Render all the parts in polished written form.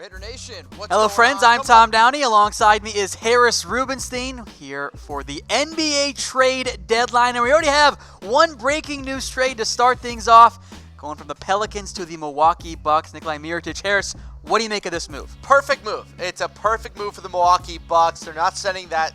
Raider Nation, what's Hello, going friends. on? I'm Tom Downey. Alongside me is Harris Rubenstein here for the NBA trade deadline. And we already have one breaking news trade to start things off. Going from the Pelicans to the Milwaukee Bucks. Nikola Mirotic. Harris, what do you make of this move? Perfect move. It's a perfect move for the Milwaukee Bucks. They're not sending that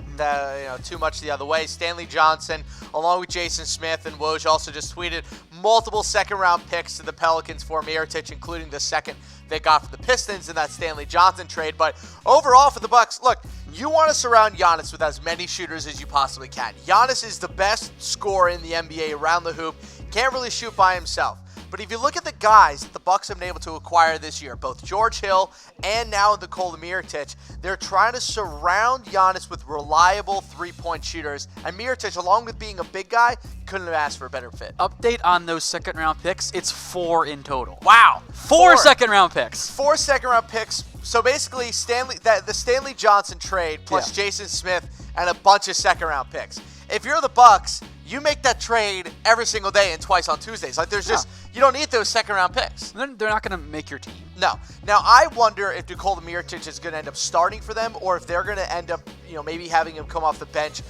too much the other way. Stanley Johnson, along with Jason Smith and Woj, also just tweeted multiple second-round picks to the Pelicans for Mirotic, including the second they got for the Pistons in that Stanley Johnson trade. But overall for the Bucks, look, you want to surround Giannis with as many shooters as you possibly can. Giannis is the best scorer in the NBA around the hoop. Can't really shoot by himself. But if you look at the guys that the Bucks have been able to acquire this year, both George Hill and now Nikola Mirotic, they're trying to surround Giannis with reliable three-point shooters. And Mirotic, along with being a big guy, couldn't have asked for a better fit. Update on those second-round picks. It's 4 in total. Wow. Four second-round picks. 4 second-round picks. So basically, the Stanley Johnson trade plus Jason Smith and a bunch of second-round picks. If you're the Bucks, you make that trade every single day and twice on Tuesdays. Like, there's just, you don't need those second-round picks. They're not going to make your team. No. Now, I wonder if Nikola Mirotic is going to end up starting for them, or if they're going to end up, maybe having him come off the bench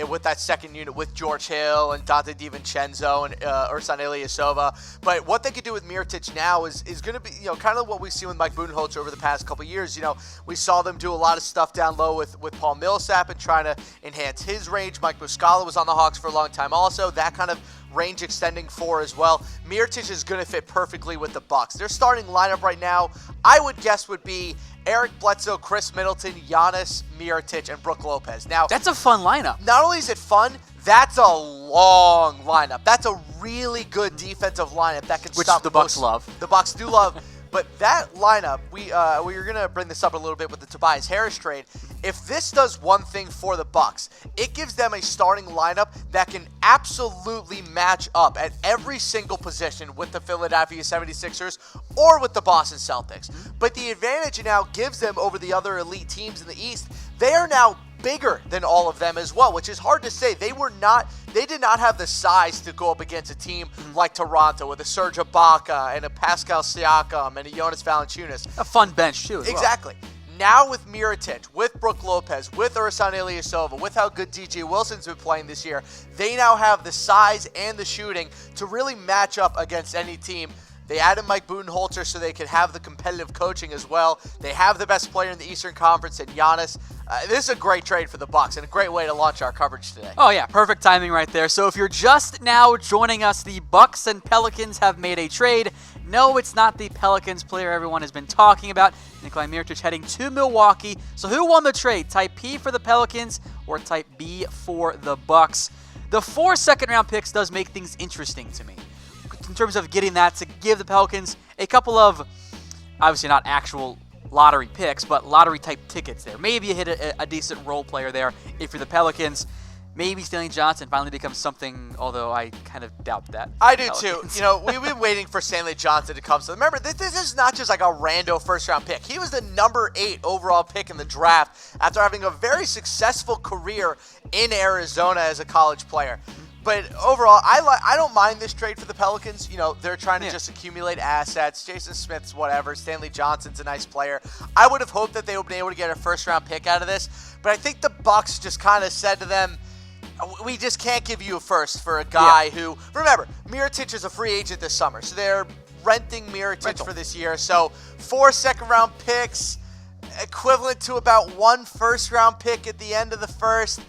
with that second unit with George Hill and Dante DiVincenzo and Ersan Ilyasova. But what they could do with Mirotic now is going to be, kind of what we've seen with Mike Budenholzer over the past couple of years. We saw them do a lot of stuff down low with Paul Millsap and trying to enhance his range. Mike Muscala was on the Hawks for a long time also. That kind of range extending 4 as well. Mirotic is going to fit perfectly with the Bucks. Their starting lineup right now, I would guess, would be Eric Bledsoe, Chris Middleton, Giannis, Mirotic, and Brook Lopez. Now, that's a fun lineup. Not only is it fun, that's a long lineup. That's a really good defensive lineup that can stop the Bucks love. The Bucks do love. But that lineup, we are going to bring this up a little bit with the Tobias Harris trade. If this does one thing for the Bucks, it gives them a starting lineup that can absolutely match up at every single position with the Philadelphia 76ers or with the Boston Celtics. But the advantage it now gives them over the other elite teams in the East, they are now bigger than all of them as well, which is hard to say. They did not have the size to go up against a team like Toronto with a Serge Ibaka and a Pascal Siakam and a Jonas Valanciunas. A fun bench, too, as Exactly. Well. Now with Mirotic, with Brook Lopez, with Ersan Ilyasova, with how good DJ Wilson's been playing this year, they now have the size and the shooting to really match up against any team. They added Mike Budenholzer so they could have the competitive coaching as well. They have the best player in the Eastern Conference in Giannis. This is a great trade for the Bucks and a great way to launch our coverage today. Oh, yeah. Perfect timing right there. So if you're just now joining us, the Bucks and Pelicans have made a trade. No, it's not the Pelicans player everyone has been talking about. Nikola Mirotic heading to Milwaukee. So who won the trade? Type P for the Pelicans or type B for the Bucks? The 4 second-round picks does make things interesting to me in terms of getting that to give the Pelicans a couple of, obviously not actual lottery picks, but lottery-type tickets there. Maybe you hit a decent role player there if you're the Pelicans. Maybe Stanley Johnson finally becomes something, although I kind of doubt that. I do too. We've been waiting for Stanley Johnson to come. So remember, this is not just like a rando first-round pick. He was the number 8 overall pick in the draft after having a very successful career in Arizona as a college player. But overall, I don't mind this trade for the Pelicans. They're trying to just accumulate assets. Jason Smith's whatever. Stanley Johnson's a nice player. I would have hoped that they would be able to get a first-round pick out of this. But I think the Bucks just kind of said to them, we just can't give you a first for a guy who, remember, Mirotic is a free agent this summer. So they're renting Mirotic for this year. So 4 second-round picks, equivalent to about 1 first-round pick at the end of the first.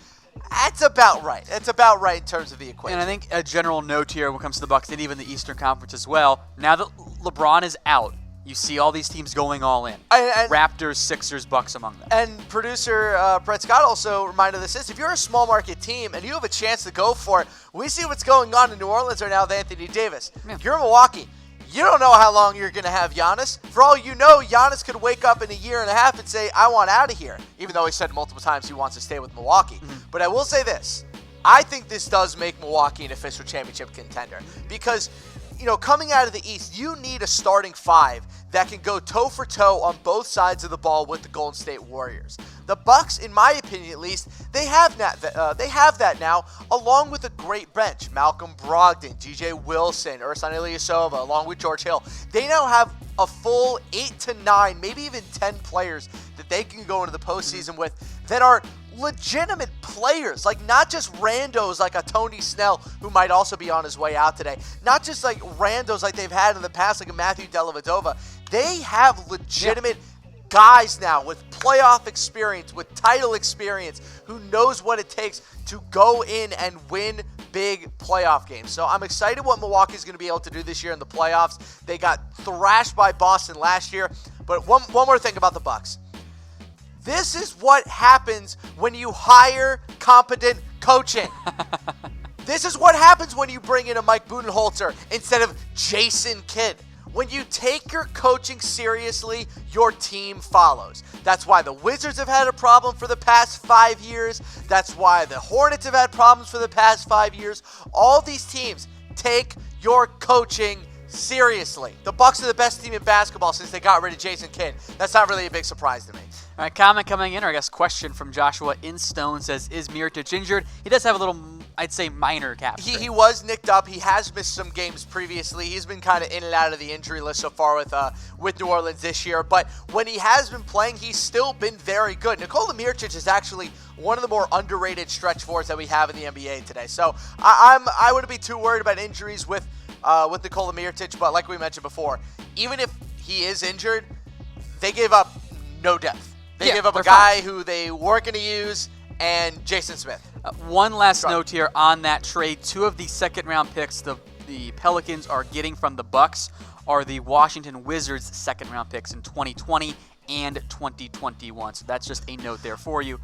That's about right. It's about right in terms of the equation. And I think a general note here when it comes to the Bucks and even the Eastern Conference as well, now that LeBron is out, you see all these teams going all in. And Raptors, Sixers, Bucks among them. And producer Brett Scott also reminded us this. If you're a small market team and you have a chance to go for it, we see what's going on in New Orleans right now with Anthony Davis. If you're in Milwaukee, you don't know how long you're going to have Giannis. For all you know, Giannis could wake up in a year and a half and say, I want out of here, even though he said multiple times he wants to stay with Milwaukee. But I will say this. I think this does make Milwaukee an official championship contender because, coming out of the East, you need a starting 5 that can go toe for toe on both sides of the ball with the Golden State Warriors. The Bucks, in my opinion at least, they have that now, along with a great bench. Malcolm Brogdon, DJ Wilson, Ersan Ilyasova, along with George Hill. They now have a full 8 to 9, maybe even 10 players that they can go into the postseason with that are legitimate players, like not just randos like a Tony Snell, who might also be on his way out today, not just like randos like they've had in the past, like a Matthew Dellavedova. They have legitimate guys now with playoff experience, with title experience, who knows what it takes to go in and win big playoff games. So I'm excited what Milwaukee's going to be able to do this year in the playoffs. They got thrashed by Boston last year, but one more thing about the Bucks. This is what happens when you hire competent coaching. This is what happens when you bring in a Mike Budenholzer instead of Jason Kidd. When you take your coaching seriously, your team follows. That's why the Wizards have had a problem for the past 5 years. That's why the Hornets have had problems for the past 5 years. All these teams take your coaching seriously. The Bucks are the best team in basketball since they got rid of Jason Kidd. That's not really a big surprise to me. All right, comment coming in, or I guess question from Joshua in Stone says, is Mirotic injured? He does have a little, I'd say, minor cap. He was nicked up. He has missed some games previously. He's been kind of in and out of the injury list so far with New Orleans this year. But when he has been playing, he's still been very good. Nikola Mirotic is actually one of the more underrated stretch fours that we have in the NBA today. So I wouldn't be too worried about injuries with Nikola Mirotic. But like we mentioned before, even if he is injured, they gave up no depth. They gave up a guy who they weren't going to use, and Jason Smith. One last note here on that trade. 2 of the second-round picks the Pelicans are getting from the Bucks are the Washington Wizards' second-round picks in 2020 and 2021. So that's just a note there for you.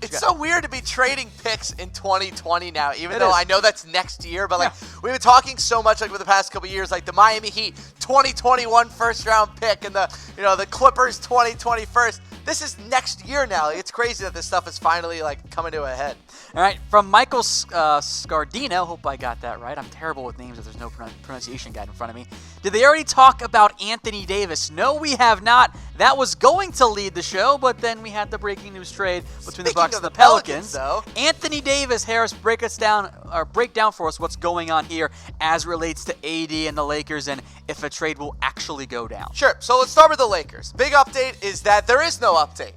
It's so weird to be trading picks in 2020 now, even though I know that's next year. But we've been talking so much over the past couple of years, like the Miami Heat 2021 first-round pick and the Clippers 2020 first. This is next year now. It's crazy that this stuff is finally coming to a head. All right, from Michael Scardino, hope I got that right. I'm terrible with names if there's no pronunciation guide in front of me. Did they already talk about Anthony Davis? No, we have not. That was going to lead the show, but then we had the breaking news trade between the Bucks and the Pelicans. Though. Anthony Davis, Harris, break down for us what's going on here as relates to AD and the Lakers and if a trade will actually go down. Sure. So let's start with the Lakers. Big update is that there is no update.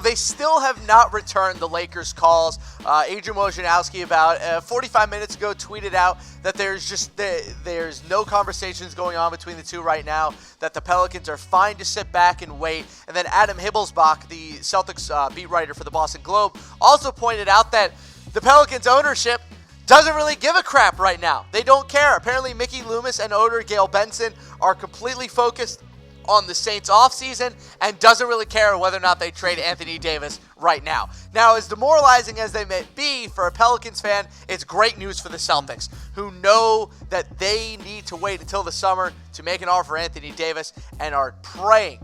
They still have not returned the Lakers' calls. Adrian Wojnarowski about 45 minutes ago tweeted out that there's no conversations going on between the two right now, that the Pelicans are fine to sit back and wait. And then Adam Hibbelsbach, the Celtics beat writer for the Boston Globe, also pointed out that the Pelicans ownership doesn't really give a crap right now. They don't care. Apparently Mickey Loomis and owner Gail Benson are completely focused on the Saints offseason and doesn't really care whether or not they trade Anthony Davis right now. Now, as demoralizing as they may be for a Pelicans fan, it's great news for the Celtics, who know that they need to wait until the summer to make an offer for Anthony Davis and are praying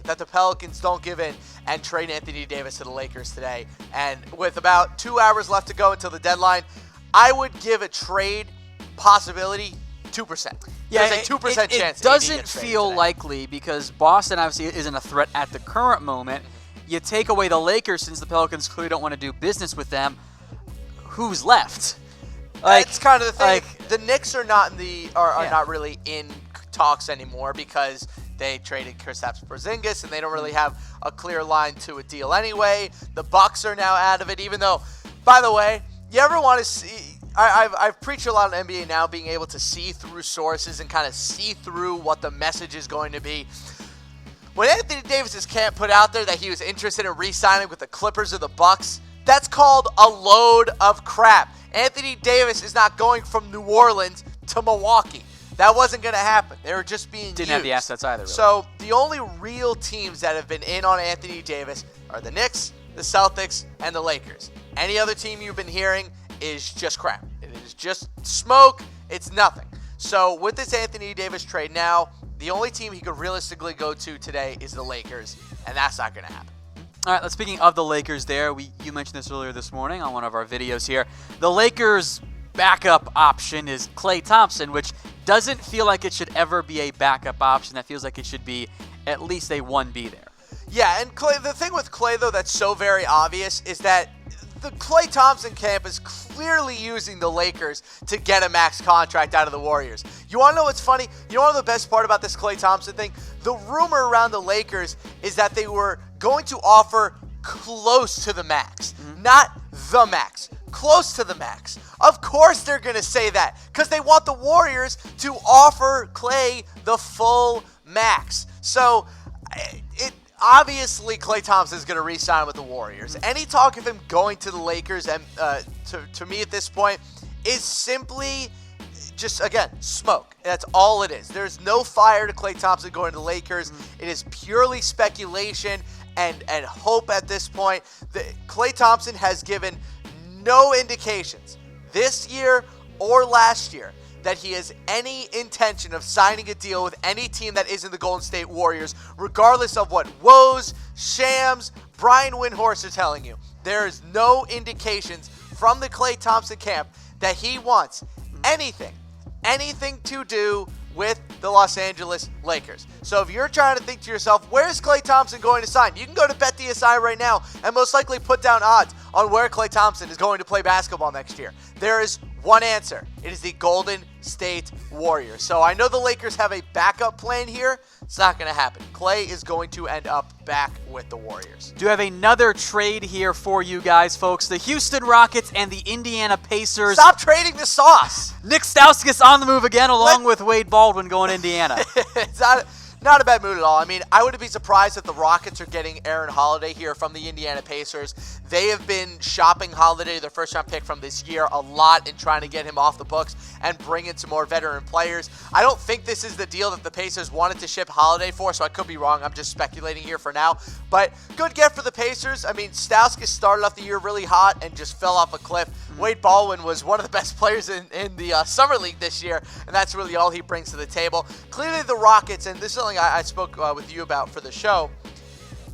that the Pelicans don't give in and trade Anthony Davis to the Lakers today. And with about 2 hours left to go until the deadline, I would give a trade possibility 2%. Yeah, there's a 2% chance. It doesn't feel likely because Boston obviously isn't a threat at the current moment. You take away the Lakers since the Pelicans clearly don't want to do business with them. Who's left? That's kind of the thing. The Knicks are not not really in talks anymore because they traded Kristaps Porzingis and they don't really have a clear line to a deal anyway. The Bucks are now out of it, even though, by the way, you ever want to see? I've preached a lot on NBA now, being able to see through sources and kind of see through what the message is going to be. When Anthony Davis' camp put out there that he was interested in re-signing with the Clippers or the Bucks, that's called a load of crap. Anthony Davis is not going from New Orleans to Milwaukee. That wasn't going to happen. They were just being Didn't have the assets either, really. So the only real teams that have been in on Anthony Davis are the Knicks, the Celtics, and the Lakers. Any other team you've been hearing is just crap. It is just smoke. It's nothing. So with this Anthony Davis trade now, the only team he could realistically go to today is the Lakers, and that's not going to happen. All right, speaking of the Lakers there, you mentioned this earlier this morning on one of our videos here. The Lakers' backup option is Klay Thompson, which doesn't feel like it should ever be a backup option. That feels like it should be at least a 1B there. Yeah, and Klay, the thing with Klay, though, that's so very obvious is that the Klay Thompson camp is clearly using the Lakers to get a max contract out of the Warriors. You want to know what's funny? You know, one of the best part about this Klay Thompson thing? The rumor around the Lakers is that they were going to offer close to the max. Not the max. Close to the max. Of course they're going to say that because they want the Warriors to offer Klay the full max. So, obviously Klay Thompson is going to re-sign with the Warriors. Any talk of him going to the Lakers, and to me at this point, is simply just, again, smoke. That's all it is. There's no fire to Klay Thompson going to the Lakers. It is purely speculation and hope at this point. Klay Thompson has given no indications this year or last year that he has any intention of signing a deal with any team that isn't the Golden State Warriors, regardless of what Woj, Shams, Brian Windhorst are telling you. There is no indications from the Klay Thompson camp that he wants anything to do with the Los Angeles Lakers. So if you're trying to think to yourself, where's Klay Thompson going to sign? You can go to BetDSI right now and most likely put down odds on where Klay Thompson is going to play basketball next year. There is one answer. It is the Golden State Warriors. So I know the Lakers have a backup plan here. It's not going to happen. Klay is going to end up back with the Warriors. Do have another trade here for you guys, folks. The Houston Rockets and the Indiana Pacers. Stop trading the sauce. Nick Stauskas on the move again, along with Wade Baldwin going to Indiana. It's not a bad move at all. I mean, I wouldn't be surprised if the Rockets are getting Aaron Holiday here from the Indiana Pacers. They have been shopping Holiday, their first-round pick from this year, a lot in trying to get him off the books and bring in some more veteran players. I don't think this is the deal that the Pacers wanted to ship Holiday for, so I could be wrong. I'm just speculating here for now. But good get for the Pacers. I mean, Stauskas started off the year really hot and just fell off a cliff. Wade Baldwin was one of the best players in the Summer League this year, and that's really all he brings to the table. Clearly the Rockets, and this is something I spoke with you about for the show,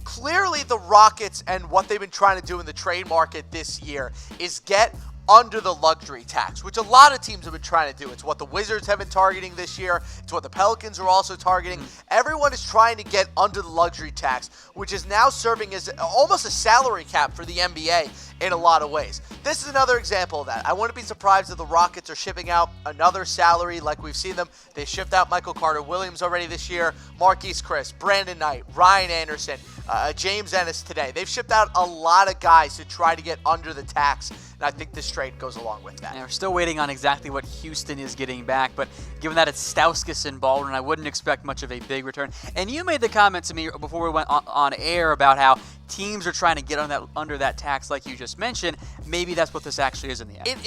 clearly the Rockets and what they've been trying to do in the trade market this year is get under the luxury tax, which a lot of teams have been trying to do. It's what the Wizards have been targeting this year. It's what the Pelicans are also targeting. Everyone is trying to get under the luxury tax, which is now serving as almost a salary cap for the NBA in a lot of ways. This is another example of that. I wouldn't be surprised if the Rockets are shipping out another salary like we've seen them. They shipped out Michael Carter-Williams already this year, Marquise Chris, Brandon Knight, Ryan Anderson, James Ennis today. They've shipped out a lot of guys to try to get under the tax, and I think this trade goes along with that. And we're still waiting on exactly what Houston is getting back, but given that it's Stauskas and Baldwin, I wouldn't expect much of a big return. And you made the comment to me before we went on air about how teams are trying to get under that tax like you just mentioned. Maybe that's what this actually is in the end.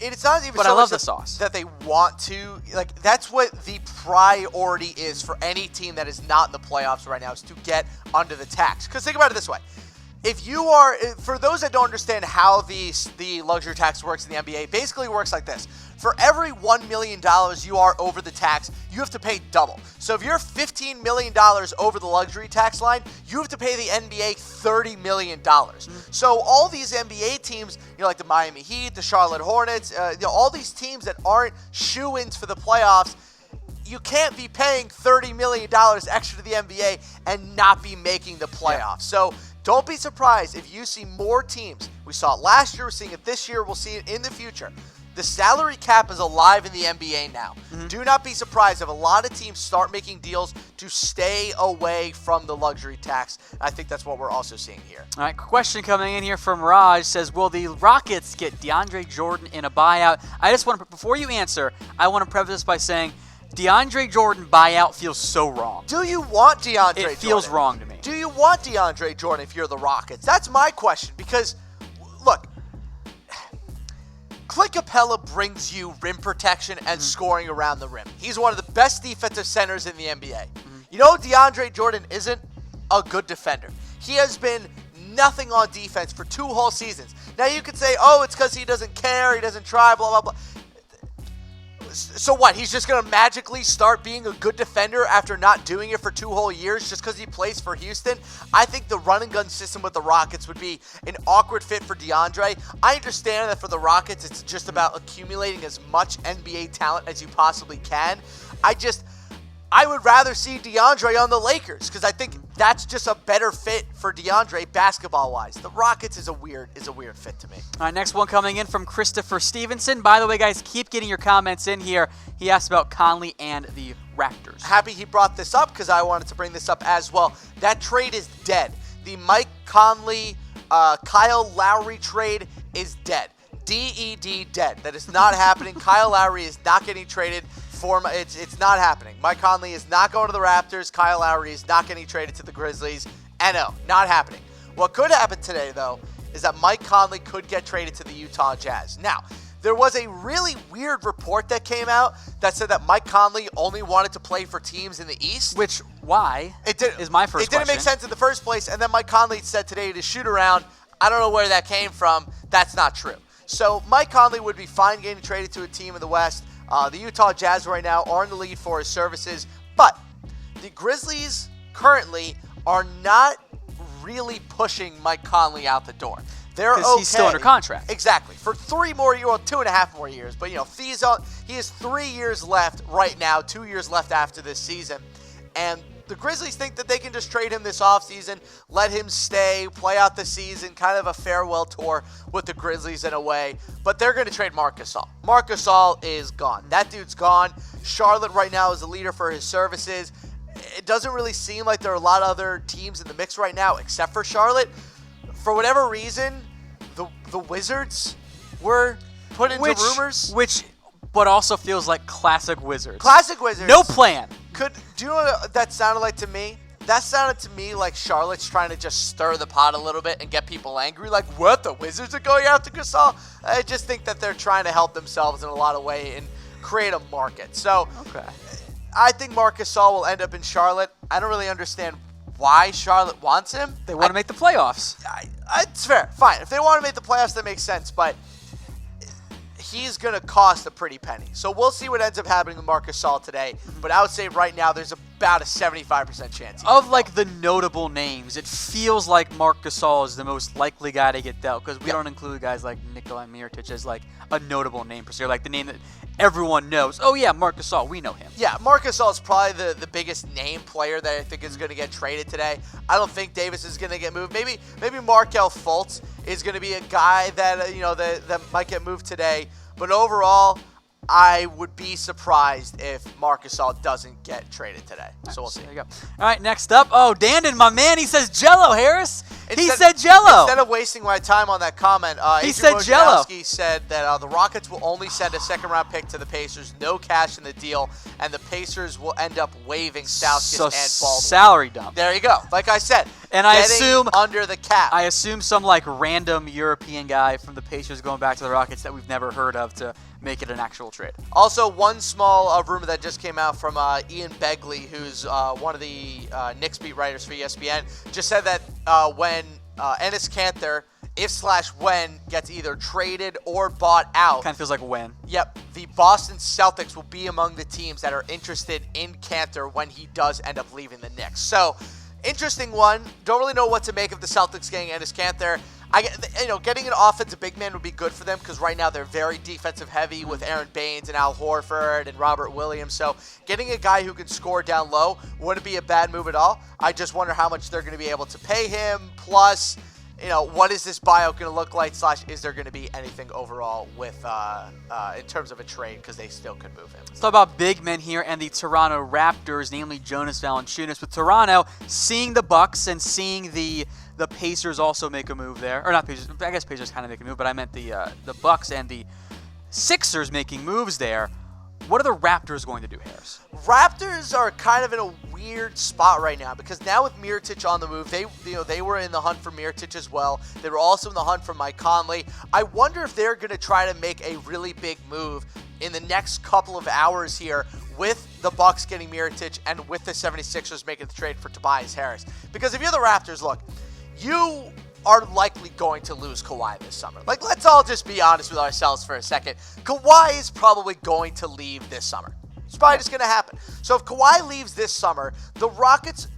It's not even but so I love much the sauce. That they want to, like, that's what the priority is for any team that is not in the playoffs right now, is to get under the tax. Because think about it this way. If you are, for those that don't understand how the luxury tax works in the NBA, basically works like this. For every $1 million you are over the tax, you have to pay double. So if you're $15 million over the luxury tax line, you have to pay the NBA $30 million. So all these NBA teams, like the Miami Heat, the Charlotte Hornets, all these teams that aren't shoo-ins for the playoffs, you can't be paying $30 million extra to the NBA and not be making the playoffs. Yeah. So don't be surprised if you see more teams. We saw it last year, we're seeing it this year, we'll see it in the future. The salary cap is alive in the NBA now. Do not be surprised if a lot of teams start making deals to stay away from the luxury tax. I think that's what we're also seeing here. All right, question coming in here from Raj says, will the Rockets get DeAndre Jordan in a buyout? I just want to, before you answer, I want to preface this by saying DeAndre Jordan buyout feels so wrong. Do you want DeAndre Jordan? It feels wrong to me. Do you want DeAndre Jordan if you're the Rockets? That's my question, because, look, Clint Capella brings you rim protection and scoring around the rim. He's one of the best defensive centers in the NBA. You know, DeAndre Jordan isn't a good defender. He has been nothing on defense for 2 whole seasons. Now you could say, oh, it's because he doesn't care, he doesn't try, blah, blah, blah. So what, he's just going to magically start being a good defender after not doing it for 2 whole years just because he plays for Houston? I think the run and gun system with the Rockets would be an awkward fit for DeAndre. I understand that for the Rockets, it's just about accumulating as much NBA talent as you possibly can. I would rather see DeAndre on the Lakers because I think that's just a better fit for DeAndre basketball-wise. The Rockets is a weird fit to me. All right, next one coming in from Christopher Stevenson. By the way, guys, keep getting your comments in here. He asked about Conley and the Raptors. Happy he brought this up because I wanted to bring this up as well. That trade is dead. The Mike Conley, Kyle Lowry trade is dead. D-E-D, dead. That is not happening. Kyle Lowry is not getting traded. It's not happening. Mike Conley is not going to the Raptors. Kyle Lowry is not getting traded to the Grizzlies. No, not happening. What could happen today, though, is that Mike Conley could get traded to the Utah Jazz. Now, there was a really weird report that came out that said that Mike Conley only wanted to play for teams in the East. Which, why, is my first question. It didn't make sense in the first place, and then Mike Conley said today to shoot around. I don't know where that came from. That's not true. So Mike Conley would be fine getting traded to a team in the West. The Utah Jazz right now are in the lead for his services, but the Grizzlies currently are not really pushing Mike Conley out the door. They're okay. He's still under contract. Exactly. For 3 more years, well, 2.5 more years. But, fees on. He has 3 years left right now, 2 years left after this season. And the Grizzlies think that they can just trade him this offseason, let him stay, play out the season, kind of a farewell tour with the Grizzlies in a way. But they're going to trade Marc Gasol. Marc Gasol is gone. That dude's gone. Charlotte right now is the leader for his services. It doesn't really seem like there are a lot of other teams in the mix right now except for Charlotte. For whatever reason, the Wizards were put into rumors. But also feels like classic Wizards. Classic Wizards. No plan. Do you know what that sounded like to me? That sounded to me like Charlotte's trying to just stir the pot a little bit and get people angry. Like, what? The Wizards are going after Gasol? I just think that they're trying to help themselves in a lot of ways and create a market. So, okay. I think Marc Gasol will end up in Charlotte. I don't really understand why Charlotte wants him. They want to make the playoffs. It's fair. Fine. If they want to make the playoffs, that makes sense. But he's going to cost a pretty penny. So we'll see what ends up happening with Marc Gasol today. But I would say right now there's about a 75% chance. Of like the notable names, it feels like Marc Gasol is the most likely guy to get dealt because we don't include guys like Nikola Mirotic as like a notable name per se, like the name that everyone knows. Oh yeah, Marc Gasol, we know him. Yeah, Marc Gasol is probably the biggest name player that I think is going to get traded today. I don't think Davis is going to get moved. Maybe Markelle Fultz is going to be a guy that that might get moved today. But overall, I would be surprised if Marc Gasol doesn't get traded today. So we'll see. There you go. All right, next up. Oh, Dandon, my man, he says Jello, Harris. He said Jello. Instead of wasting my time on that comment, he said Jello. He said that the Rockets will only send a second-round pick to the Pacers, no cash in the deal, and the Pacers will end up waiving Stauskas and Baldwin. Salary dump. There you go. Like I said, and I assume under the cap. I assume some like random European guy from the Pacers going back to the Rockets that we've never heard of to make it an actual trade. Also, one small rumor that just came out from Ian Begley, who's one of the Knicks beat writers for ESPN, just said that when Enes Kanter, when gets either traded or bought out. Kind of feels like when. Yep. The Boston Celtics will be among the teams that are interested in Kanter when he does end up leaving the Knicks. So, interesting one. Don't really know what to make of the Celtics getting Enes Kanter. Getting an offensive big man would be good for them because right now they're very defensive heavy with Aaron Baines and Al Horford and Robert Williams. So getting a guy who can score down low wouldn't be a bad move at all. I just wonder how much they're going to be able to pay him. Plus, what is this buyout going to look like? / is there going to be anything overall with in terms of a trade because they still could move him. Let's talk about big men here and the Toronto Raptors, namely Jonas Valanciunas. With Toronto seeing the Bucks and seeing the Pacers also make a move there, or not Pacers. I guess Pacers kind of make a move, but I meant the Bucks and the Sixers making moves there. What are the Raptors going to do, Harris? Raptors are kind of in a weird spot right now because now with Mirotic on the move, they were in the hunt for Mirotic as well. They were also in the hunt for Mike Conley. I wonder if they're going to try to make a really big move in the next couple of hours here with the Bucks getting Mirotic and with the 76ers making the trade for Tobias Harris. Because if you're the Raptors, look, you are likely going to lose Kawhi this summer. Like, let's all just be honest with ourselves for a second. Kawhi is probably going to leave this summer. It's probably just going to happen. So if Kawhi leaves this summer, the Raptors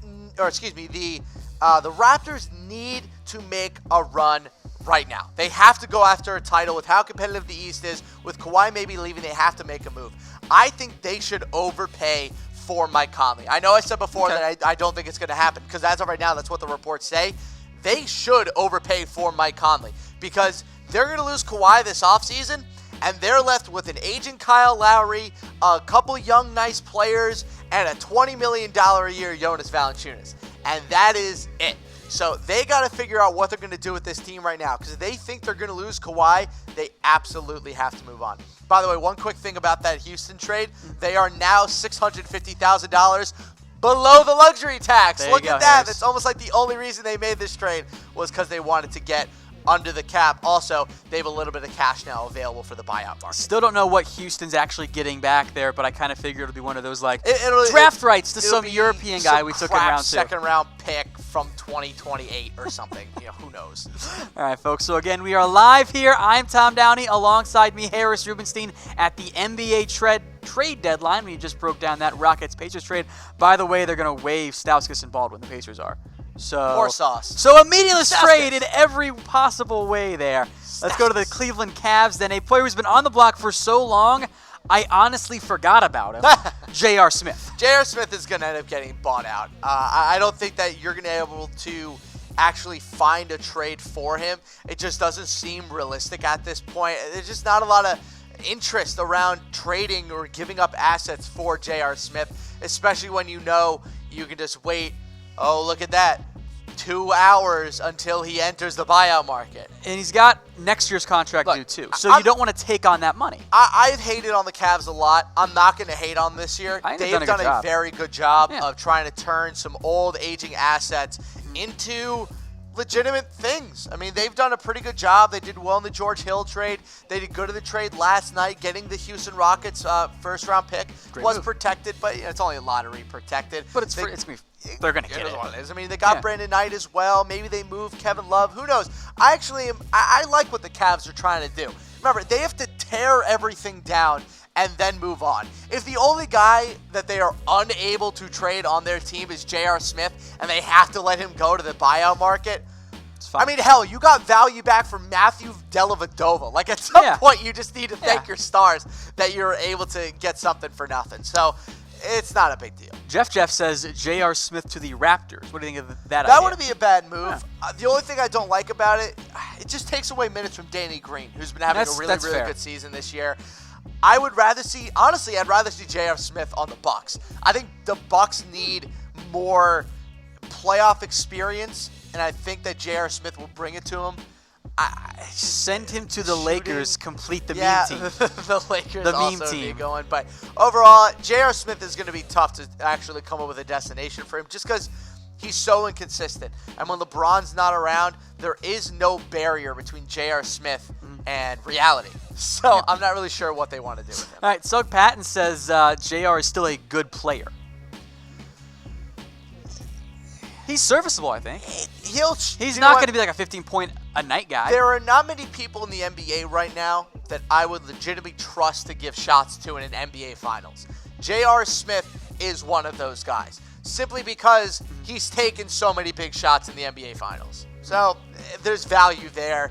need to make a run right now. They have to go after a title with how competitive the East is. With Kawhi maybe leaving, they have to make a move. I think they should overpay for Mike Conley. I know I said before that I don't think it's going to happen because as of right now, that's what the reports say. They should overpay for Mike Conley because they're going to lose Kawhi this offseason, and they're left with an aging Kyle Lowry, a couple young, nice players, and a $20 million a year Jonas Valanciunas. And that is it. So they got to figure out what they're going to do with this team right now because if they think they're going to lose Kawhi, they absolutely have to move on. By the way, one quick thing about that Houston trade, they are now $650,000 below the luxury tax. Look at that. Harris. That's almost like the only reason they made this trade was because they wanted to get under the cap. Also, they have a little bit of cash now available for the buyout market. Still don't know what Houston's actually getting back there, but I kind of figured it'll be one of those draft rights to some European guy we took in round 2. Second round pick from 2028 or something. Who knows? All right, folks. So again, we are live here. I'm Tom Downey. Alongside me, Harris Rubenstein at the NBA trade deadline. We just broke down that Rockets-Pacers trade. By the way, they're going to waive Stauskas and Baldwin. The Pacers are. More sauce. So a meaningless trade in every possible way there. Let's go to the Cleveland Cavs. Then a player who's been on the block for so long, I honestly forgot about him. J.R. Smith. J.R. Smith is going to end up getting bought out. I don't think that you're going to be able to actually find a trade for him. It just doesn't seem realistic at this point. There's just not a lot of interest around trading or giving up assets for J.R. Smith, especially when you know you can just wait. Oh, look at that. 2 hours until he enters the buyout market. And he's got next year's contract due too. So you don't want to take on that money. I've hated on the Cavs a lot. I'm not going to hate on this year. They've done a very good job of trying to turn some old aging assets into legitimate things. I mean, they've done a pretty good job. They did well in the George Hill trade. They did good in the trade last night, getting the Houston Rockets first-round pick. Was protected, but it's only a lottery protected. But they're going to get it. What it is. I mean, they got Brandon Knight as well. Maybe they move Kevin Love. Who knows? I like what the Cavs are trying to do. Remember, they have to tear everything down and then move on. If the only guy that they are unable to trade on their team is J.R. Smith and they have to let him go to the buyout market, I mean, hell, you got value back from Matthew Dellavedova. Like, at some point, you just need to thank your stars that you're able to get something for nothing. So, it's not a big deal. Jeff says J.R. Smith to the Raptors. What do you think of that idea? That wouldn't be a bad move. The only thing I don't like about it, it just takes away minutes from Danny Green, who's been having a really good season this year. I'd rather see J.R. Smith on the Bucks. I think the Bucks need more playoff experience, and I think that J.R. Smith will bring it to him. Send him to the Lakers, complete the meme team. The Lakers also need going. But overall, J.R. Smith is going to be tough to actually come up with a destination for him just because he's so inconsistent. And when LeBron's not around, there is no barrier between J.R. Smith and reality. So I'm not really sure what they want to do with him. All right, Sug Patton says J.R. is still a good player. He's serviceable, I think. He's not going to be like a 15-point-a-night guy. There are not many people in the NBA right now that I would legitimately trust to give shots to in an NBA Finals. J.R. Smith is one of those guys, simply because he's taken so many big shots in the NBA Finals. So there's value there.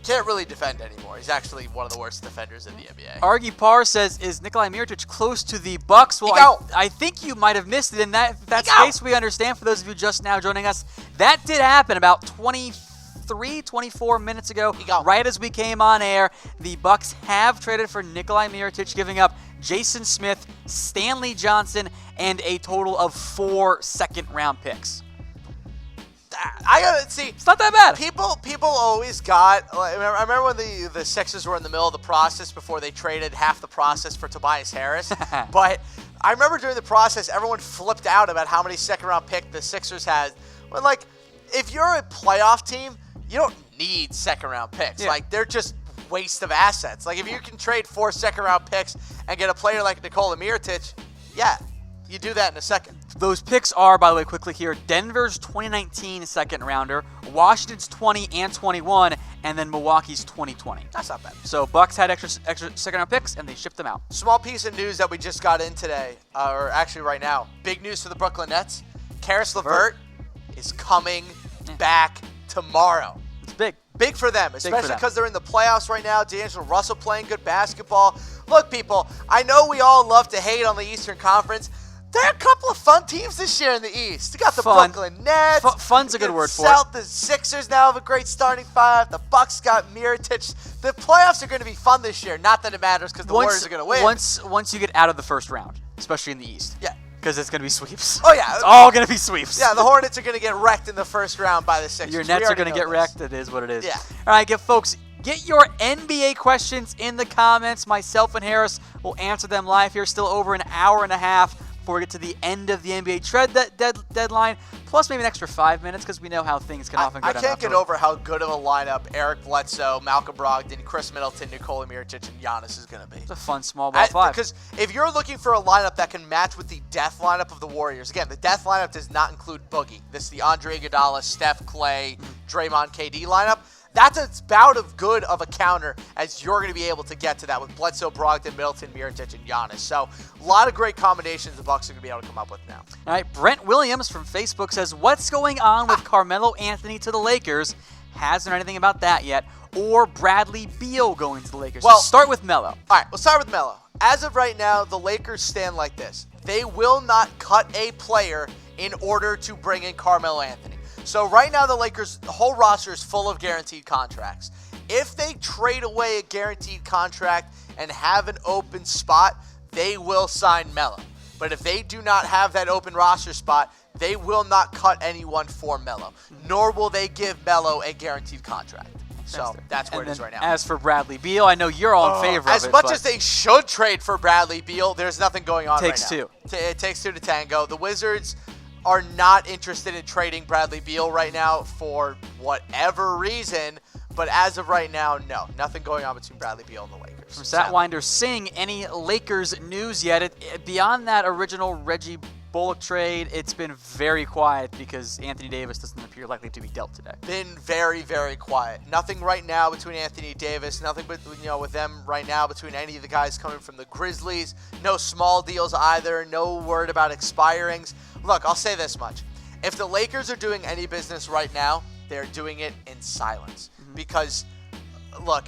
Can't really defend anymore. He's actually one of the worst defenders in the NBA. Argy Parr says, is Nikola Mirotic close to the Bucks? Well, I think you might have missed it. In that's case, we understand. For those of you just now joining us, that did happen about 24 minutes ago. Right as we came on air, the Bucks have traded for Nikola Mirotic, giving up Jason Smith, Stanley Johnson, and a total of 4 second-round picks. I gotta see. It's not that bad. People always got. I remember when the Sixers were in the middle of the process before they traded half the process for Tobias Harris. But I remember during the process, everyone flipped out about how many second-round picks the Sixers had. When if you're a playoff team, you don't need second-round picks. They're just waste of assets. If you can trade 4 second-round picks and get a player like Nikola Mirotic, you do that in a second. Those picks are, by the way, quickly here, Denver's 2019 second-rounder, Washington's 20 and 21, and then Milwaukee's 2020. That's not bad. So Bucks had extra second-round picks, and they shipped them out. Small piece of news that we just got in today, or actually right now. Big news for the Brooklyn Nets. Karis LeVert is coming back tomorrow. It's big. Big for them, especially because they're in the playoffs right now. D'Angelo Russell playing good basketball. Look, people, I know we all love to hate on the Eastern Conference. There are a couple of fun teams this year in the East. You got the Brooklyn Nets. Fun's a good word for it. The Sixers now have a great starting five. The Bucks got Mirotic. The playoffs are going to be fun this year. Not that it matters because the Warriors are going to win. Once you get out of the first round, especially in the East. Yeah. Because it's going to be sweeps. Oh, yeah. It's all going to be sweeps. Yeah, the Hornets are going to get wrecked in the first round by the Sixers. Your Nets are going to get wrecked. It is what it is. Yeah. All right, folks, get your NBA questions in the comments. Myself and Harris will answer them live here. Still over an hour and a half before we get to the end of the NBA trade deadline, plus maybe an extra 5 minutes because we know how things can often go down. I can't get over how good of a lineup Eric Bledsoe, Malcolm Brogdon, Chris Middleton, Nikola Mirotic, and Giannis is going to be. It's a fun small ball five. Because if you're looking for a lineup that can match with the death lineup of the Warriors, again, the death lineup does not include Boogie. This is the Andre Iguodala, Steph, Klay, Draymond, KD lineup. That's about as good of a counter as you're going to be able to get to that with Bledsoe, Brogdon, Middleton, Mirotic, and Giannis. So a lot of great combinations the Bucks are going to be able to come up with now. All right, Brent Williams from Facebook says, what's going on with Carmelo Anthony to the Lakers? Hasn't heard anything about that yet. Or Bradley Beal going to the Lakers. Well, start with Melo. All right, we'll start with Melo. As of right now, the Lakers stand like this. They will not cut a player in order to bring in Carmelo Anthony. So right now the Lakers, the whole roster is full of guaranteed contracts. If they trade away a guaranteed contract and have an open spot, they will sign Melo. But if they do not have that open roster spot, they will not cut anyone for Melo. Nor will they give Melo a guaranteed contract. So that's where it is right now. As for Bradley Beal, I know you're all in favor of it. As much as they should trade for Bradley Beal, there's nothing going on right now. Takes two. It takes two to tango. The Wizards are not interested in trading Bradley Beal right now for whatever reason. But as of right now, no. Nothing going on between Bradley Beal and the Lakers. From Satwinder Singh, any Lakers news yet? Beyond that original Reggie Bullock trade, it's been very quiet because Anthony Davis doesn't appear likely to be dealt today. Been very, very quiet. Nothing right now between Anthony Davis. Nothing but with them right now between any of the guys coming from the Grizzlies. No small deals either. No word about expirings. Look, I'll say this much. If the Lakers are doing any business right now, they're doing it in silence. Because, look,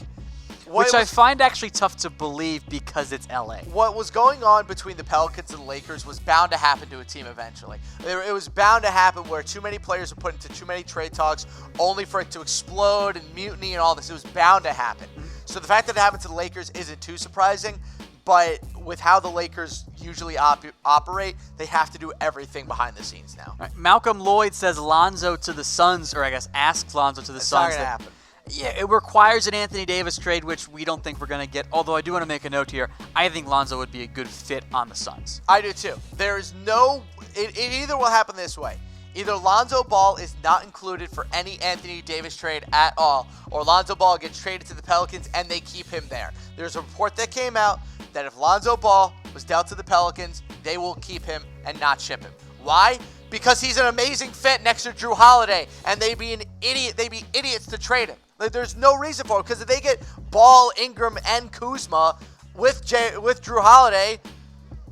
which I find actually tough to believe because it's LA. What was going on between the Pelicans and the Lakers was bound to happen to a team eventually. It was bound to happen where too many players were put into too many trade talks only for it to explode and mutiny and all this. It was bound to happen. So the fact that it happened to the Lakers isn't too surprising, but with how the Lakers usually operate, they have to do everything behind the scenes now. Right. Malcolm Lloyd says Lonzo to the Suns, or I guess asks Lonzo to the Suns. Not going to happen. Yeah, it requires an Anthony Davis trade, which we don't think we're going to get. Although I do want to make a note here. I think Lonzo would be a good fit on the Suns. I do too. There is no... It either will happen this way. Either Lonzo Ball is not included for any Anthony Davis trade at all, or Lonzo Ball gets traded to the Pelicans and they keep him there. There's a report that came out that if Lonzo Ball was dealt to the Pelicans, they will keep him and not ship him. Why? Because he's an amazing fit next to Drew Holiday, and they'd be idiots to trade him. There's no reason for it, because if they get Ball, Ingram, and Kuzma with Drew Holiday,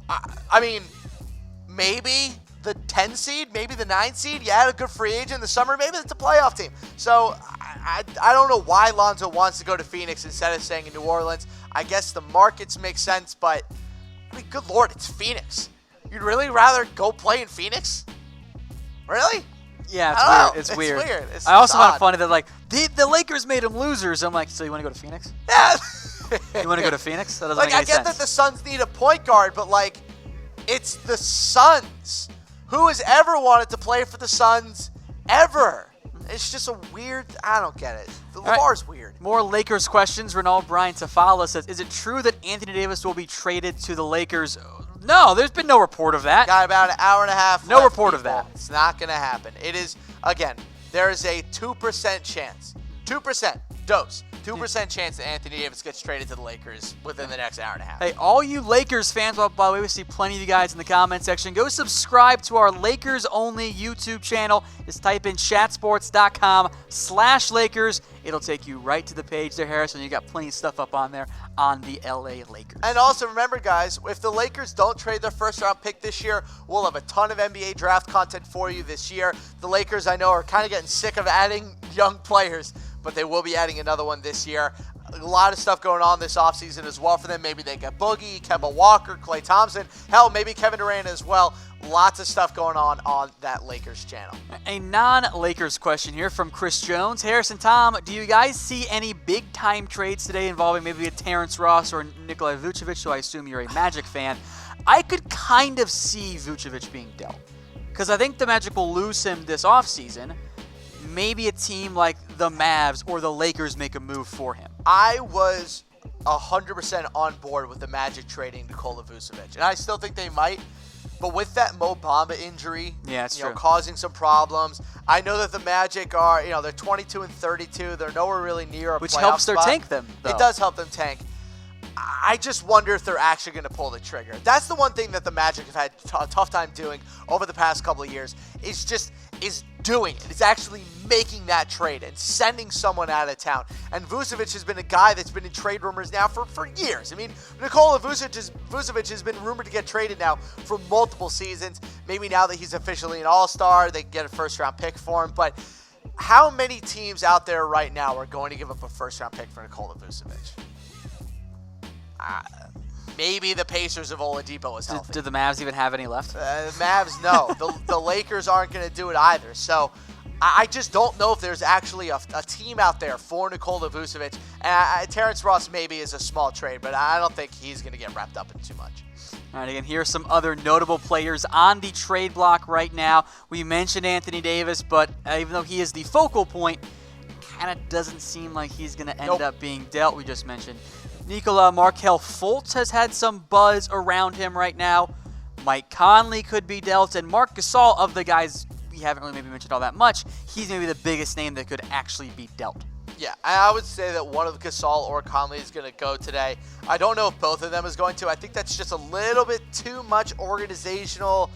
I mean, maybe the 10 seed, maybe the 9 seed, you had a good free agent in the summer, maybe it's a playoff team. So I don't know why Lonzo wants to go to Phoenix instead of staying in New Orleans. I guess the markets make sense, but I mean, good Lord, it's Phoenix. You'd really rather go play in Phoenix? Really? Yeah, it's weird. It's weird. I also find it funny that, like, the Lakers made them losers. I'm like, so you want to go to Phoenix? Yeah. You want to go to Phoenix? That doesn't like, make any I get sense. that the Suns need a point guard, but, like, it's the Suns. Who has ever wanted to play for the Suns ever? It's just a weird, I don't get it. The bar's weird. More Lakers questions. Ronald Bryan Tafala says, is it true that Anthony Davis will be traded to the Lakers? No, there's been no report of that. Got about an hour and a half No left, report of that. It's not going to happen. It is, again, there is a 2% chance. 2% dose. 2% chance that Anthony Davis gets traded to the Lakers within the next hour and a half. Hey, all you Lakers fans, by the way, we see plenty of you guys in the comment section. Go subscribe to our Lakers-only YouTube channel. Just type in chatsports.com/Lakers. It'll take you right to the page there, Harris, and you got plenty of stuff up on there on the LA Lakers. And also remember, guys, if the Lakers don't trade their first-round pick this year, we'll have a ton of NBA draft content for you this year. The Lakers, I know, are kind of getting sick of adding young players, but they will be adding another one this year. A lot of stuff going on this offseason as well for them. Maybe they get Boogie, Kemba Walker, Klay Thompson. Hell, maybe Kevin Durant as well. Lots of stuff going on that Lakers channel. A non-Lakers question here from Chris Jones. Harris and Tom, do you guys see any big-time trades today involving maybe a Terrence Ross or Nikola Vucevic, so I assume you're a Magic fan? I could kind of see Vucevic being dealt, because I think the Magic will lose him this offseason. Maybe a team like the Mavs or the Lakers make a move for him. I was 100% on board with the Magic trading Nikola Vucevic, and I still think they might. But with that Mo Bamba injury, causing some problems, I know that the Magic are, they're 22-32. They're nowhere really near a which playoff helps their spot. tank them, though. It does help them tank. I just wonder if they're actually going to pull the trigger. That's the one thing that the Magic have had a tough time doing over the past couple of years is doing it. It's actually making that trade and sending someone out of town. And Vucevic has been a guy that's been in trade rumors now for years. I mean, Nikola Vucevic has been rumored to get traded now for multiple seasons. Maybe now that he's officially an all-star, they can get a first-round pick for him. But how many teams out there right now are going to give up a first-round pick for Nikola Vucevic? Maybe the Pacers if Oladipo was healthy. Do the Mavs even have any left? The Mavs, no. The Lakers aren't going to do it either. So I just don't know if there's actually a team out there for Nikola Vucevic. And Terrence Ross maybe is a small trade, but I don't think he's going to get wrapped up in too much. All right, again, here are some other notable players on the trade block right now. We mentioned Anthony Davis, but even though he is the focal point, kind of doesn't seem like he's going to end up being dealt. We just mentioned Markelle Fultz has had some buzz around him right now. Mike Conley could be dealt, and Marc Gasol, of the guys we haven't really maybe mentioned all that much, he's maybe the biggest name that could actually be dealt. Yeah, I would say that one of Gasol or Conley is going to go today. I don't know if both of them is going to. I think that's just a little bit too much organizational,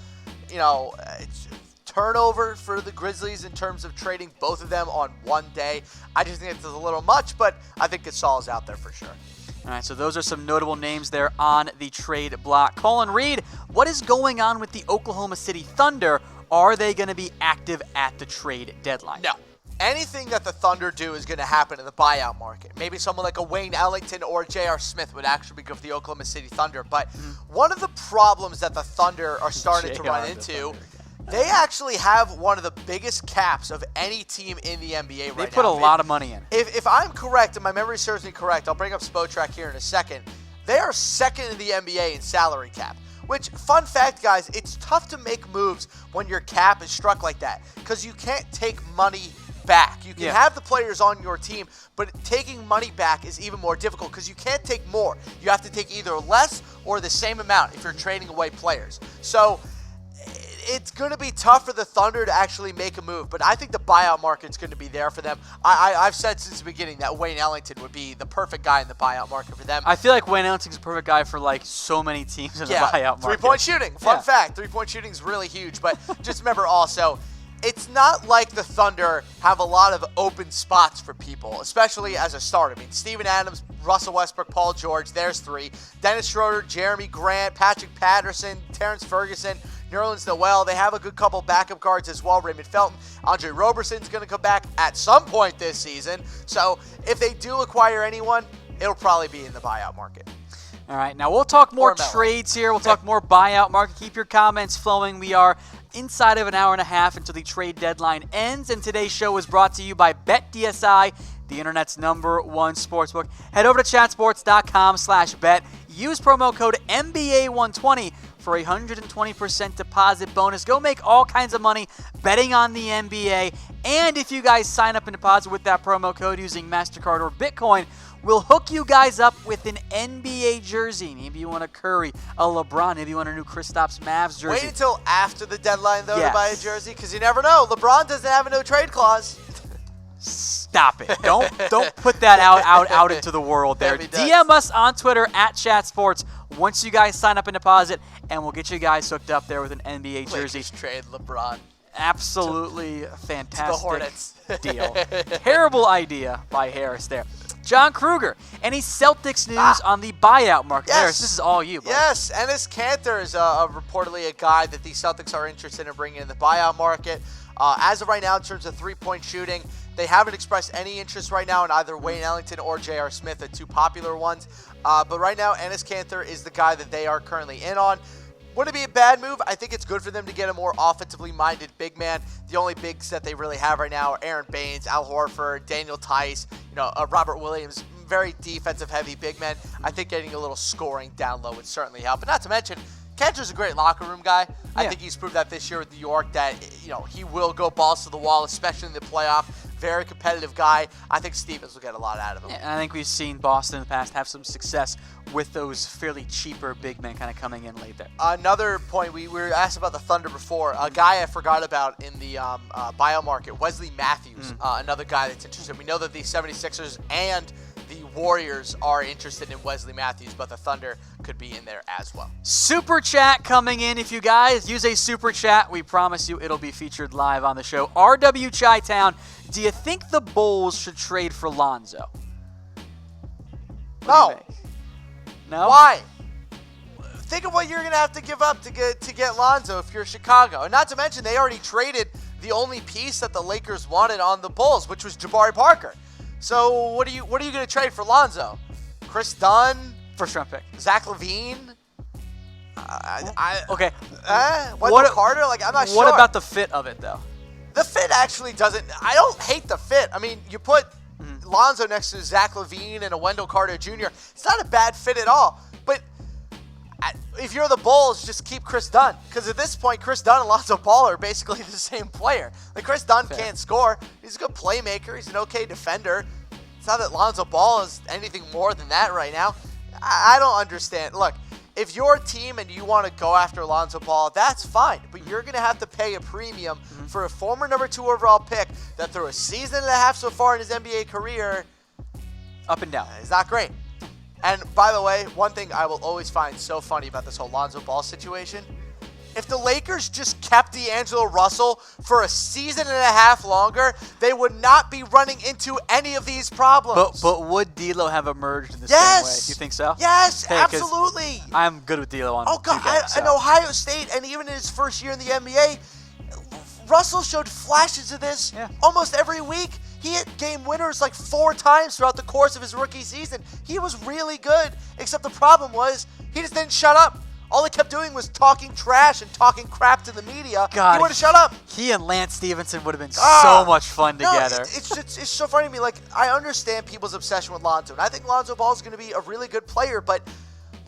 turnover for the Grizzlies in terms of trading both of them on one day. I just think it's a little much, but I think Gasol is out there for sure. All right, so those are some notable names there on the trade block. Colin Reed, what is going on with the Oklahoma City Thunder? Are they going to be active at the trade deadline? No. Anything that the Thunder do is going to happen in the buyout market. Maybe someone like a Wayne Ellington or J.R. Smith would actually be good for the Oklahoma City Thunder. But one of the problems that the Thunder are starting to run into, they actually have one of the biggest caps of any team in the NBA right now. They put a lot of money in. If I'm correct, and my memory serves me correct, I'll bring up Spotrac here in a second. They are second in the NBA in salary cap. Which, fun fact, guys, it's tough to make moves when your cap is struck like that because you can't take money back. You can have the players on your team, but taking money back is even more difficult because you can't take more. You have to take either less or the same amount if you're trading away players. So it's going to be tough for the Thunder to actually make a move, but I think the buyout market's going to be there for them. I've said since the beginning that Wayne Ellington would be the perfect guy in the buyout market for them. I feel like Wayne Ellington's the perfect guy for so many teams in the buyout market. Three-point shooting. Fun fact, three-point shooting is really huge, but just remember also, it's not like the Thunder have a lot of open spots for people, especially as a starter. I mean, Steven Adams, Russell Westbrook, Paul George, there's three. Dennis Schroeder, Jeremy Grant, Patrick Patterson, Terrence Ferguson, Nerlens Noel. They have a good couple backup guards as well. Raymond Felton, Andre Roberson's going to come back at some point this season. So if they do acquire anyone, it'll probably be in the buyout market. All right, now we'll talk more trades here. We'll talk more buyout market. Keep your comments flowing. We are inside of an hour and a half until the trade deadline ends, and today's show is brought to you by BetDSI, the internet's #1 sportsbook. Head over to chatsports.com/bet. Use promo code NBA120 for a 120% deposit bonus. Go make all kinds of money betting on the NBA. And if you guys sign up and deposit with that promo code using MasterCard or Bitcoin, we'll hook you guys up with an NBA jersey. Maybe you want a Curry, a LeBron. Maybe you want a new Kristaps Mavs jersey. Wait until after the deadline, though, to buy a jersey, because you never know. LeBron doesn't have a no-trade clause. Stop it. Don't put that out into the world there. DM us on Twitter at ChatSports once you guys sign up and deposit, and we'll get you guys hooked up there with an NBA jersey. Lakers trade LeBron. Absolutely fantastic the Hornets. deal. Terrible idea by Harris there. John Kruger, any Celtics news on the buyout market? Yes. Harris, this is all you, buddy. Yes, Enes Kanter is reportedly a guy that the Celtics are interested in bringing in the buyout market. As of right now, in terms of three-point shooting, They haven't expressed any interest right now in either Wayne Ellington or J.R. Smith, the two popular ones. But right now, Enes Kanter is the guy that they are currently in on. Would it be a bad move? I think it's good for them to get a more offensively minded big man. The only bigs that they really have right now are Aaron Baines, Al Horford, Daniel Tice, Robert Williams, very defensive heavy big men. I think getting a little scoring down low would certainly help. But not to mention, Kanter's a great locker room guy. Yeah. I think he's proved that this year with New York that, he will go balls to the wall, especially in the playoff. Very competitive guy. I think Stevens will get a lot out of him. Yeah, and I think we've seen Boston in the past have some success with those fairly cheaper big men kind of coming in late there. Another point, we were asked about the Thunder before. A guy I forgot about in the buyout market, Wesley Matthews, another guy that's interested. We know that the 76ers and the Warriors are interested in Wesley Matthews, but the Thunder could be in there as well. Super chat coming in. If you guys use a super chat, we promise you it'll be featured live on the show. RW Chi-Town, do you think the Bulls should trade for Lonzo? No. No? Why? Think of what you're going to have to give up to get Lonzo if you're Chicago. And not to mention, they already traded the only piece that the Lakers wanted on the Bulls, which was Jabari Parker. So what are you going to trade for Lonzo? Chris Dunn? First round pick. Zach LaVine? Okay. Wendell Carter? I'm not sure. What about the fit of it, though? The fit actually doesn't. I don't hate the fit. I mean, you put Lonzo next to Zach LaVine and a Wendell Carter Jr. It's not a bad fit at all. But if you're the Bulls, just keep Chris Dunn. Because at this point, Chris Dunn and Lonzo Ball are basically the same player. Chris Dunn can't score. He's a good playmaker. He's an okay defender. It's not that Lonzo Ball is anything more than that right now. I don't understand. Look, if you're a team and you want to go after Lonzo Ball, that's fine. But you're going to have to pay a premium for a former number 2 overall pick that through a season and a half so far in his NBA career, up and down, is not great. And by the way, one thing I will always find so funny about this whole Lonzo Ball situation, if the Lakers just kept D'Angelo Russell for a season and a half longer, they would not be running into any of these problems. But would D'Lo have emerged in the same way? You think so? Yes, absolutely. I'm good with D'Lo on 2K. And Ohio State, and even in his first year in the NBA, Russell showed flashes of this almost every week. He hit game winners 4 times throughout the course of his rookie season. He was really good, except the problem was he just didn't shut up. All he kept doing was talking trash and talking crap to the media. God, he would have shut up. He and Lance Stevenson would have been so much fun together. It's so funny to me. I understand people's obsession with Lonzo, and I think Lonzo Ball is going to be a really good player, but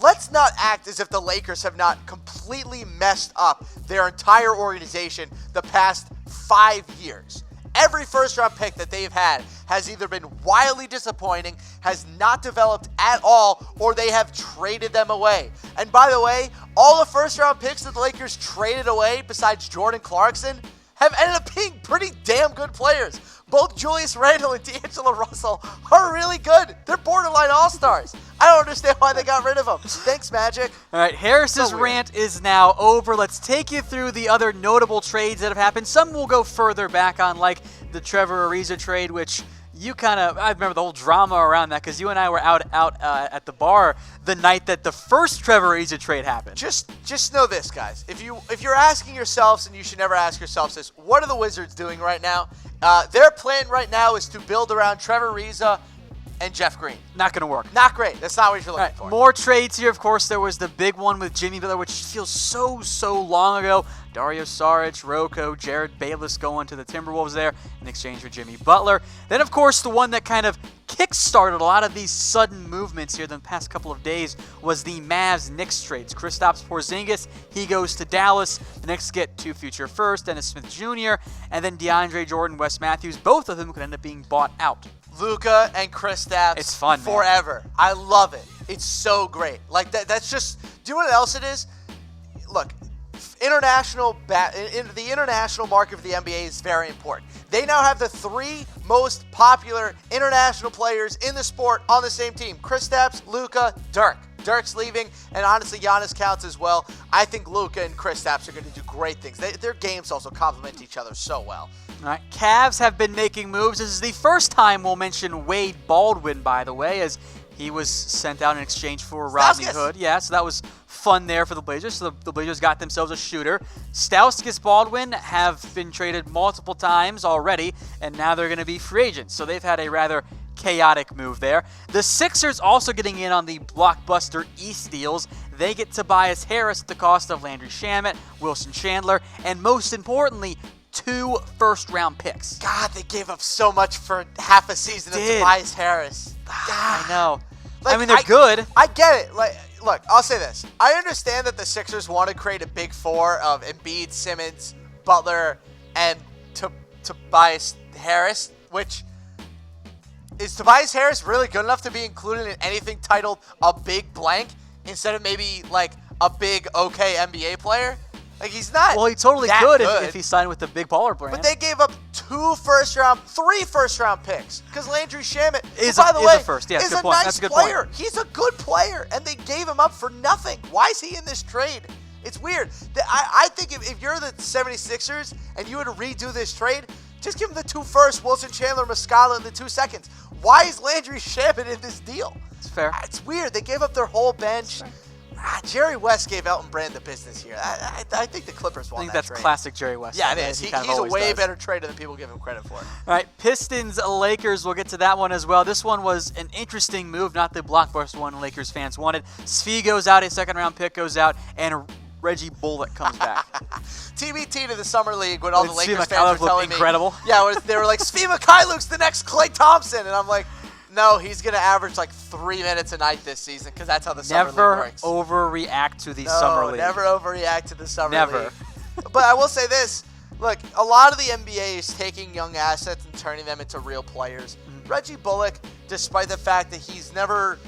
let's not act as if the Lakers have not completely messed up their entire organization the past 5 years. Every first-round pick that they've had has either been wildly disappointing, has not developed at all, or they have traded them away. And by the way, all the first-round picks that the Lakers traded away, besides Jordan Clarkson, have ended up being pretty damn good players. Both Julius Randle and D'Angelo Russell are really good. They're borderline all-stars. I don't understand why they got rid of them. Thanks, Magic. All right, Harris's rant is now over. Let's take you through the other notable trades that have happened. Some will go further back on, like the Trevor Ariza trade, which I remember the whole drama around that because you and I were out at the bar the night that the first Trevor Ariza trade happened. Just know this, guys. If you're asking yourselves, and you should never ask yourselves this, what are the Wizards doing right now? Their plan right now is to build around Trevor Ariza and Jeff Green. Not going to work. Not great. That's not what you're looking for. More trades here. Of course, there was the big one with Jimmy Butler, which feels so long ago. Dario Saric, Rocco, Jared Bayless going to the Timberwolves there in exchange for Jimmy Butler. Then, of course, the one that kind of kick-started a lot of these sudden movements here the past couple of days was the Mavs-Knicks trades. Kristaps Porzingis, he goes to Dallas. The Knicks get 2 future firsts, Dennis Smith Jr., and then DeAndre Jordan, Wes Matthews. Both of them could end up being bought out. Luka and Kristaps. It's fun, forever. Man. I love it. It's so great. That's just. Do you know what else it is? Look, the international market for the NBA is very important. They now have the 3 most popular international players in the sport on the same team: Kristaps, Luka, Dirk. Dirk's leaving, and honestly, Giannis counts as well. I think Luka and Kristaps are going to do great things. Their games also complement each other so well. All right, Cavs have been making moves. This is the first time we'll mention Wade Baldwin, by the way, as He was sent out in exchange for Stauskas. Rodney Hood. Yeah, so that was fun there for the Blazers. So the Blazers got themselves a shooter. Stauskas, Baldwin have been traded multiple times already, and now they're going to be free agents. So they've had a rather chaotic move there. The Sixers also getting in on the blockbuster East deals. They get Tobias Harris at the cost of Landry Shamet, Wilson Chandler, and most importantly, 2 first-round picks. God, they gave up so much for half a season of Tobias Harris. I know. Like, I mean, they're good. I get it. Like, look, I'll say this. I understand that the Sixers want to create a big four of Embiid, Simmons, Butler, and Tobias Harris, which is Tobias Harris really good enough to be included in anything titled a big blank instead of maybe like a big okay NBA player? Like, he's not. Well, he totally that could good. if he signed with the big baller brand. But they gave up 3 first-round picks because Landry Shamet, is by the way, a first. Yeah, is good a point. nice That's a good player. point. He's a good player, and they gave him up for nothing. Why is he in this trade? It's weird. I think if you're the 76ers and you were to redo this trade, just give him the 2 firsts, Wilson Chandler, Muscala, and the 2 seconds. Why is Landry Shamet in this deal? It's fair. It's weird. They gave up their whole bench. Jerry West gave Elton Brand the business here. I think the Clippers won that I think that's trade. classic Jerry West. Yeah, it is. He He's a way better trader than people give him credit for. All right, Pistons-Lakers, we'll get to that one as well. This one was an interesting move, not the blockbuster one Lakers fans wanted. Svi goes out, a second-round pick goes out, and Reggie Bullock comes back. TBT to the Summer League when all the Lakers Svi fans were telling incredible. me. Yeah, they were like, Svi Mikhailov's the next Klay Thompson. And I'm like, no, he's going to average like 3 minutes a night this season because that's how the Summer League works. Never overreact to the Summer League. Never overreact to the Summer Never. League. But I will say this. Look, a lot of the NBA is taking young assets and turning them into real players. Reggie Bullock, despite the fact that he's never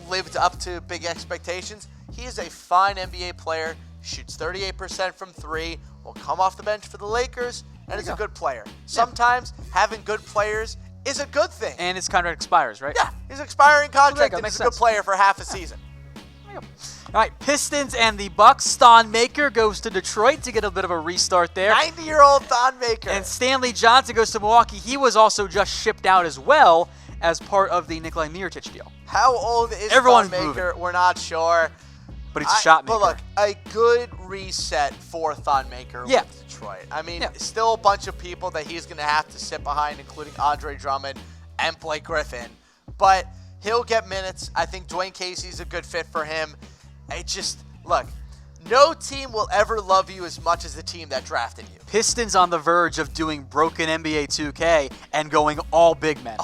lived up to big expectations, he is a fine NBA player, shoots 38% from 3, will come off the bench for the Lakers, and is a good player. Sometimes having good players is a good thing. And his contract expires, right? Yeah, he's expiring contract and makes he's a good sense. player for half a season. All right, Pistons and the Bucks. Thon Maker goes to Detroit to get a bit of a restart there. 90-year-old Thon Maker. And Stanley Johnson goes to Milwaukee. He was also just shipped out as well as part of the Nikola Mirotic deal. How old is Everyone's Thon Maker? moving. We're not sure. But he's a shot maker. But look, a good reset for Thon Maker with Detroit. I mean, still a bunch of people that he's going to have to sit behind, including Andre Drummond and Blake Griffin. But he'll get minutes. I think Dwayne Casey's a good fit for him. Look, no team will ever love you as much as the team that drafted you. Pistons on the verge of doing broken NBA 2K and going all big men.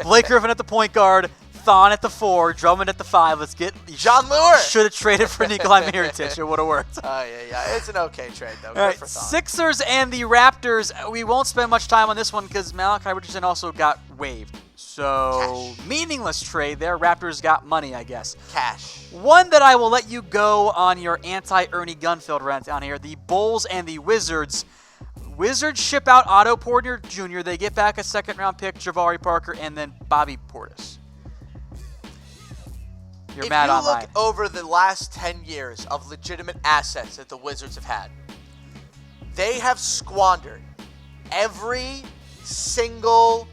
Blake Griffin at the point guard, Thon at the 4, Drummond at the 5. Let's get John Lure. Should have traded for Nikola Mirotic. It would have worked. Oh, yeah. It's an okay trade, though. Good All right, for Thon. Sixers and the Raptors. We won't spend much time on this one because Malachi Richardson also got waived. So, meaningless trade there. Raptors got money, I guess. Cash. One that I will let you go on your anti-Ernie Gunfield rant down here. The Bulls and the Wizards. Wizards ship out Otto Porter Jr. They get back a second-round pick, Jabari Parker, and then Bobby Portis. You're mad online. If you look over the last 10 years of legitimate assets that the Wizards have had, they have squandered every single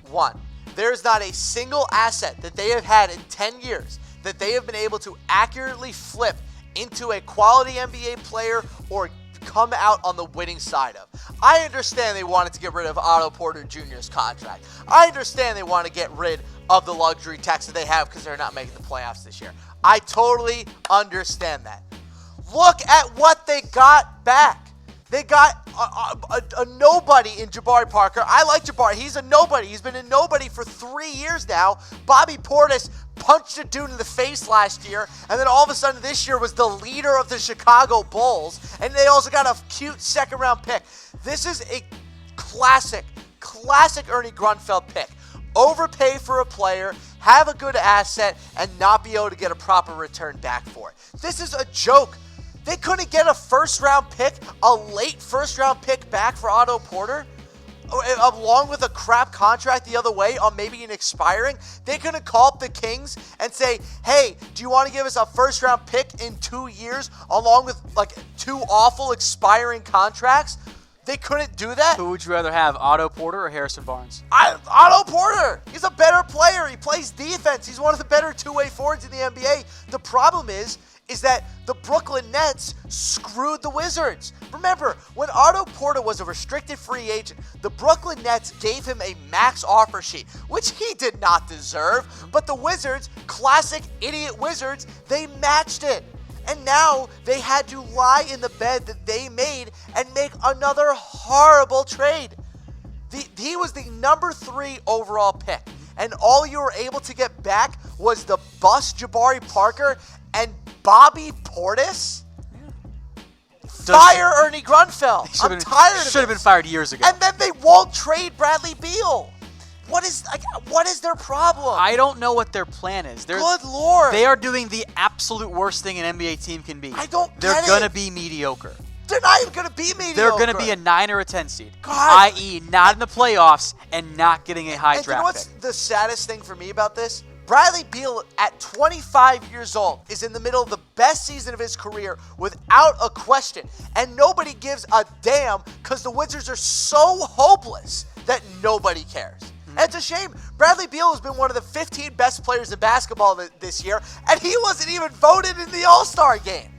one. There's not a single asset that they have had in 10 years that they have been able to accurately flip into a quality NBA player or come out on the winning side of. I understand they wanted to get rid of Otto Porter Jr.'s contract. I understand they want to get rid of the luxury tax that they have because they're not making the playoffs this year. I totally understand that. Look at what they got back. They got a nobody in Jabari Parker. I like Jabari. He's a nobody. He's been a nobody for 3 years now. Bobby Portis punched a dude in the face last year, and then all of a sudden this year was the leader of the Chicago Bulls, and they also got a cute second-round pick. This is a classic Ernie Grunfeld pick. Overpay for a player, have a good asset, and not be able to get a proper return back for it. This is a joke. They couldn't get a first-round pick, a late first-round pick back for Otto Porter, along with a crap contract the other way on maybe an expiring. They couldn't call up the Kings and say, hey, do you want to give us a first-round pick in 2 years along with like 2 awful expiring contracts? They couldn't do that? Who would you rather have, Otto Porter or Harrison Barnes? Otto Porter. He's a better player. He plays defense. He's one of the better two-way forwards in the NBA. The problem is that the Brooklyn Nets screwed the Wizards. Remember, when Otto Porter was a restricted free agent, the Brooklyn Nets gave him a max offer sheet, which he did not deserve, but the Wizards, classic idiot Wizards, they matched it. And now they had to lie in the bed that they made and make another horrible trade. He was the number 3 overall pick, and all you were able to get back was the bust Jabari Parker and Bobby Portis? Fire Ernie Grunfeld. I'm tired of it. Should have been fired years ago. And then they won't trade Bradley Beal. What is their problem? I don't know what their plan is. Good Lord. They are doing the absolute worst thing an NBA team can be. I don't get it. They're going to be mediocre. They're not even going to be mediocre. They're going to be a 9 or a 10 seed, God. i.e. not in the playoffs and not getting a high and draft you know what's pick. the saddest thing for me about this? Bradley Beal, at 25 years old, is in the middle of the best season of his career without a question. And nobody gives a damn because the Wizards are so hopeless that nobody cares. And it's a shame. Bradley Beal has been one of the 15 best players in basketball this year, and he wasn't even voted in the All-Star game.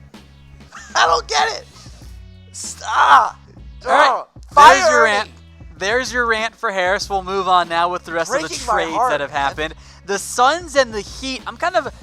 I don't get it. Stop. All right, there's your rant. There's your rant for Harris. We'll move on now with the rest of the trades that have happened. The Suns and the Heat, I'm kind of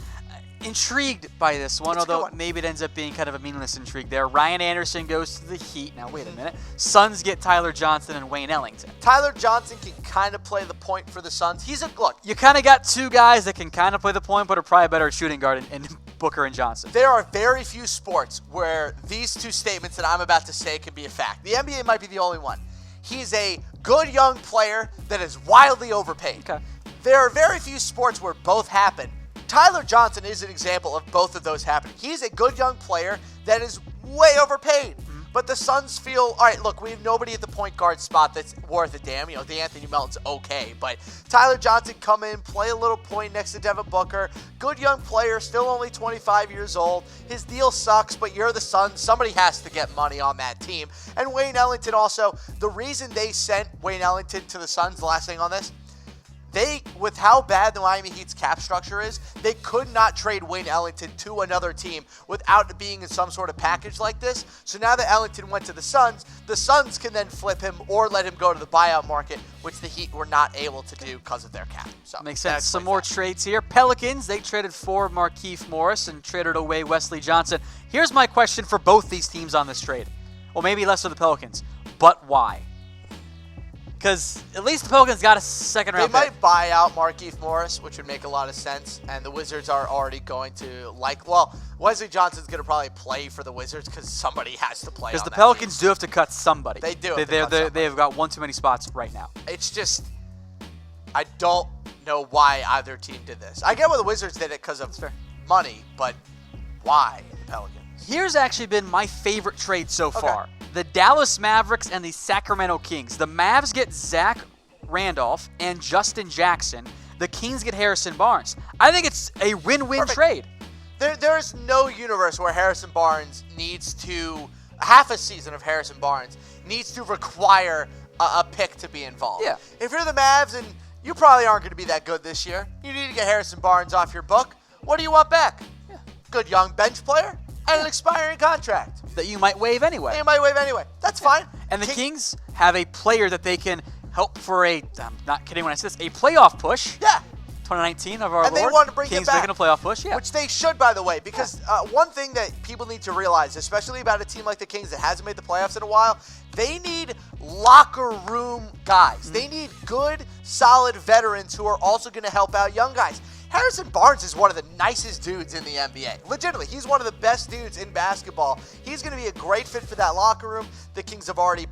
intrigued by this one, although maybe it ends up being kind of a meaningless intrigue there. Ryan Anderson goes to the Heat. Now, wait a minute. Suns get Tyler Johnson and Wayne Ellington. Tyler Johnson can kind of play the point for the Suns. Look. You kind of got two guys that can kind of play the point, but are probably better at shooting guard in Booker and Johnson. There are very few sports where these two statements that I'm about to say can be a fact. The NBA might be the only one. He's a good young player that is wildly overpaid. Okay. There are very few sports where both happen. Tyler Johnson is an example of both of those happening. He's a good young player that is way overpaid. But the Suns feel, all right, look, we have nobody at the point guard spot that's worth a damn. You know, DeAnthony Melton's okay. But Tyler Johnson come in, play a little point next to Devin Booker. Good young player, still only 25 years old. His deal sucks, but you're the Suns. Somebody has to get money on that team. And Wayne Ellington also, the reason they sent Wayne Ellington to the Suns, the last thing on this, with how bad the Miami Heat's cap structure is, they could not trade Wayne Ellington to another team without it being in some sort of package like this. So now that Ellington went to the Suns can then flip him or let him go to the buyout market, which the Heat were not able to do because of their cap. So makes sense. Some more trades here. Pelicans, they traded for Markieff Morris and traded away Wesley Johnson. Here's my question for both these teams on this trade. Well, maybe less for the Pelicans, but why? Because at least the Pelicans got a second-round pick. They might buy out Markieff Morris, which would make a lot of sense, and the Wizards are already going to Wesley Johnson's going to probably play for the Wizards because somebody has to play. Because the Pelicans do have to cut somebody. They do. They've got one too many spots right now. It's just, I don't know why either team did this. I get why the Wizards did it because of money, but why the Pelicans? Here's actually been my favorite trade so far. The Dallas Mavericks and the Sacramento Kings. The Mavs get Zach Randolph and Justin Jackson. The Kings get Harrison Barnes. I think it's a win-win trade. There's no universe where Harrison Barnes half a season of Harrison Barnes needs to require a pick to be involved. Yeah. If you're the Mavs and you probably aren't going to be that good this year, you need to get Harrison Barnes off your book. What do you want back? Yeah. Good young bench player and an expiring contract. That you might waive anyway. That's fine. And the Kings have a player that they can help for I'm not kidding when I say this, a playoff push. Yeah. 2019 of our And Lord. they want to bring Kings it back. making a playoff push, yeah. Which they should, by the way, because one thing that people need to realize, especially about a team like the Kings that hasn't made the playoffs in a while, they need locker room guys. They need good, solid veterans who are also going to help out young guys. Harrison Barnes is one of the nicest dudes in the NBA. Legitimately, he's one of the best dudes in basketball. He's going to be a great fit for that locker room. The Kings have already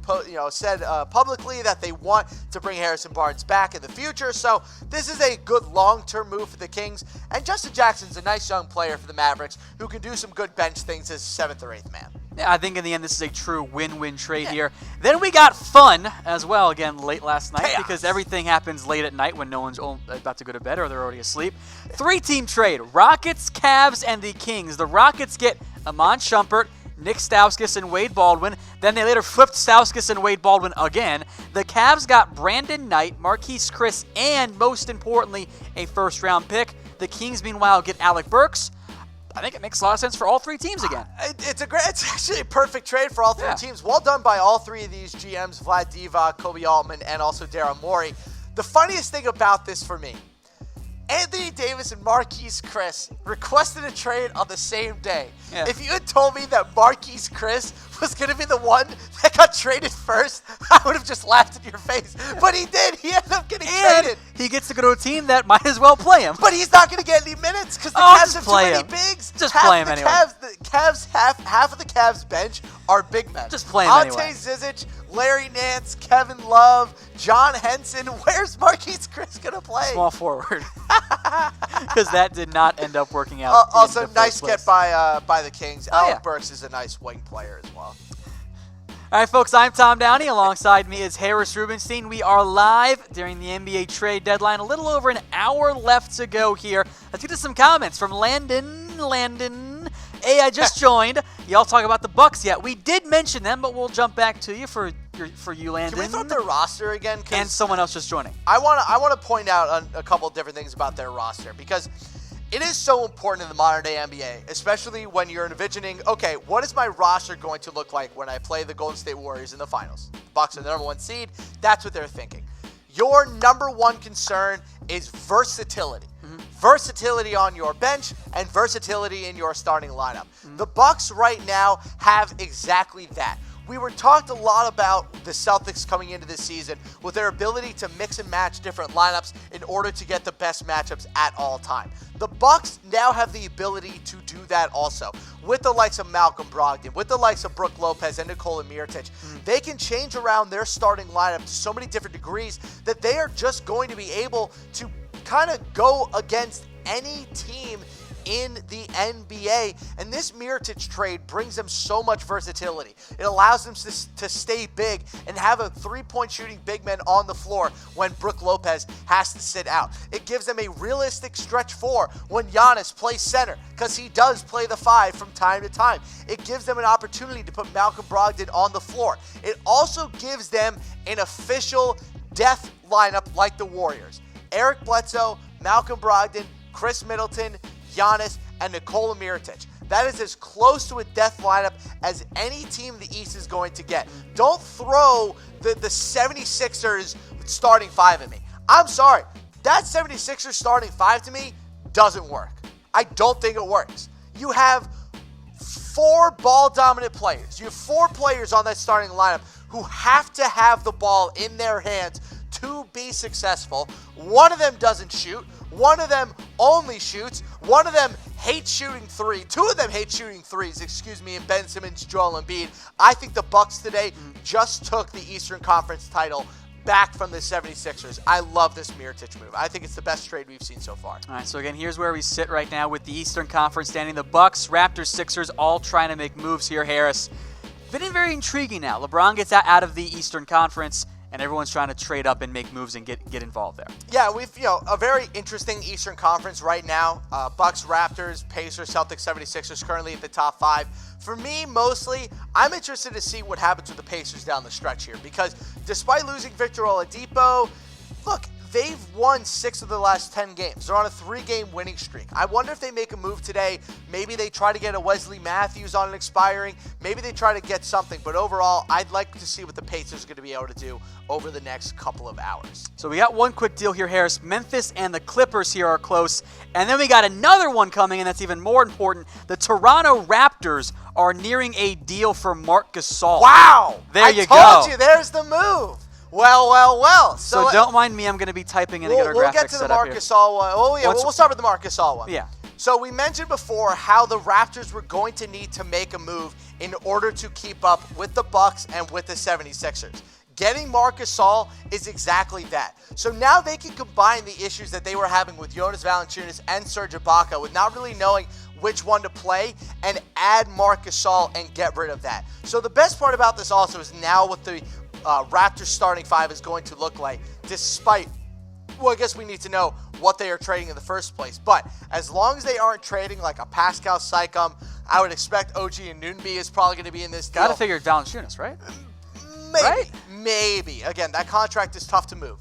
said publicly that they want to bring Harrison Barnes back in the future. So this is a good long-term move for the Kings. And Justin Jackson's a nice young player for the Mavericks who can do some good bench things as 7th or 8th man. Yeah, I think in the end this is a true win-win trade here. Then we got fun as well again late last night because everything happens late at night when no one's about to go to bed or they're already asleep. 3-team trade, Rockets, Cavs, and the Kings. The Rockets get Iman Shumpert, Nick Stauskas and Wade Baldwin. Then they later flipped Stauskas and Wade Baldwin again. The Cavs got Brandon Knight, Marquise Chris, and most importantly, a first-round pick. The Kings, meanwhile, get Alec Burks. I think it makes a lot of sense for all three teams again. It's actually a perfect trade for all three teams. Well done by all three of these GMs, Vlad Divac, Kobe Altman, and also Daryl Morey. The funniest thing about this for me, Anthony Davis and Marquise Chris requested a trade on the same day. Yeah. If you had told me that Marquise Chris was going to be the one that got traded first, I would have just laughed in your face. But he did. He ended up getting traded. He gets to go to a team that might as well play him. But he's not going to get any minutes because the Cavs have too many bigs. Just play him anyway. Half of the Cavs bench are big men. Just play him anyway. Ante Zizic, Larry Nance, Kevin Love, John Henson. Where's Marquise Chris going to play? Small forward. Because that did not end up working out. Also, nice get by the Kings. Alec Burks is a nice wing player as well. All right, folks, I'm Tom Downey. Alongside me is Harris Rubenstein. We are live during the NBA trade deadline. A little over an hour left to go here. Let's get to some comments from Landon. Hey, I just joined. Y'all talk about the Bucks yet? We did mention them, but we'll jump back to you for you, Landon. Can we throw up their roster again? And someone else just joining. I want to point out a couple of different things about their roster because it is so important in the modern day NBA, especially when you're envisioning, okay, what is my roster going to look like when I play the Golden State Warriors in the finals? The Bucks are the number one seed. That's what they're thinking. Your number one concern is versatility. Versatility on your bench and versatility in your starting lineup. The Bucks right now have exactly that. We were talked a lot about the Celtics coming into this season with their ability to mix and match different lineups in order to get the best matchups at all time. The Bucks now have the ability to do that also with the likes of Malcolm Brogdon, with the likes of Brook Lopez and Nikola Mirotic. They can change around their starting lineup to so many different degrees that they are just going to be able to kind of go against any team in the NBA, and this Mirotic trade brings them so much versatility. It allows them to stay big and have a three-point shooting big man on the floor when Brook Lopez has to sit out. It gives them a realistic stretch four when Giannis plays center, because he does play the five from time to time. It gives them an opportunity to put Malcolm Brogdon on the floor. It also gives them an official death lineup like the Warriors. Eric Bledsoe, Malcolm Brogdon, Chris Middleton, Giannis, and Nikola Mirotic. That is as close to a death lineup as any team in the East is going to get. Don't throw the 76ers starting five at me. I'm sorry. That 76ers starting five to me doesn't work. I don't think it works. You have four ball-dominant players. You have four players on that starting lineup who have to have the ball in their hands to be successful. One of them doesn't shoot. One of them only shoots. One of them hates shooting three. Two of them hate shooting threes, in Ben Simmons, Joel Embiid. I think the Bucks today just took the Eastern Conference title back from the 76ers. I love this Mirotic move. I think it's the best trade we've seen so far. All right, so again, here's where we sit right now with the Eastern Conference standing. The Bucks, Raptors, Sixers all trying to make moves here, Harris. Been very intriguing now. LeBron gets out of the Eastern Conference, and everyone's trying to trade up and make moves and get involved there. Yeah, we've a very interesting Eastern Conference right now. Bucks, Raptors, Pacers, Celtics, 76ers currently at the top five. For me, mostly, I'm interested to see what happens with the Pacers down the stretch here because despite losing Victor Oladipo, look, they've won 6 of the last 10 games. They're on a 3-game winning streak. I wonder if they make a move today. Maybe they try to get a Wesley Matthews on an expiring. Maybe they try to get something. But overall, I'd like to see what the Pacers are going to be able to do over the next couple of hours. So we got one quick deal here, Harris. Memphis and the Clippers here are close. And then we got another one coming, and that's even more important. The Toronto Raptors are nearing a deal for Marc Gasol. Wow! There you go. I told you, there's the move. Well. So don't mind me. I'm going to be typing in to get our graphics set up here. We'll get to the Marc Gasol one. Oh, yeah, we'll start with the Marc Gasol one. Yeah. So we mentioned before how the Raptors were going to need to make a move in order to keep up with the Bucks and with the 76ers. Getting Marc Gasol is exactly that. So now they can combine the issues that they were having with Jonas Valanciunas and Serge Ibaka with not really knowing which one to play and add Marc Gasol and get rid of that. So the best part about this also is now what the Raptors starting five is going to look like despite Well, I guess we need to know what they are trading in the first place. But as long as they aren't trading like a Pascal Siakam, I would expect OG Anunoby is probably going to be in this deal. Got to figure Valanciunas, right? Maybe. Right? Maybe. Again, that contract is tough to move.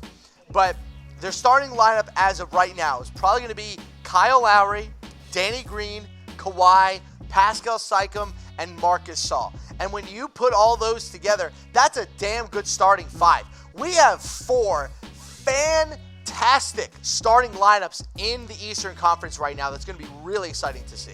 But their starting lineup as of right now is probably going to be Kyle Lowry, Danny Green, Kawhi, Pascal Siakam, and Marc Gasol. And when you put all those together, that's a damn good starting five. We have 4 fantastic starting lineups in the Eastern Conference right now. That's going to be really exciting to see.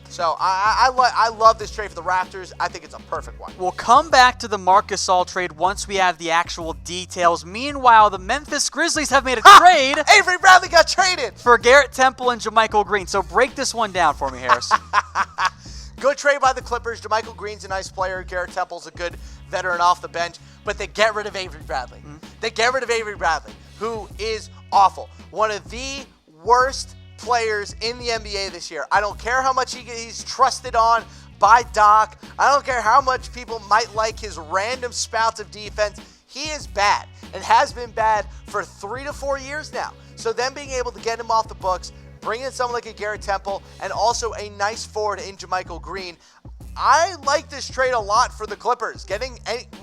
So I love this trade for the Raptors. I think it's a perfect one. We'll come back to the Marc Gasol trade once we have the actual details. Meanwhile, the Memphis Grizzlies have made a trade. Avery Bradley got traded For Garrett Temple and JaMychal Green. So break this one down for me, Harris. Good trade by the Clippers. JaMychal Green's a nice player. Garrett Temple's a good veteran off the bench. But they get rid of Avery Bradley. They get rid of Avery Bradley, who is awful. One of the worst players in the NBA this year. I don't care how much he's trusted on by Doc. I don't care how much people might like his random spouts of defense. He is bad and has been bad for 3 to 4 years now. So them being able to get him off the books, bring in someone like a Garrett Temple, and also a nice forward in JaMychal Green. I like this trade a lot for the Clippers.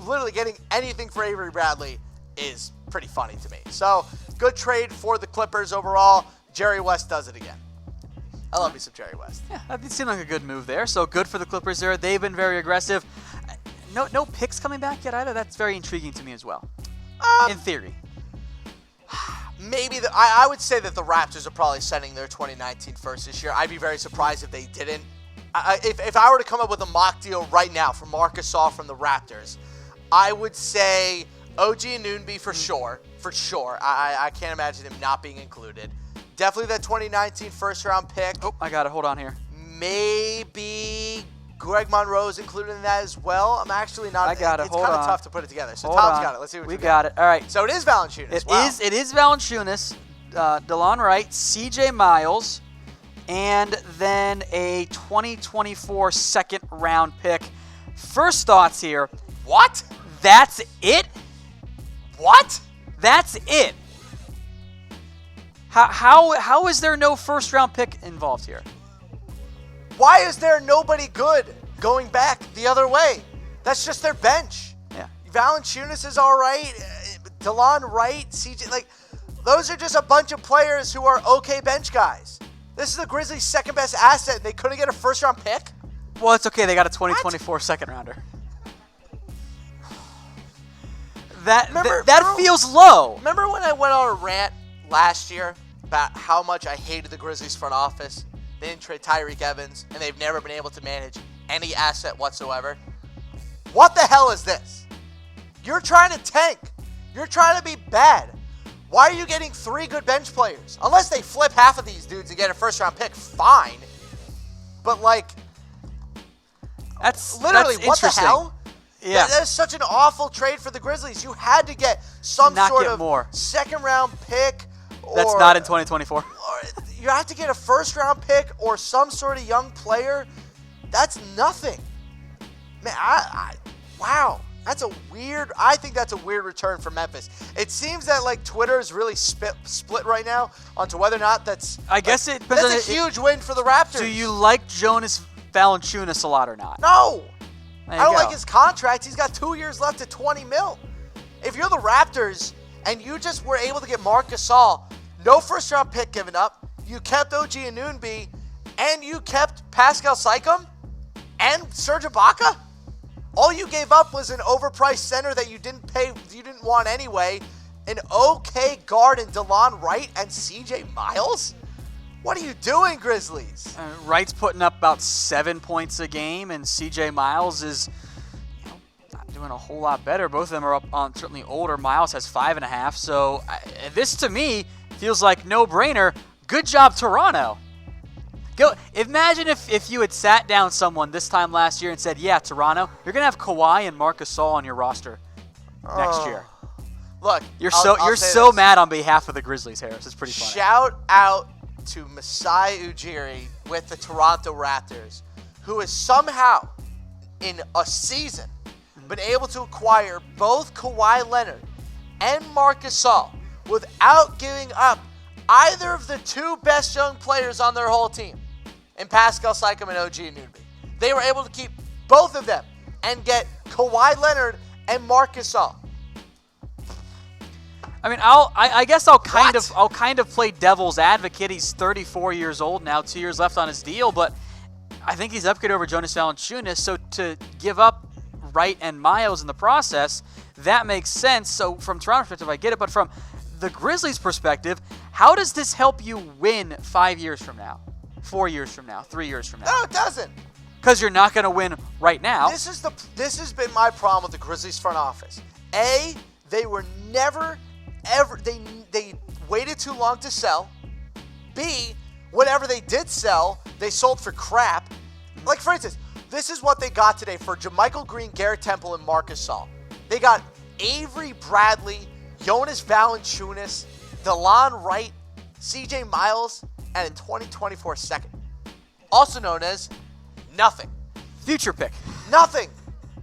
Literally getting anything for Avery Bradley is pretty funny to me. So good trade for the Clippers overall. Jerry West does it again. I love me some Jerry West. Yeah, that seemed like a good move there. So good for the Clippers there. They've been very aggressive. No picks coming back yet either. That's very intriguing to me as well. In theory. Maybe I would say that the Raptors are probably sending their 2019 first this year. I'd be very surprised if they didn't. If I were to come up with a mock deal right now for Marc Gasol from the Raptors, I would say OG Anunoby for sure. For sure. I can't imagine him not being included. Definitely that 2019 first-round pick. Oh, I got it. Hold on here. Maybe Greg Monroe's included in that as well. I'm actually not. I got it. It's Hold kind on. of tough to put it together. So Hold Tom's on. got it. Let's see what we you got it. All right. So it is Valanciunas. It is Valanciunas, DeLon Wright, CJ Miles, and then a 2024 second-round pick. First thoughts here. What? That's it? What? That's it. How is there no first-round pick involved here? Why is there nobody good going back the other way? That's just their bench. Yeah. Valanciunas is all right. DeLon Wright, CJ, those are just a bunch of players who are okay bench guys. This is the Grizzlies' second-best asset, and they couldn't get a first-round pick? Well, it's okay. They got a 2024 second-rounder. That feels low. Remember when I went on a rant last year about how much I hated the Grizzlies front office? They didn't trade Tyreek Evans, and they've never been able to manage any asset whatsoever. What the hell is this? You're trying to tank. You're trying to be bad. Why are you getting 3 good bench players? Unless they flip half of these dudes and get a first-round pick, fine. But, that's literally, what the interesting. hell? Yeah. That is such an awful trade for the Grizzlies. You had to get some sort of second-round pick. That's not in 2024. Or you have to get a first-round pick or some sort of young player. That's nothing. Man, wow. I think that's a weird return for Memphis. It seems that Twitter is really split right now onto whether or not that's. I guess it depends. That's a huge win for the Raptors. Do you like Jonas Valanciunas a lot or not? No. I don't like his contract. He's got 2 years left at $20 million. If you're the Raptors and you just were able to get Marc Gasol, no first-round pick given up, you kept OG Anunoby, and you kept Pascal Siakam and Serge Ibaka. All you gave up was an overpriced center that you didn't want anyway, an okay guard in DeLon Wright and CJ Miles? What are you doing, Grizzlies? Wright's putting up about 7 points a game, and CJ Miles is not doing a whole lot better. Both of them are up on certainly older. Miles has 5.5. So this, to me, feels like no-brainer. Good job, Toronto. Imagine if you had sat down someone this time last year and said, yeah, Toronto, you're going to have Kawhi and Marc Gasol on your roster next year. Look, you're so mad on behalf of the Grizzlies, Harris. It's pretty funny. Shout out to Masai Ujiri with the Toronto Raptors, who has somehow, in a season, been able to acquire both Kawhi Leonard and Marc Gasol without giving up either of the two best young players on their whole team in Pascal Siakam and OG Anunoby. They were able to keep both of them and get Kawhi Leonard and Marc Gasol. I mean, I guess I'll kind of play devil's advocate. He's 34 years old now, 2 years left on his deal, but I think he's upgraded over Jonas Valanciunas. So to give up Wright and Miles in the process, that makes sense. So from Toronto's perspective, I get it, but from the Grizzlies' perspective, how does this help you win 5 years from now, 4 years from now, 3 years from now? No, it doesn't. Because you're not going to win right now. This has been my problem with the Grizzlies front office. A, they were never, ever, they waited too long to sell. B, whatever they did sell, they sold for crap. Like, for instance, this is what they got today for JaMychal Green, Garrett Temple, and Marc Gasol. They got Avery Bradley, Jonas Valanciunas, DeLon Wright, CJ Miles, and a 2024 second. Also known as nothing. Future pick. Nothing.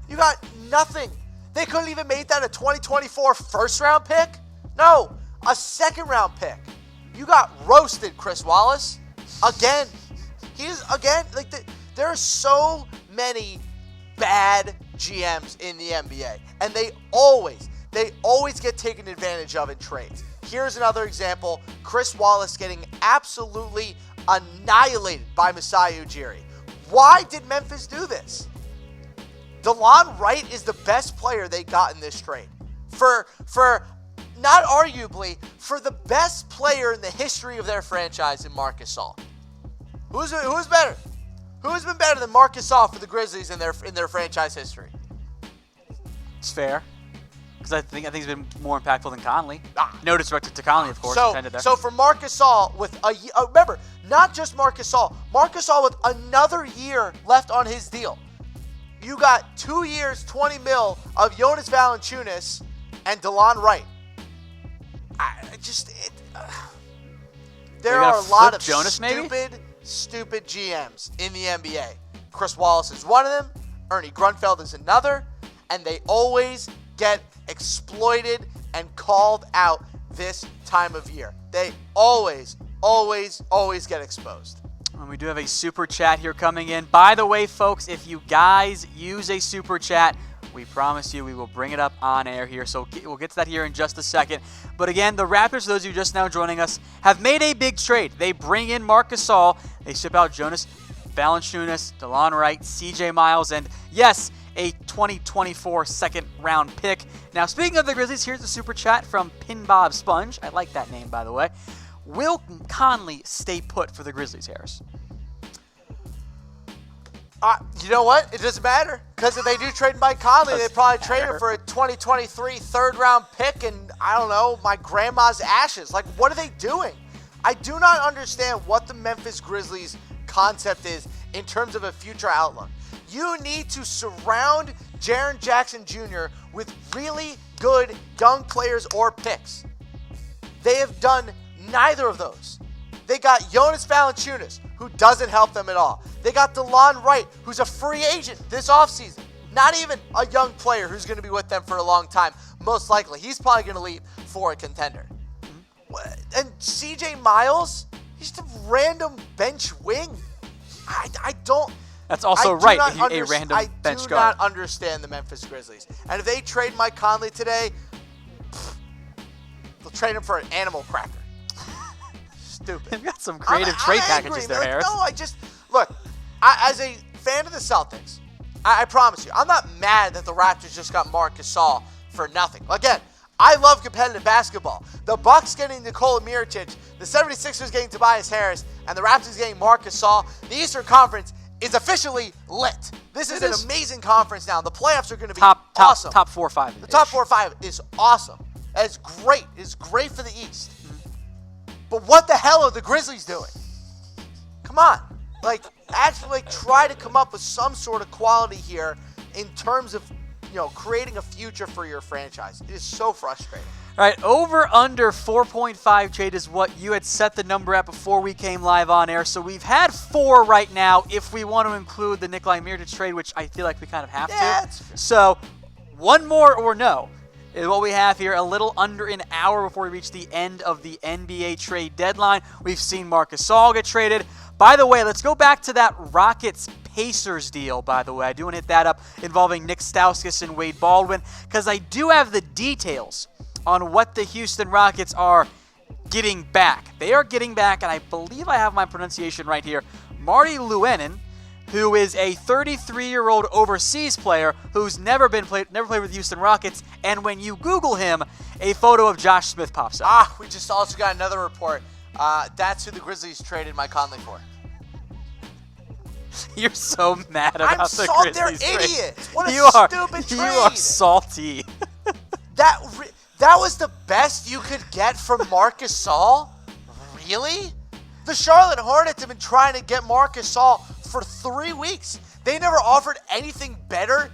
You got nothing. They couldn't even make that a 2024 first round pick? No, a second round pick. You got roasted, Chris Wallace. Again. There are so many bad GMs in the NBA, and they always get taken advantage of in trades. Here's another example. Chris Wallace getting absolutely annihilated by Masai Ujiri. Why did Memphis do this? DeLon Wright is the best player they got in this trade. For not arguably, for the best player in the history of their franchise in Marc Gasol. Who's better? Who's been better than Marc Gasol for the Grizzlies in their franchise history? It's fair. Because I think he's been more impactful than Conley. No disrespect to Conley, of course. So for Marc Gasol, with remember, not just Marc Gasol with another year left on his deal. You got 2 years, $20 million of Jonas Valanciunas and DeLon Wright. There are a lot of stupid GMs in the NBA. Chris Wallace is one of them. Ernie Grunfeld is another. And they always get exploited and called out this time of year. They always get exposed. And we do have a super chat here coming in. By the way, folks, if you guys use a super chat, we promise you we will bring it up on air here. So we'll get to that here in just a second. But again, the Raptors, for those of you just now joining us, have made a big trade. They bring in Marc Gasol. They ship out Jonas Valanciunas, DeLon Wright, CJ Miles, and yes, a 2024 second round pick. Now, speaking of the Grizzlies, here's the super chat from Pin Bob Sponge. I like that name, by the way. Will Conley stay put for the Grizzlies, Harris? You know what? It doesn't matter. Because if they do trade Mike Conley, they probably trade him for a 2023 third round pick and, I don't know, my grandma's ashes. Like, what are they doing? I do not understand what the Memphis Grizzlies concept is in terms of a future outlook. You need to surround Jaren Jackson Jr. with really good young players or picks. They have done neither of those. They got Jonas Valanciunas, who doesn't help them at all. They got DeLon Wright, who's a free agent this offseason. Not even a young player who's going to be with them for a long time. Most likely. He's probably going to leave for a contender. And CJ Miles, he's just a random bench wing. I don't... That's also right, a random bench guard. I do not understand the Memphis Grizzlies. And if they trade Mike Conley today, they'll trade him for an animal cracker. Stupid. They've got some creative trade packages there, Harris. No, look, as a fan of the Celtics, I promise you, I'm not mad that the Raptors just got Marc Gasol for nothing. Again, I love competitive basketball. The Bucks getting Nikola Mirotic, the 76ers getting Tobias Harris, and the Raptors getting Marc Gasol. The Eastern Conference is officially lit. This is an amazing conference now. The playoffs are going to be awesome. Top 4 or 5. The top 4 or 5 is awesome. It's great. It's great for the East. But what the hell are the Grizzlies doing? Come on. Actually try to come up with some sort of quality here in terms of, creating a future for your franchise. It is so frustrating. All right, over under 4.5 trade is what you had set the number at before we came live on air. So we've had 4 right now if we want to include the Nikola Mirotic trade, which I feel like we kind of have to. That's fair. So one more or no. is what we have here. A little under an hour before we reach the end of the NBA trade deadline. We've seen Marc Gasol get traded. By the way, let's go back to that Rockets-Pacers deal, by the way. I do want to hit that up involving Nick Stauskas and Wade Baldwin, because I do have the details on what the Houston Rockets are getting back. They are getting back, and I believe I have my pronunciation right here, Marty Luenin, who is a 33-year-old overseas player who's never played with the Houston Rockets, and when you Google him, a photo of Josh Smith pops up. We just also got another report. That's who the Grizzlies traded Mike Conley for. You're so mad about the Grizzlies They're trade. idiots. What a stupid trade. You are salty. That was the best you could get from Marc Gasol? Really? The Charlotte Hornets have been trying to get Marc Gasol for 3 weeks. They never offered anything better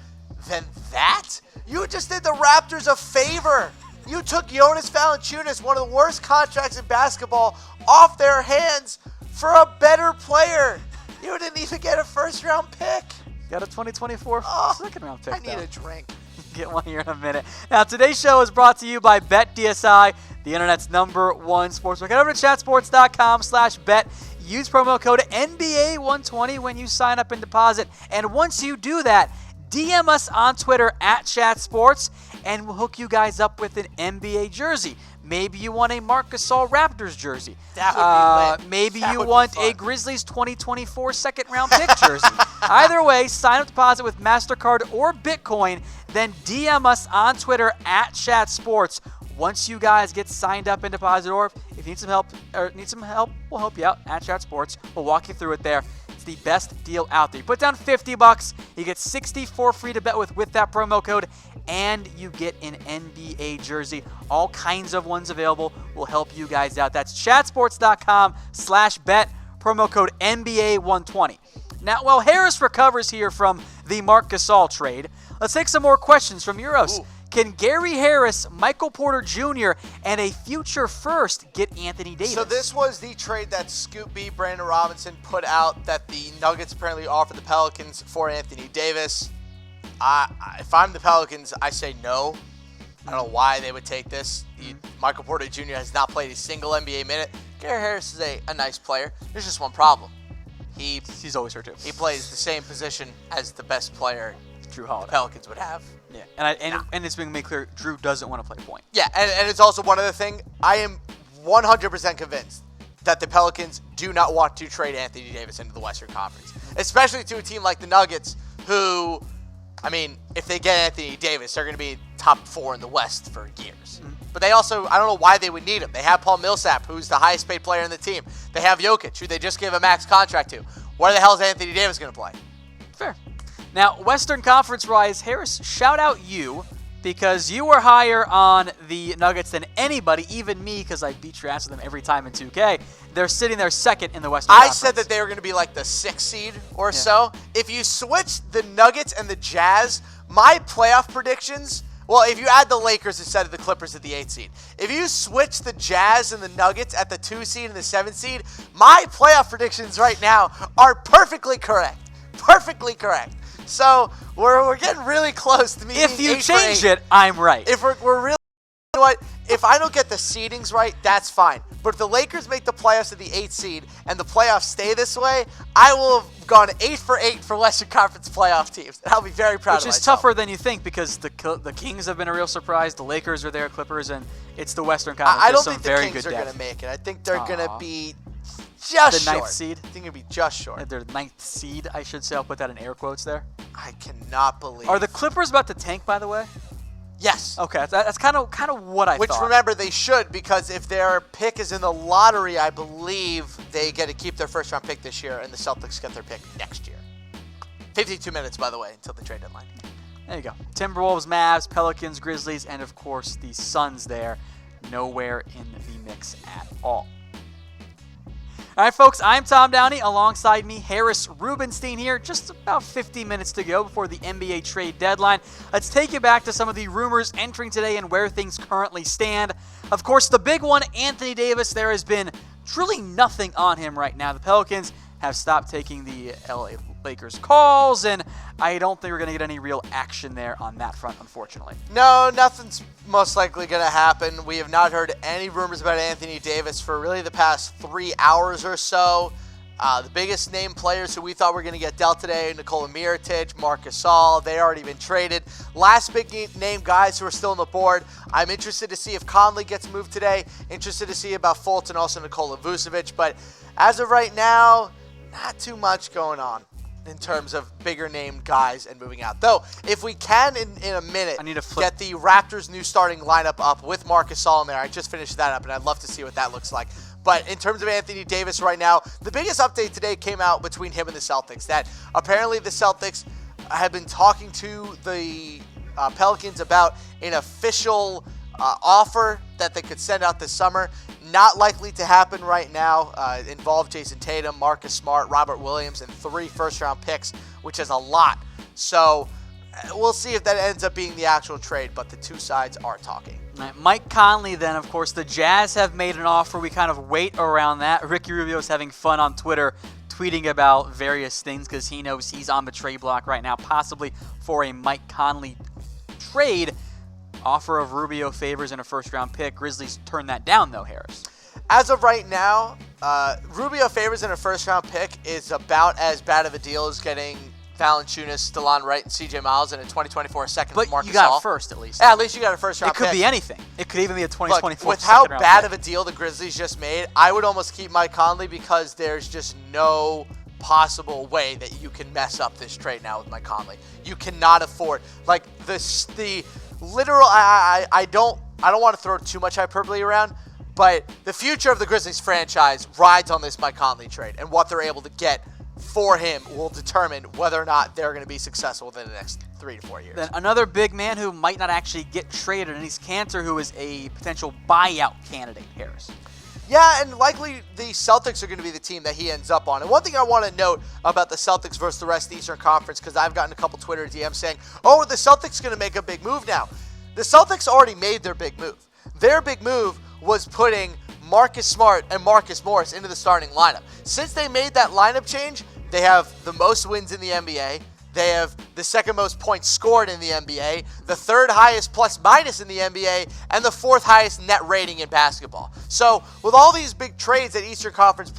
than that? You just did the Raptors a favor. You took Jonas Valanciunas, one of the worst contracts in basketball, off their hands for a better player. You didn't even get a first-round pick. Got a 2024 second-round pick. I need a drink. Get one here in a minute. Now, today's show is brought to you by BetDSI, the internet's #1 sportsbook. Head over to chatsports.com/bet. Use promo code NBA120 when you sign up and deposit. And once you do that, DM us on Twitter @ChatSports, and we'll hook you guys up with an NBA jersey. Maybe you want a Marc Gasol Raptors jersey. That would be lit. Maybe That you would be want fun. a Grizzlies 2024 second-round pick jersey. Either way, sign up deposit with MasterCard or Bitcoin, then DM us on Twitter @ChatSports. Once you guys get signed up and deposit, or if you need some help, we'll help you out at ChatSports. We'll walk you through it there. It's the best deal out there. You put down $50, you get 64 free to bet with that promo code, and you get an NBA jersey. All kinds of ones available. Will help you guys out. That's chatsports.com/bet, promo code NBA120. Now, while Harris recovers here from the Marc Gasol trade, let's take some more questions from Euros. Ooh. Can Gary Harris, Michael Porter Jr., and a future first get Anthony Davis? So this was the trade that Scoop B, Brandon Robinson, put out that the Nuggets apparently offered the Pelicans for Anthony Davis. If I'm the Pelicans, I say no. I don't know why they would take this. Michael Porter Jr. has not played a single NBA minute. Gary Harris is a nice player. There's just one problem. He's always hurt too. He plays the same position as the best player Drew the Holiday. Pelicans would have. Yeah, and it's being made clear Drew doesn't want to play point. Yeah, and it's also one other thing. I am 100% convinced that the Pelicans do not want to trade Anthony Davis into the Western Conference, especially to a team like the Nuggets, who, I mean, if they get Anthony Davis, they're going to be top 4 in the West for years. But they also, I don't know why they would need him. They have Paul Millsap, who's the highest paid player in the team. They have Jokic, who they just gave a max contract to. Where the hell is Anthony Davis going to play? Fair. Now, Western Conference-wise, Harris, shout out you, because you were higher on the Nuggets than anybody, even me, because I beat your ass with them every time in 2K. They're sitting there second in the Western Conference. I said that they were going to be like the 6th seed or so. If you switch the Nuggets and the Jazz, my playoff predictions, well, if you add the Lakers instead of the Clippers at the 8th seed, if you switch the Jazz and the Nuggets at the 2 seed and the 7th seed, my playoff predictions right now are perfectly correct. Perfectly correct. So we're getting really close to meeting. If you change it, I'm right. If we're really, you know what? If I don't get the seedings right, that's fine. But if the Lakers make the playoffs at the 8th seed and the playoffs stay this way, I will have gone 8 for 8 for Western Conference playoff teams. And I'll be very proud of myself. Which is tougher than you think, because the Kings have been a real surprise. The Lakers are there, Clippers, and it's the Western Conference. I don't There's think some the very Kings good are going depth. to make it. I think they're going to be just The 9th short. seed? I think it'll be just short. They're 9th seed, I should say. I'll put that in air quotes there. I cannot believe. Are the Clippers about to tank, by the way? Yes. Okay, that's kind of what I Which, thought. remember, they should, because if their pick is in the lottery, I believe they get to keep their first-round pick this year, and the Celtics get their pick next year. 52 minutes, by the way, until the trade deadline. There you go. Timberwolves, Mavs, Pelicans, Grizzlies, and, of course, the Suns there. Nowhere in the mix at all. All right, folks, I'm Tom Downey. Alongside me, Harris Rubenstein here. Just about 50 minutes to go before the NBA trade deadline. Let's take you back to some of the rumors entering today and where things currently stand. Of course, the big one, Anthony Davis. There has been truly nothing on him right now. The Pelicans have stopped taking the Lakers calls, and I don't think we're going to get any real action there on that front, unfortunately. No, nothing's most likely going to happen. We have not heard any rumors about Anthony Davis for really the past 3 hours or so. The biggest name players who we thought were going to get dealt today, Nikola Mirotic, Marc Gasol, they already been traded. Last big name guys who are still on the board, I'm interested to see if Conley gets moved today, interested to see about Fultz and also Nikola Vucevic, but as of right now, not too much going on in terms of bigger name guys and moving out. Though, if we can in a minute get the Raptors' new starting lineup up with Marc Gasol in there, I just finished that up and I'd love to see what that looks like. But in terms of Anthony Davis right now, the biggest update today came out between him and the Celtics, that apparently the Celtics have been talking to the Pelicans about an official offer that they could send out this summer. Not likely to happen right now. Involve Jason Tatum, Marcus Smart, Robert Williams, and 3 first-round picks, which is a lot. So we'll see if that ends up being the actual trade, but the two sides are talking. Mike Conley, then, of course, the Jazz have made an offer. We kind of wait around that. Ricky Rubio's having fun on Twitter, tweeting about various things because he knows he's on the trade block right now, possibly for a Mike Conley trade. Offer of Rubio favors and a first-round pick. Grizzlies turned that down, though, Harris. As of right now, Rubio favors and a first-round pick is about as bad of a deal as getting Valanciunas, DeLon Wright, and C.J. Miles in a 2024 second with Marc Gasol. But you got it first, at least. Yeah, at least you got a first-round pick. It could be anything. It could even be a 2024 Look, with how bad pick. of a deal the Grizzlies just made, I would almost keep Mike Conley because there's just no possible way that you can mess up this trade now with Mike Conley. You cannot afford the literal. I don't want to throw too much hyperbole around, but the future of the Grizzlies franchise rides on this Mike Conley trade, and what they're able to get for him will determine whether or not they're going to be successful within the next 3 to 4 years. Then another big man who might not actually get traded, and he's Cantor, who is a potential buyout candidate, Harris. Yeah, and likely the Celtics are going to be the team that he ends up on. And one thing I want to note about the Celtics versus the rest of the Eastern Conference, because I've gotten a couple Twitter DMs saying, oh, the Celtics are going to make a big move now. The Celtics already made their big move. Their big move was putting Marcus Smart and Markieff Morris into the starting lineup. Since they made that lineup change, they have the most wins in the NBA. They have the second most points scored in the NBA, the third highest plus-minus in the NBA, and the 4th highest net rating in basketball. So with all these big trades that Eastern Conference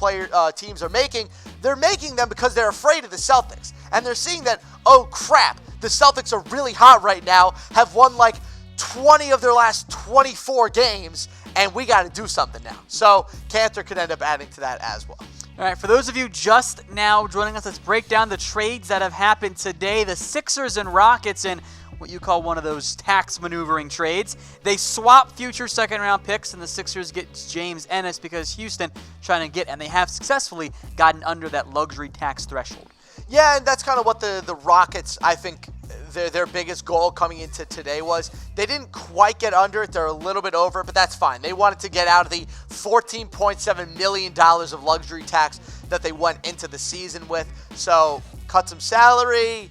teams are making, they're making them because they're afraid of the Celtics. And they're seeing that, oh crap, the Celtics are really hot right now, have won like 20 of their last 24 games, and we got to do something now. So Cantor could end up adding to that as well. All right, for those of you just now joining us, let's break down the trades that have happened today. The Sixers and Rockets in what you call one of those tax maneuvering trades. They swap future second-round picks, and the Sixers get James Ennis because Houston trying to get, and they have successfully gotten under that luxury tax threshold. Yeah, and that's kind of what the Rockets, I think, their biggest goal coming into today was. They didn't quite get under it. They're a little bit over it, but that's fine. They wanted to get out of the $14.7 million of luxury tax that they went into the season with. So cut some salary.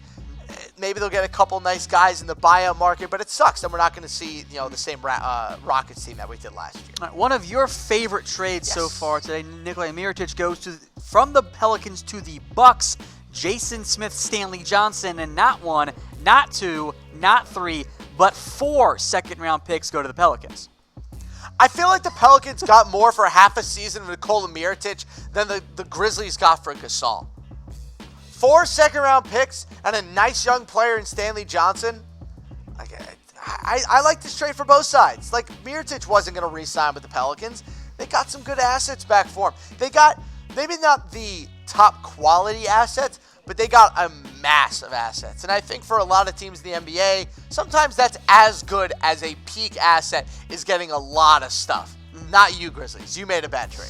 Maybe they'll get a couple nice guys in the buyout market, but it sucks that we're not going to see the same Rockets team that we did last year. Right, one of your favorite trades so far today, Nikola Mirotic goes from the Pelicans to the Bucks. Jason Smith, Stanley Johnson, and not 1, not 2, not 3, but 4 second-round picks go to the Pelicans. I feel like the Pelicans got more for half a season of Nikola Mirotic than the Grizzlies got for Gasol. 4 second-round picks and a nice young player in Stanley Johnson. I like this trade for both sides. Like, Mirotic wasn't going to re-sign with the Pelicans. They got some good assets back for him. They got maybe not the top quality assets, but they got a mass of assets. And I think for a lot of teams in the NBA, sometimes that's as good as a peak asset is getting a lot of stuff. Not you, Grizzlies. You made a bad trade.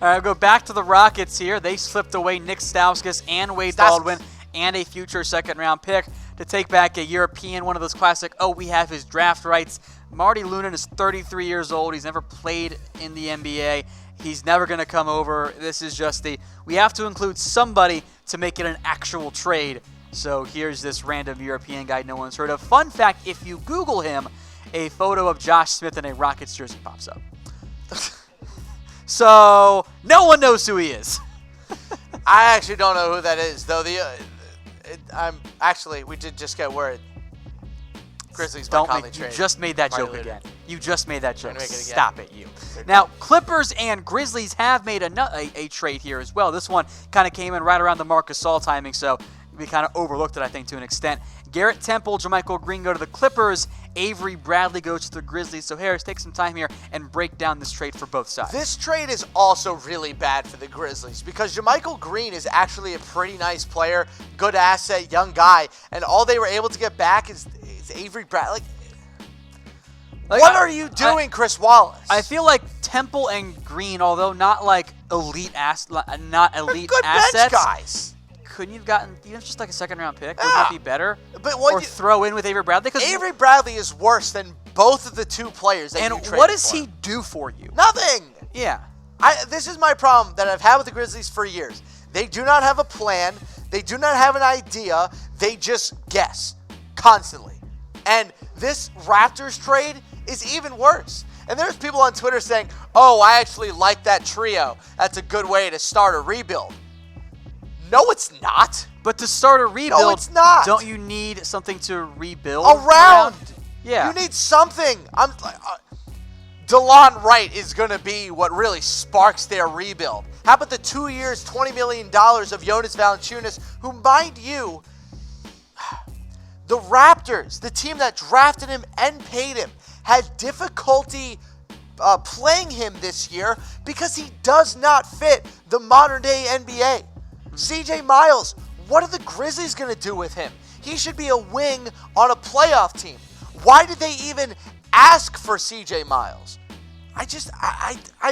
All right, I'll go back to the Rockets here. They slipped away Nick Stauskas and Wade Baldwin and a future second-round pick to take back a European, one of those classic, we have his draft rights. Marty Lunin is 33 years old. He's never played in the NBA. He's never going to come over. This is just we have to include somebody to make it an actual trade. So here's this random European guy no one's heard of. Fun fact, if you Google him, a photo of Josh Smith in a Rockets jersey pops up. So no one knows who he is. I actually don't know who that is, though. We did just get word. Grizzlies by Conley trade. You just made that joke Alluded. again. You just made that joke. Make it again. Stop it, you. Now, Clippers and Grizzlies have made a trade here as well. This one kind of came in right around the Marc Gasol timing, so we kind of overlooked it, I think, to an extent. Garrett Temple, JaMychal Green go to the Clippers. Avery Bradley goes to the Grizzlies. So, Harris, take some time here and break down this trade for both sides. This trade is also really bad for the Grizzlies because JaMychal Green is actually a pretty nice player, good asset, young guy, and all they were able to get back is Avery Bradley. What are you doing, Chris Wallace? I feel like Temple and Green, although not like elite assets, good bench guys. Couldn't you've gotten just like a second-round pick? Wouldn't that be better? But throw in with Avery Bradley? Avery Bradley is worse than both of the two players that you traded for. And what does he do for you? Nothing. Yeah. This is my problem that I've had with the Grizzlies for years. They do not have a plan. They do not have an idea. They just guess constantly. And this Raptors trade is even worse. And there's people on Twitter saying, oh, I actually like that trio. That's a good way to start a rebuild. No, it's not. But to start a rebuild, no, it's not. Don't you need something to rebuild around? Yeah. You need something. DeLon Wright is going to be what really sparks their rebuild. How about the 2 years, $20 million of Jonas Valanciunas, who, mind you, the Raptors, the team that drafted him and paid him, had difficulty playing him this year because he does not fit the modern-day NBA. CJ Miles, what are the Grizzlies going to do with him? He should be a wing on a playoff team. Why did they even ask for CJ Miles? I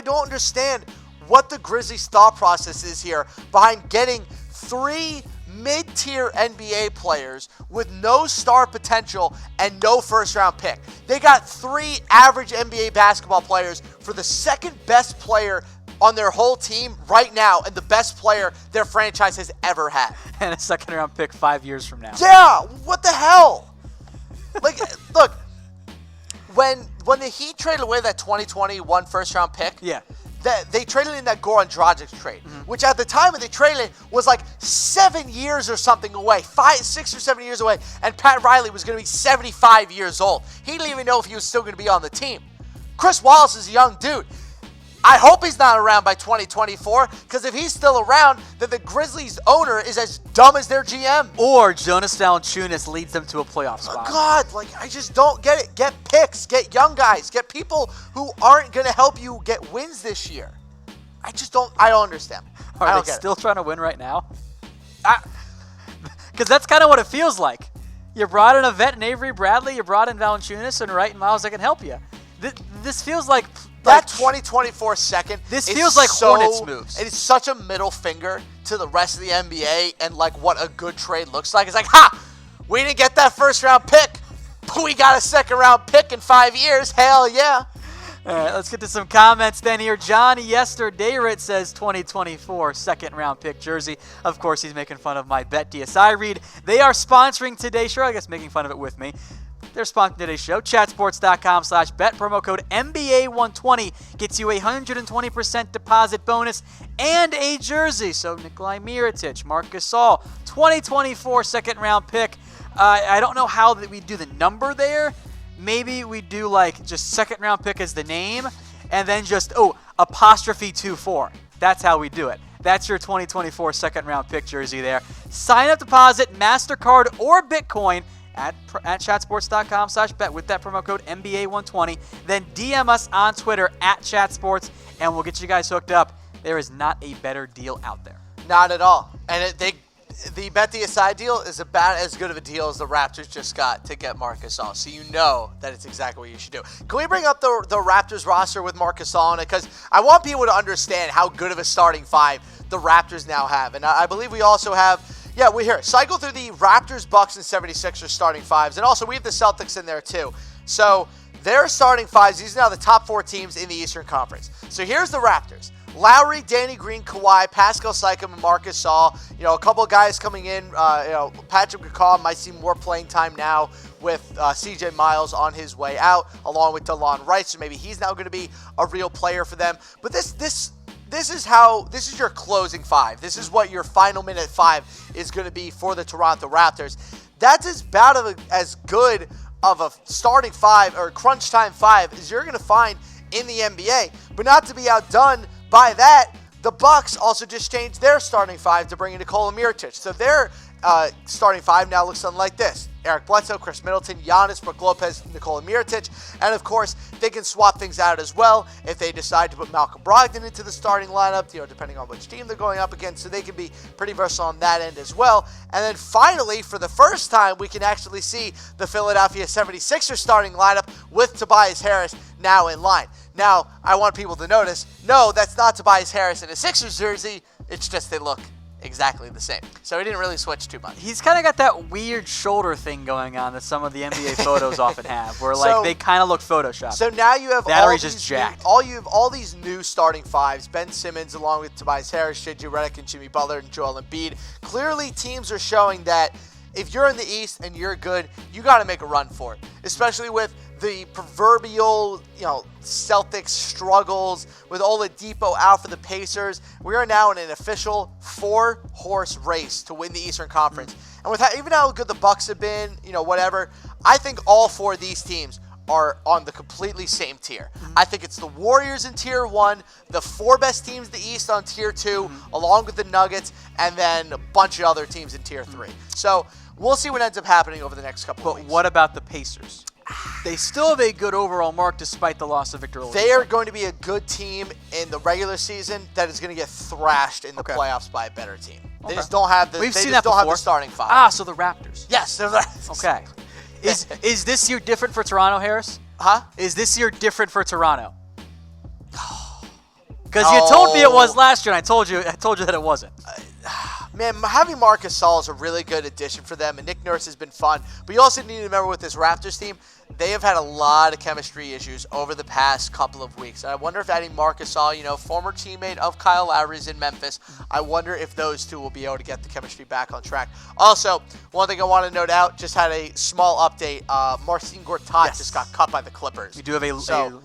don't understand what the Grizzlies' thought process is here behind getting 3 mid-tier NBA players with no star potential and no first-round pick. They got 3 average NBA basketball players for the second best player on their whole team right now and the best player their franchise has ever had. And a second-round pick 5 years from now. Yeah, what the hell? Look, when the Heat traded away that 2021 first-round pick, yeah, they traded in that Goran Dragic trade, which at the time when they traded it was like 7 years or something away, 6 or 7 years away, and Pat Riley was going to be 75 years old. He didn't even know if he was still going to be on the team. Chris Wallace is a young dude. I hope he's not around by 2024, because if he's still around, then the Grizzlies owner is as dumb as their GM. Or Jonas Valanciunas leads them to a playoff spot. Oh God, I just don't get it. Get picks, get young guys, get people who aren't going to help you get wins this year. I don't understand. Are they still trying to win right now? Because that's kind of what it feels like. You brought in a vet in Avery Bradley, you brought in Valanciunas and Wright and Miles that can help you. This feels like that 2024 second. This feels like Hornets moves. It is such a middle finger to the rest of the NBA and like what a good trade looks like. It's like, ha! We didn't get that first round pick, but we got a second round pick in 5 years. Hell yeah! All right, let's get to some comments then here. Johnny Yesterday says 2024 second round pick jersey. Of course, he's making fun of my bet DSI read. They are sponsoring today's show. I guess making fun of it with me. They're sponsoring today's show. Chatsports.com/bet. Promo code NBA120 gets you a 120% deposit bonus and a jersey. So Nikola Mirotic, Marc Gasol, 2024 second round pick. I don't know how that we do the number there. Maybe we do like just second round pick as the name and then just, apostrophe 24. That's how we do it. That's your 2024 second round pick jersey there. Sign up deposit, MasterCard or Bitcoin at chatsports.com/bet with that promo code NBA120. Then DM us on Twitter at chatsports and we'll get you guys hooked up. There is not a better deal out there. Not at all. And the Bet DSI deal is about as good of a deal as the Raptors just got to get Marc Gasol. So you know that it's exactly what you should do. Can we bring up the Raptors roster with Marc Gasol on it? Because I want people to understand how good of a starting five the Raptors now have. And I believe we also have, we're here. Cycle through the Raptors, Bucks, and 76ers starting fives. And also we have the Celtics in there too. So their starting fives, these are now the top 4 teams in the Eastern Conference. So here's the Raptors. Lowry, Danny Green, Kawhi, Pascal Siakam, and Marc Gasol. A couple of guys coming in. Patrick McCaw might see more playing time now with CJ Miles on his way out, along with DeLon Wright. So maybe he's now going to be a real player for them. But this this is your closing five. This is what your final minute five is going to be for the Toronto Raptors. That's as good of a starting five or crunch time five as you're going to find in the NBA. But not to be outdone by that, the Bucks also just changed their starting five to bring in Nikola Mirotic. So their starting five now looks something like this. Eric Bledsoe, Chris Middleton, Giannis, Brook Lopez, Nikola Mirotic. And, of course, they can swap things out as well if they decide to put Malcolm Brogdon into the starting lineup, depending on which team they're going up against. So they can be pretty versatile on that end as well. And then finally, for the first time, we can actually see the Philadelphia 76ers starting lineup with Tobias Harris now in line. Now, I want people to notice, no, that's not Tobias Harris in a Sixers jersey. It's just they look exactly the same. So he didn't really switch too much. He's kind of got that weird shoulder thing going on that some of the NBA photos often have, where they kind of look photoshopped. So now you have jacked. all these new starting fives. Ben Simmons along with Tobias Harris, JJ Redick, and Jimmy Butler, and Joel Embiid. Clearly, teams are showing that if you're in the East and you're good, you got to make a run for it, especially with the proverbial, Celtics struggles with Oladipo out for the Pacers. We are now in an official 4-horse race to win the Eastern Conference. And with even how good the Bucks have been, whatever, I think all four of these teams are on the completely same tier. I think it's the Warriors in tier 1, the 4 best teams in the East on tier 2, along with the Nuggets, and then a bunch of other teams in tier 3. So we'll see what ends up happening over the next couple of weeks. But what about the Pacers? They still have a good overall mark despite the loss of Victor Oladipo. They are going to be a good team in the regular season that is going to get thrashed in the playoffs by a better team. They just don't have the. We've seen that before. Don't have the starting five. So the Raptors. Yes, they're okay. Is this year different for Toronto, Harris? Huh? Is this year different for Toronto? Because you told me it was last year, and I told you that it wasn't. Man, having Marc Gasol is a really good addition for them, and Nick Nurse has been fun. But you also need to remember with this Raptors team, they have had a lot of chemistry issues over the past couple of weeks. And I wonder if adding Marc Gasol, former teammate of Kyle Lowry's in Memphis, I wonder if those two will be able to get the chemistry back on track. Also, one thing I want to note out, just had a small update. Marcin Gortat just got cut by the Clippers. We do have a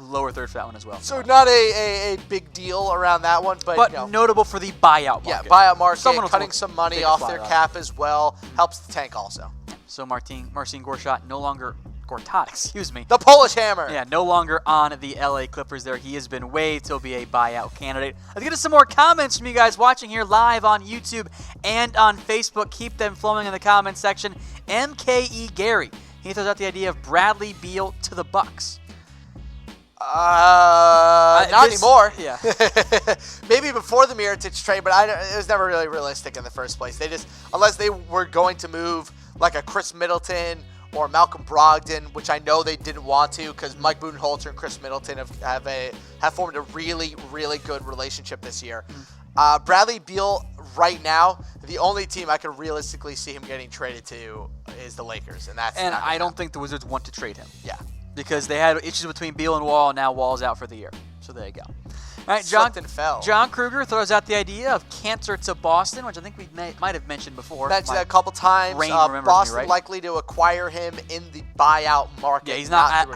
lower third for that one as well. So not a big deal around that one. But notable for the buyout market. Yeah, buyout market, cutting some money off their cap as well. Helps the tank also. So Marcin Gortat no longer... Gortat, excuse me. The Polish Hammer. Yeah, no longer on the LA Clippers there. He has been waived. He'll be a buyout candidate. Let's get to some more comments from you guys watching here live on YouTube and on Facebook. Keep them flowing in the comments section. MKE Gary. He throws out the idea of Bradley Beal to the Bucks. Not anymore. Yeah. Maybe before the Mirotic trade, but it was never really realistic in the first place. Unless they were going to move like a Chris Middleton or Malcolm Brogdon, which I know they didn't want to because Mike Budenholzer and Chris Middleton have formed a really, really good relationship this year. Bradley Beal, right now, the only team I could realistically see him getting traded to is the Lakers, and I don't think the Wizards want to trade him. Yeah, because they had issues between Beal and Wall, and now Wall's out for the year. So there you go. All right, John Kruger throws out the idea of Cantor to Boston, which I think we might have mentioned before. Mentioned that a couple times. Boston likely to acquire him in the buyout market. Yeah, he's not.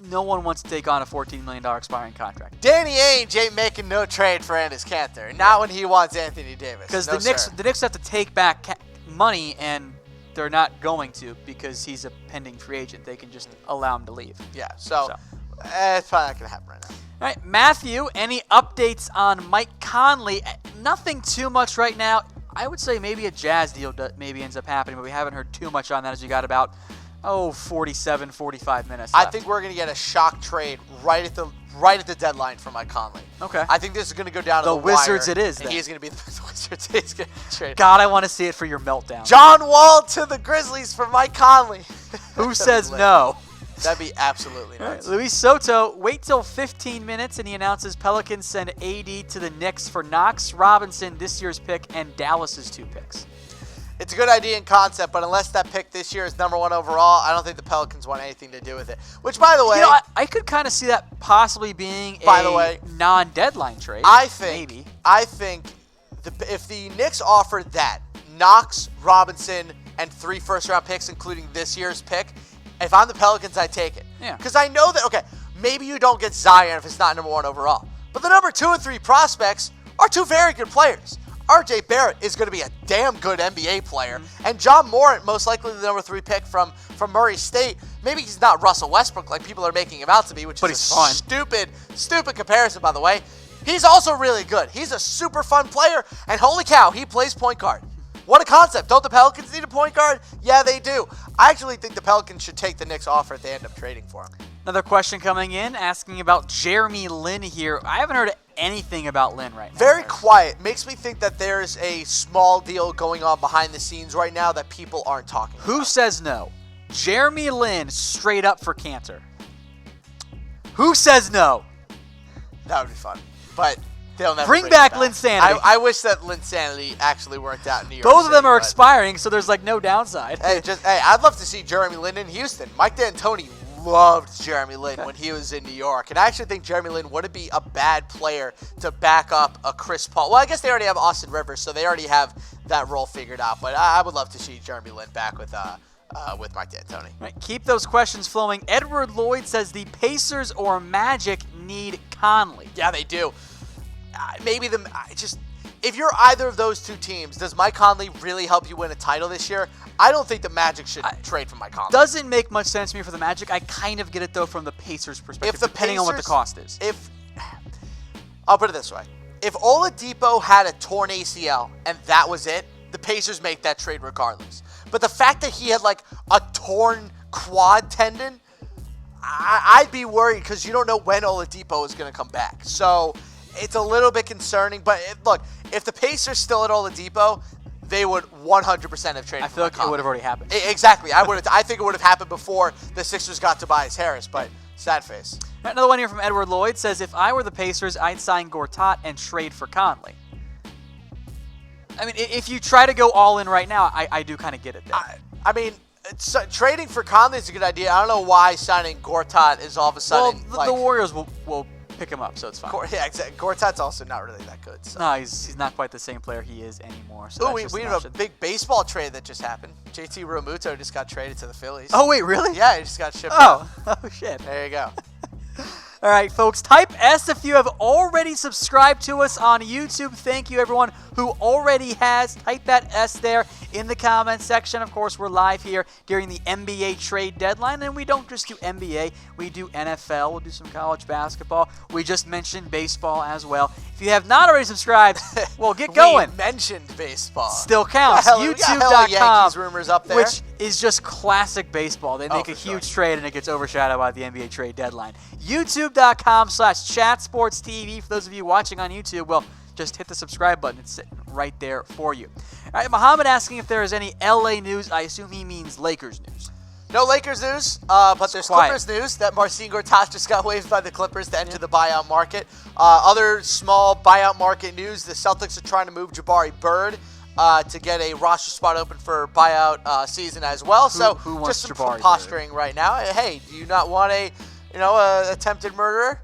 No one wants to take on a $14 million expiring contract. Danny Ainge ain't making no trade for Enes Kanter. Not when he wants Anthony Davis. Because the Knicks have to take back money, and they're not going to because he's a pending free agent. They can just allow him to leave. Yeah, so. It's probably not going to happen right now. All right, Matthew, any updates on Mike Conley? Nothing too much right now. I would say maybe a Jazz deal maybe ends up happening, but we haven't heard too much on that as we got about, 47, 45 minutes left. I think we're going to get a shock trade right at the deadline for Mike Conley. Okay. I think this is going to go down to the Wizards wire, it is, and then. he's going to be the Wizards. He's going to trade. God, I want to see it for your meltdown. John Wall to the Grizzlies for Mike Conley. Who says no? That'd be absolutely nuts. Right. Luis Soto, wait till 15 minutes, and he announces Pelicans send AD to the Knicks for Knox Robinson, this year's pick, and Dallas's 2 picks. It's a good idea in concept, but unless that pick this year is number 1 overall, I don't think the Pelicans want anything to do with it. Which, by the way... I could kind of see that possibly being a non-deadline trade. I think if the Knicks offered that, Knox, Robinson, and 3 first-round picks, including this year's pick... If I'm the Pelicans, I take it. Yeah. Because I know that, maybe you don't get Zion if it's not number 1 overall. But the number 2 and 3 prospects are 2 very good players. RJ Barrett is going to be a damn good NBA player, and John Morant, most likely the number 3 pick from Murray State. Maybe he's not Russell Westbrook like people are making him out to be, which is a fun. stupid comparison, by the way. He's also really good. He's a super fun player, and holy cow, he plays point guard. What a concept. Don't the Pelicans need a point guard? Yeah, they do. I actually think the Pelicans should take the Knicks offer if they end up trading for him. Another question coming in asking about Jeremy Lin here. I haven't heard anything about Lin right now. Very quiet. Makes me think that there's a small deal going on behind the scenes right now that people aren't talking about. Who says no? Jeremy Lin straight up for Cantor. Who says no? That would be fun. But they'll never bring back Linsanity. I wish that Linsanity actually worked out in New York Both of them City, are expiring, so there's like no downside. Hey, I'd love to see Jeremy Lin in Houston. Mike D'Antoni loved Jeremy Lin when he was in New York. And I actually think Jeremy Lin wouldn't be a bad player to back up a Chris Paul. Well, I guess they already have Austin Rivers, so they already have that role figured out. But I would love to see Jeremy Lin back with Mike D'Antoni. Right, keep those questions flowing. Edward Lloyd says the Pacers or Magic need Conley. Yeah, they do. If you're either of those 2 teams, does Mike Conley really help you win a title this year? I don't think the Magic should trade for Mike Conley. Doesn't make much sense to me for the Magic. I kind of get it, though, from the Pacers' perspective, depending on what the cost is. I'll put it this way. If Oladipo had a torn ACL and that was it, the Pacers make that trade regardless. But the fact that he had like a torn quad tendon, I'd be worried because you don't know when Oladipo is going to come back. So it's a little bit concerning. But look, if the Pacers still had Oladipo, they would 100% have traded. I feel like it would have already happened. Exactly. I think it would have happened before the Sixers got Tobias Harris, but sad face. Another one here from Edward Lloyd says, if I were the Pacers, I'd sign Gortat and trade for Conley. I mean, if you try to go all in right now, I do kind of get it there. Trading for Conley is a good idea. I don't know why signing Gortat is all of a sudden. Well, the Warriors will pick him up, so it's fine. Yeah, exactly. Gortat's also not really that good. So. No, he's not quite the same player he is anymore. So we have a big baseball trade that just happened. JT Realmuto just got traded to the Phillies. Oh, wait, really? Yeah, he just got shipped out. Oh, shit. There you go. All right, folks, type S if you have already subscribed to us on YouTube. Thank you, everyone who already has. Type that S there in the comment section. Of course, we're live here during the NBA trade deadline, and we don't just do NBA. We do NFL. We'll do some college basketball. We just mentioned baseball as well. If you have not already subscribed, well, get going. We mentioned baseball. Still counts. YouTube.com, rumors up there. Which is just classic baseball. They make a huge trade, and it gets overshadowed by the NBA trade deadline. YouTube.com/ChatSportsTV. For those of you watching on YouTube, well, just hit the subscribe button. It's sitting right there for you. All right, Muhammad asking if there is any LA news. I assume he means Lakers news. No Lakers news, but there's Clippers news that Marcin Gortat just got waived by the Clippers to enter the buyout market. Other small buyout market news, the Celtics are trying to move Jabari Bird to get a roster spot open for buyout season as well. Who wants just some Jabari posturing Bird? Right now. Hey, do you not want a attempted murderer?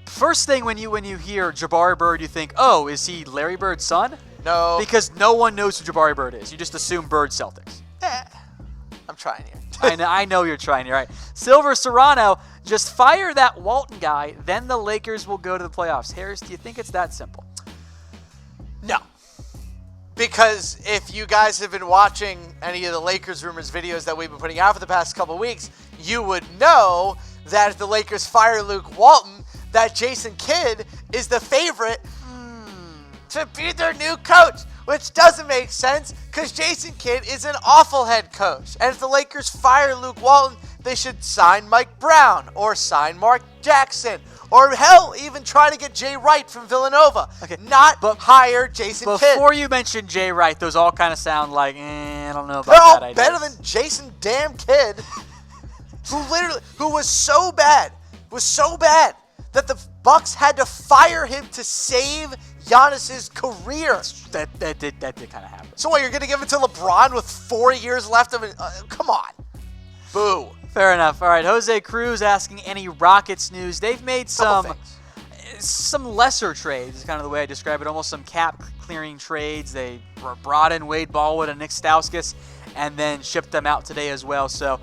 First thing when you hear Jabari Bird, you think, oh, is he Larry Bird's son? No. Because no one knows who Jabari Bird is. You just assume Bird Celtics. I'm trying here. I know you're trying here. Right. Silver Serrano, just fire that Walton guy, then the Lakers will go to the playoffs. Harris, do you think it's that simple? No. Because if you guys have been watching any of the Lakers rumors videos that we've been putting out for the past couple of weeks, you would know that if the Lakers fire Luke Walton, that Jason Kidd is the favorite to be their new coach, which doesn't make sense because Jason Kidd is an awful head coach. And if the Lakers fire Luke Walton, they should sign Mike Brown or sign Mark Jackson or hell, even try to get Jay Wright from Villanova. Okay, but hire Jason Kidd. Before you mention Jay Wright, those all kind of sound like, I don't know about They're all that idea. better than Jason damn Kidd, who was so bad that the Bucks had to fire him to save Giannis's career. That did kind of happen. So what, you're going to give it to LeBron with 4 years left of it? Come on. Boo. Fair enough. All right, Jose Cruz asking any Rockets news. They've made some lesser trades, is kind of the way I describe it, almost some cap-clearing trades. They brought in Wade Baldwin and Nick Stauskas and then shipped them out today as well. So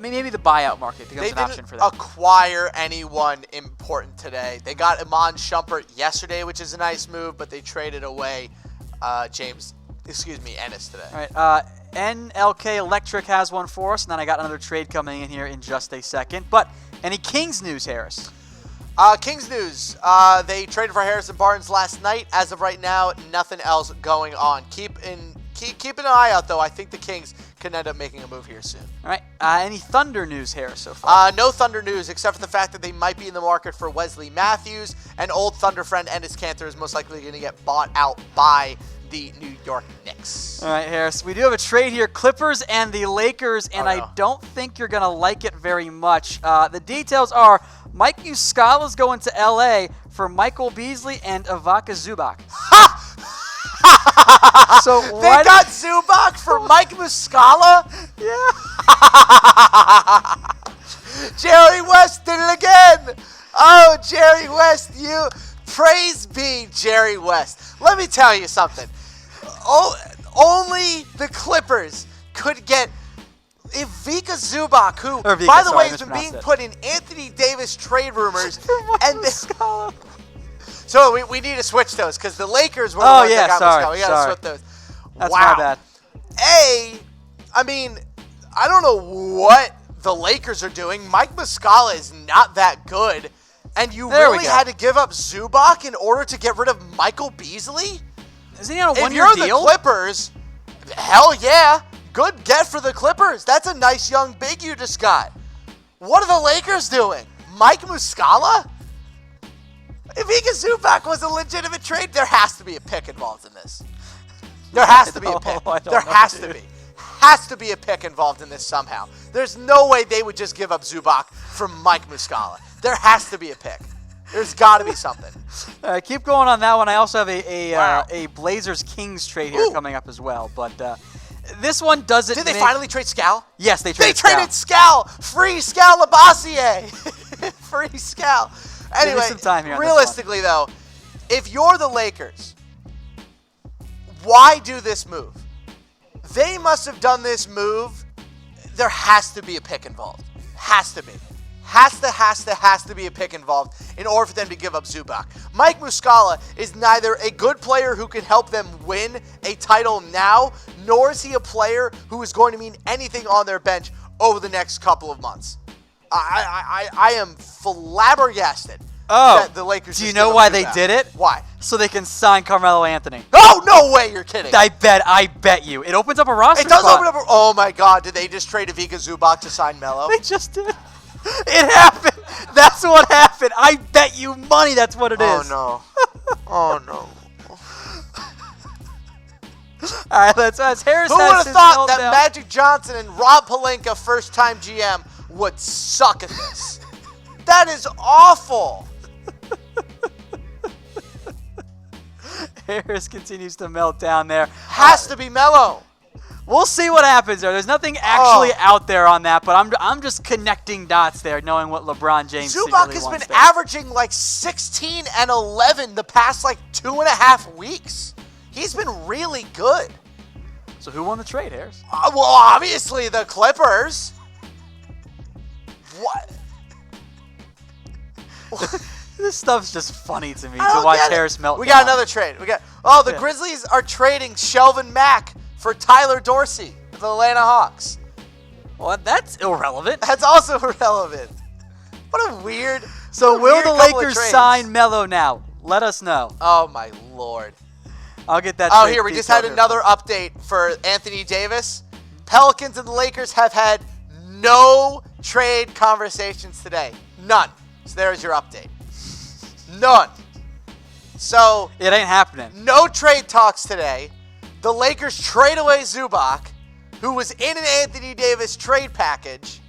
maybe the buyout market becomes an option for them. They didn't acquire anyone important today. They got Iman Shumpert yesterday, which is a nice move, but they traded away Ennis today. All right, NLK Electric has one for us, and then I got another trade coming in here in just a second. But any Kings news, Harris? Kings news. They traded for Harrison Barnes last night. As of right now, nothing else going on. Keep an eye out, though. I think the Kings can end up making a move here soon. All right. Any Thunder news, Harris, so far? No Thunder news, except for the fact that they might be in the market for Wesley Matthews. An old Thunder friend, Enes Kanter, is most likely going to get bought out by the New York Knicks. All right, Harris. We do have a trade here, Clippers and the Lakers, and I don't think you're going to like it very much. The details are Mike Muscala's going to L.A. for Michael Beasley and Ivica Zubac. So they got Zubac for Mike Muscala? Yeah. Jerry West did it again. Oh, Jerry West, you. Praise be Jerry West. Let me tell you something. Only the Clippers could get Ivica Zubac, who, by the way, has been being put in Anthony Davis trade rumors. So we need to switch those because the Lakers were the ones that got Muscala. We got to switch those. That's my bad. I mean, I don't know what the Lakers are doing. Mike Muscala is not that good. And you really had to give up Zubac in order to get rid of Michael Beasley? Isn't he on a one-year deal? If you're the Clippers, hell yeah. Good get for the Clippers. That's a nice young big you just got. What are the Lakers doing? Mike Muscala? If Ivica Zubac was a legitimate trade, there has to be a pick involved in this. There has to be a pick. There has to be. Has to be a pick involved in this somehow. There's no way they would just give up Zubac for Mike Muscala. There has to be a pick. There's got to be something. Keep going on that one. I also have a Blazers-Kings trade here coming up as well. But this one doesn't. Did they finally trade Scal? Yes, they traded Scal. Free Scal Labossiere. Free Scal. Anyway, some time here realistically, though, if you're the Lakers, why do this move? They must have done this move. There has to be a pick involved. Has to be. Has to be a pick involved in order for them to give up Zubac. Mike Muscala is neither a good player who can help them win a title now, nor is he a player who is going to mean anything on their bench over the next couple of months. I am flabbergasted that the Lakers. Do you know why they did it? Why? So they can sign Carmelo Anthony. Oh, no way, you're kidding. I bet you. It opens up a roster It does spot. open up oh my God, did they just trade Ivica Zubac to sign Melo? They just did. It happened. That's what happened. I bet you money that's what it is. Oh, no. Oh, no. All right, let's Harris. Who would have thought that Magic Johnson and Rob Pelinka, first-time GM, would suck at this? That is awful. Harris continues to melt down there. Has to be Melo. We'll see what happens there. There's nothing actually out there on that, but I'm just connecting dots there, knowing what LeBron James Zubac has been averaging like 16 and 11 the past like 2.5 weeks. He's been really good. So who won the trade, Harris? Well, obviously the Clippers. What? This stuff's just funny to me to watch Harris melt. We got another trade. The Grizzlies are trading Shelvin Mack for Tyler Dorsey of the Atlanta Hawks. Well, that's irrelevant. That's also irrelevant. What a weird. So will the Lakers sign Melo now? Let us know. Oh my Lord. I'll get that. Oh, here we just had another update for Anthony Davis. Pelicans and the Lakers have had no trade conversations today. None. So there's your update. None. So it ain't happening. No trade talks today. The Lakers trade away Zubac, who was in an Anthony Davis trade package.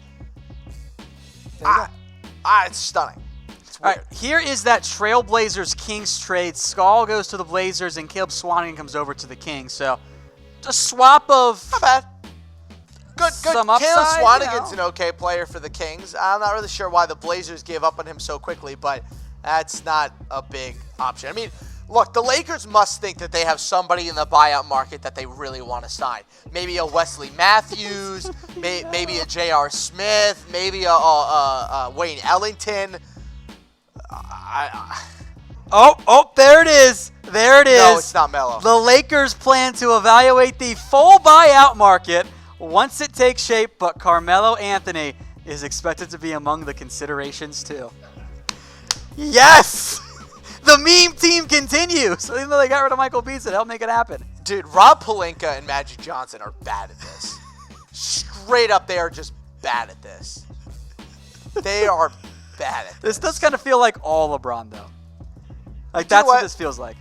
It's stunning. It's weird. All right, here is that Trailblazers-Kings trade. Skull goes to the Blazers, and Caleb Swanigan comes over to the Kings. So, a swap of... Not bad. Good. Some Caleb upside, Swanigan's an okay player for the Kings. I'm not really sure why the Blazers gave up on him so quickly, but that's not a big option. I mean, Look, the Lakers must think that they have somebody in the buyout market that they really want to sign. Maybe a Wesley Matthews, maybe a J.R. Smith, maybe a Wayne Ellington. There it is. There it is. No, it's not Melo. The Lakers plan to evaluate the full buyout market once it takes shape, but Carmelo Anthony is expected to be among the considerations too. Yes! The meme team continues. Even though they got rid of Michael Beasley, they'll make it happen. Dude, Rob Pelinka and Magic Johnson are bad at this. Straight up, they are just bad at this. They are bad at this. This does kind of feel like all LeBron, though. Like, that's what this feels like.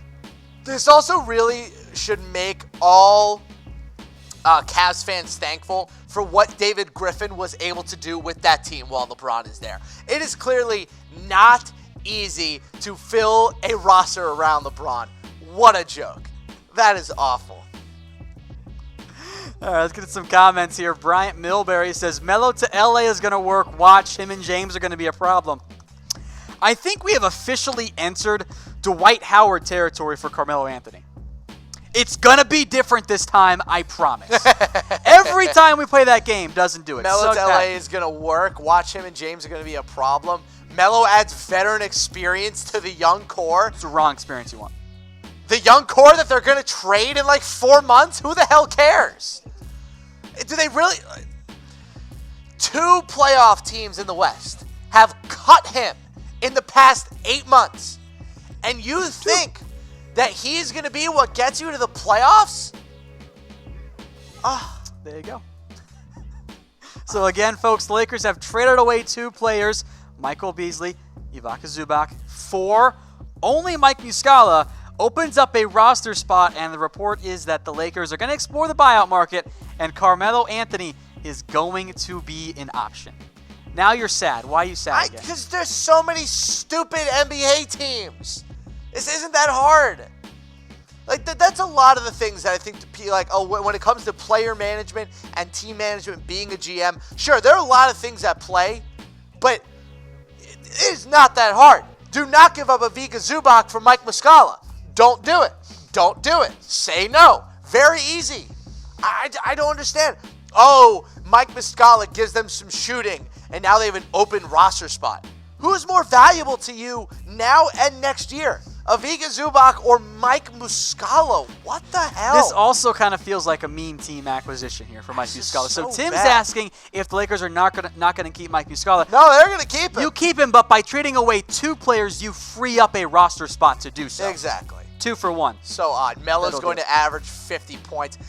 This also really should make all Cavs fans thankful for what David Griffin was able to do with that team while LeBron is there. It is clearly not easy to fill a roster around LeBron. What a joke. That is awful. All right, let's get to some comments here. Bryant Milbury says, Melo to LA is going to work. Watch, him and James are going to be a problem. I think we have officially entered Dwight Howard territory for Carmelo Anthony. It's going to be different this time, I promise. Every time we play that game, doesn't do it. Melo to LA is going to work. Watch, him and James are going to be a problem. Melo adds veteran experience to the young core. It's the wrong experience you want. The young core that they're going to trade in like 4 months? Who the hell cares? Do they really? 2 playoff teams in the West have cut him in the past 8 months. And you think that he's going to be what gets you to the playoffs? There you go. So again, folks, the Lakers have traded away 2 players, Michael Beasley, Ivica Zubac, for only Mike Muscala opens up a roster spot, and the report is that the Lakers are going to explore the buyout market, and Carmelo Anthony is going to be an option. Now you're sad. Why are you sad again? Because there's so many stupid NBA teams. This isn't that hard. Like that's a lot of the things that I think when it comes to player management and team management, being a GM, sure, there are a lot of things at play, but it is not that hard. Do not give up Ivica Zubac for Mike Muscala. Don't do it. Don't do it. Say no. Very easy. I don't understand. Oh, Mike Muscala gives them some shooting, and now they have an open roster spot. Who's more valuable to you now and next year? Ivica Zubac or Mike Muscala? What the hell? This also kind of feels like a meme team acquisition here for Mike Muscala. So Tim's asking if the Lakers are not going to keep Mike Muscala. No, they're going to keep him. You keep him, but by trading away 2 players, you free up a roster spot to do so. Exactly. 2 for 1. So odd. Melo's going to average 50 points.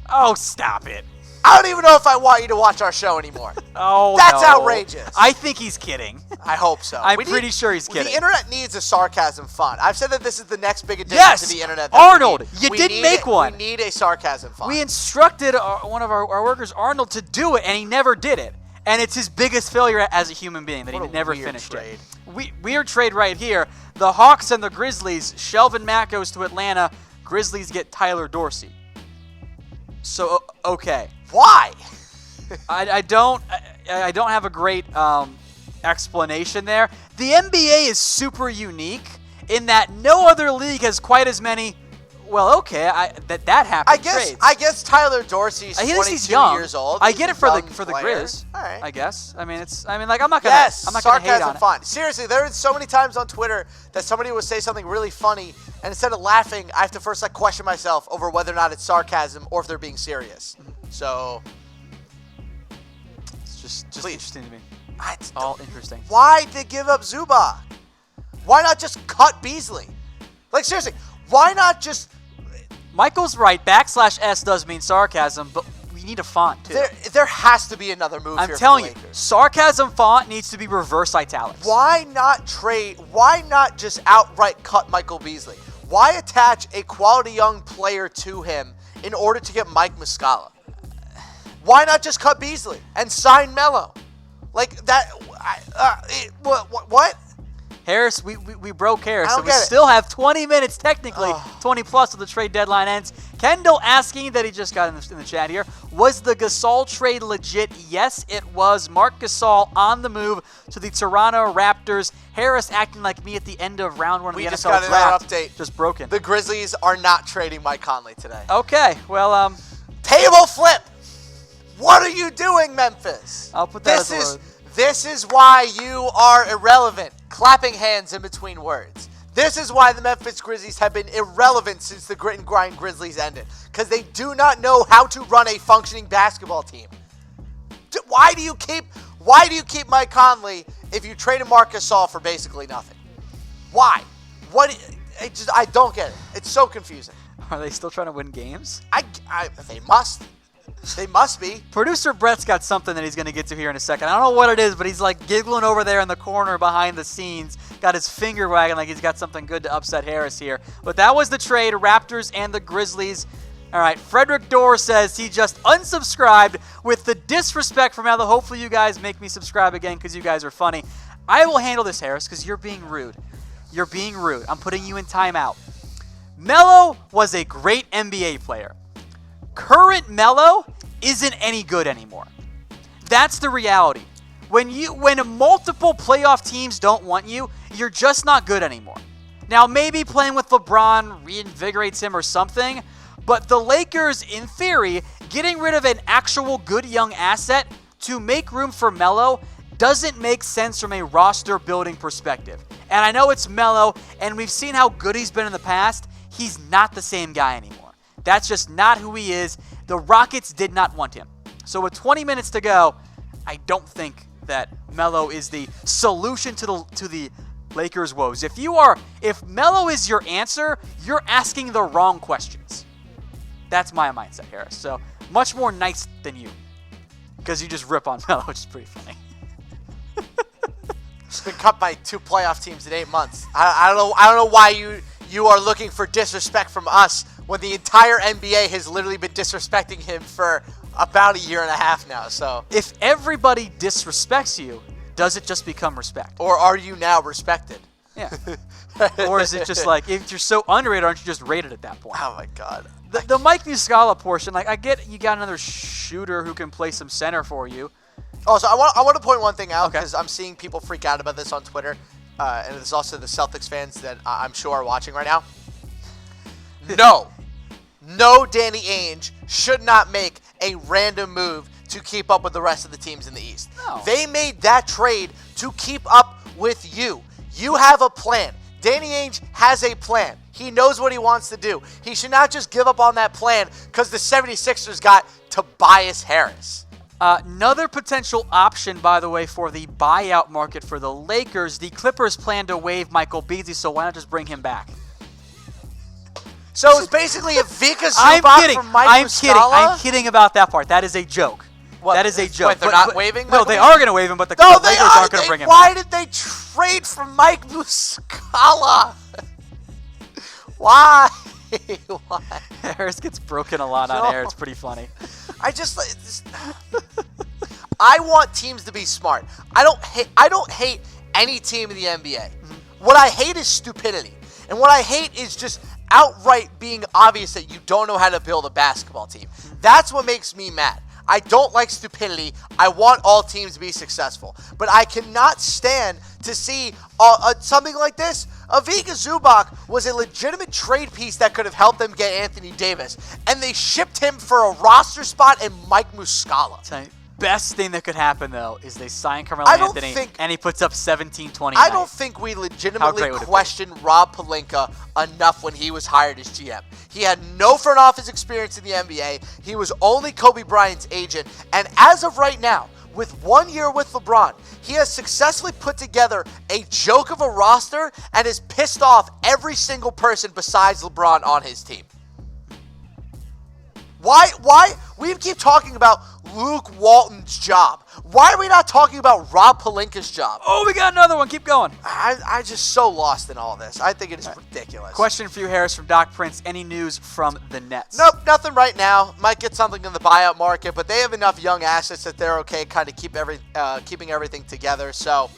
Oh, stop it. I don't even know if I want you to watch our show anymore. That's outrageous. I think he's kidding. I hope so. I'm pretty sure he's kidding. The internet needs a sarcasm font. I've said that this is the next big addition to the internet. Arnold, you didn't make one. We need a sarcasm font. We instructed one of our workers, Arnold, to do it, and he never did it. And it's his biggest failure as a human being that he never finished it. Weird trade right here. The Hawks and the Grizzlies. Shelvin Mack goes to Atlanta. Grizzlies get Tyler Dorsey. So, okay. Why? I don't have a great explanation there. The NBA is super unique in that no other league has quite as many. Well, okay, that happened. I guess Tyler Dorsey's 22 years old. I get it for the Grizz. All right. I guess. I'm not gonna hate on it. Fun. Seriously, there are so many times on Twitter that somebody would say something really funny, and instead of laughing, I have to first question myself over whether or not it's sarcasm or if they're being serious. So it's just interesting to me. It's all interesting. Why did they give up Zubac? Why not just cut Beasley? Like, seriously, why not just... Michael's right. _S does mean sarcasm, but we need a font, too. There has to be another move here. I'm telling you, sarcasm font needs to be reverse italics. Why not trade? Why not just outright cut Michael Beasley? Why attach a quality young player to him in order to get Mike Muscala? Why not just cut Beasley and sign Melo? Like that. What? Harris, we broke Harris, so we still have 20 minutes technically, 20 plus till the trade deadline ends. Kendall asking that he just got in the chat here. Was the Gasol trade legit? Yes, it was. Marc Gasol on the move to the Toronto Raptors. Harris acting like me at the end of round 1 of the NFL just got draft. An update. Just broken. The Grizzlies are not trading Mike Conley today. Okay, well, table flip. What are you doing, Memphis? I'll put that This is why you are irrelevant. Clapping hands in between words. This is why the Memphis Grizzlies have been irrelevant since the grit and grind Grizzlies ended. Because they do not know how to run a functioning basketball team. Why do you keep Mike Conley if you traded Marc Gasol for basically nothing? Why? I don't get it. It's so confusing. Are they still trying to win games? They must. They must be. Producer Brett's got something that he's going to get to here in a second. I don't know what it is, but he's like giggling over there in the corner behind the scenes. Got his finger wagging like he's got something good to upset Harris here. But that was the trade, Raptors and the Grizzlies. All right, Frederick Dorr says he just unsubscribed with the disrespect from Melo. Hopefully you guys make me subscribe again because you guys are funny. I will handle this, Harris, because you're being rude. You're being rude. I'm putting you in timeout. Melo was a great NBA player. Current Melo isn't any good anymore. That's the reality. When multiple playoff teams don't want you, you're just not good anymore. Now, maybe playing with LeBron reinvigorates him or something, but the Lakers, in theory, getting rid of an actual good young asset to make room for Melo doesn't make sense from a roster building perspective. And I know it's Melo, and we've seen how good he's been in the past. He's not the same guy anymore. That's just not who he is. The Rockets did not want him. So with 20 minutes to go, I don't think that Melo is the solution to the Lakers' woes. If Melo is your answer, you're asking the wrong questions. That's my mindset, Harris. So much more nice than you, because you just rip on Melo, which is pretty funny. It's been cut by 2 playoff teams in 8 months. I don't know why you are looking for disrespect from us when the entire NBA has literally been disrespecting him for about a year and a half now. So if everybody disrespects you, does it just become respect? Or are you now respected? Yeah. Or is it just like, if you're so underrated, aren't you just rated at that point? Oh my God. The Mike Muscala portion, like, I get you got another shooter who can play some center for you. Also, I want to point one thing out, because I'm seeing people freak out about this on Twitter, and there's also the Celtics fans that I'm sure are watching right now. No, Danny Ainge should not make a random move to keep up with the rest of the teams in the East. No. They made that trade to keep up with you. You have a plan. Danny Ainge has a plan. He knows what he wants to do. He should not just give up on that plan because the 76ers got Tobias Harris. Another potential option, by the way, for the buyout market for the Lakers, the Clippers plan to waive Michael Beasley, so why not just bring him back? So it's basically a Vika Zubac from Mike Muscala? I'm kidding about that part. That is a joke. What? That is a joke. Wait, they're not waiving? No, they are going to waive him, but the Lakers aren't going to bring him Why back. did they trade for Mike Muscala? Why? Why? Harris gets broken a lot on air. It's pretty funny. I want teams to be smart. I don't hate any team in the NBA. Mm-hmm. What I hate is stupidity. And what I hate is just outright being obvious that you don't know how to build a basketball team. That's what makes me mad. I don't like stupidity. I want all teams to be successful. But I cannot stand to see something like this. Vika Zubac was a legitimate trade piece that could have helped them get Anthony Davis. And they shipped him for a roster spot and Mike Muscala. Best thing that could happen, though, is they sign Carmelo Anthony and he puts up 17-20. I don't think we legitimately questioned Rob Pelinka enough when he was hired as GM. He had no front office experience in the NBA. He was only Kobe Bryant's agent. And as of right now, with 1 year with LeBron, he has successfully put together a joke of a roster and has pissed off every single person besides LeBron on his team. Why? We keep talking about Luke Walton's job. Why are we not talking about Rob Pelinka's job? Oh, we got another one. Keep going. I'm just so lost in all this. I think it is ridiculous. Question for you, Harris, from Doc Prince. Any news from the Nets? Nope, nothing right now. Might get something in the buyout market, but they have enough young assets that they're okay kind of keeping everything together. So,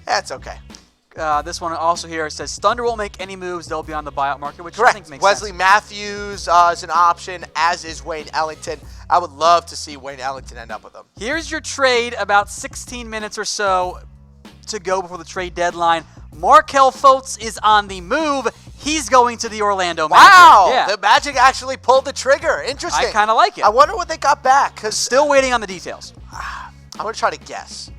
that's okay. This one also here says Thunder won't make any moves. They'll be on the buyout market, which Correct. I think makes Wesley sense. Matthews is an option, as is Wayne Ellington. I would love to see Wayne Ellington end up with them. Here's your trade. About 16 minutes or so to go before the trade deadline. Markelle Fultz is on the move. He's going to the Orlando Magic. Wow! Yeah. The Magic actually pulled the trigger. Interesting. I kind of like it. I wonder what they got back. Cause Still waiting on the details. I'm going to try to guess.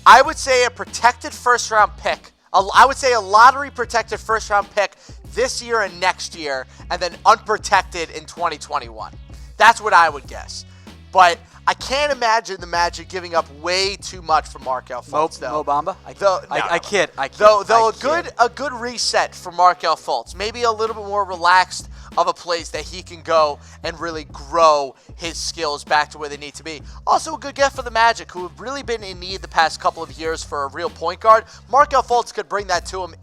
I would say a protected first-round pick. I would say a lottery-protected first-round pick this year and next year, and then unprotected in 2021. That's what I would guess. But I can't imagine the Magic giving up way too much for Markelle Fultz, though. Mo Bamba? I kid. Though a good reset for Markelle Fultz. Maybe a little bit more relaxed of a place that he can go and really grow his skills back to where they need to be. Also a good get for the Magic, who have really been in need the past couple of years for a real point guard. Markelle Fultz could bring that to him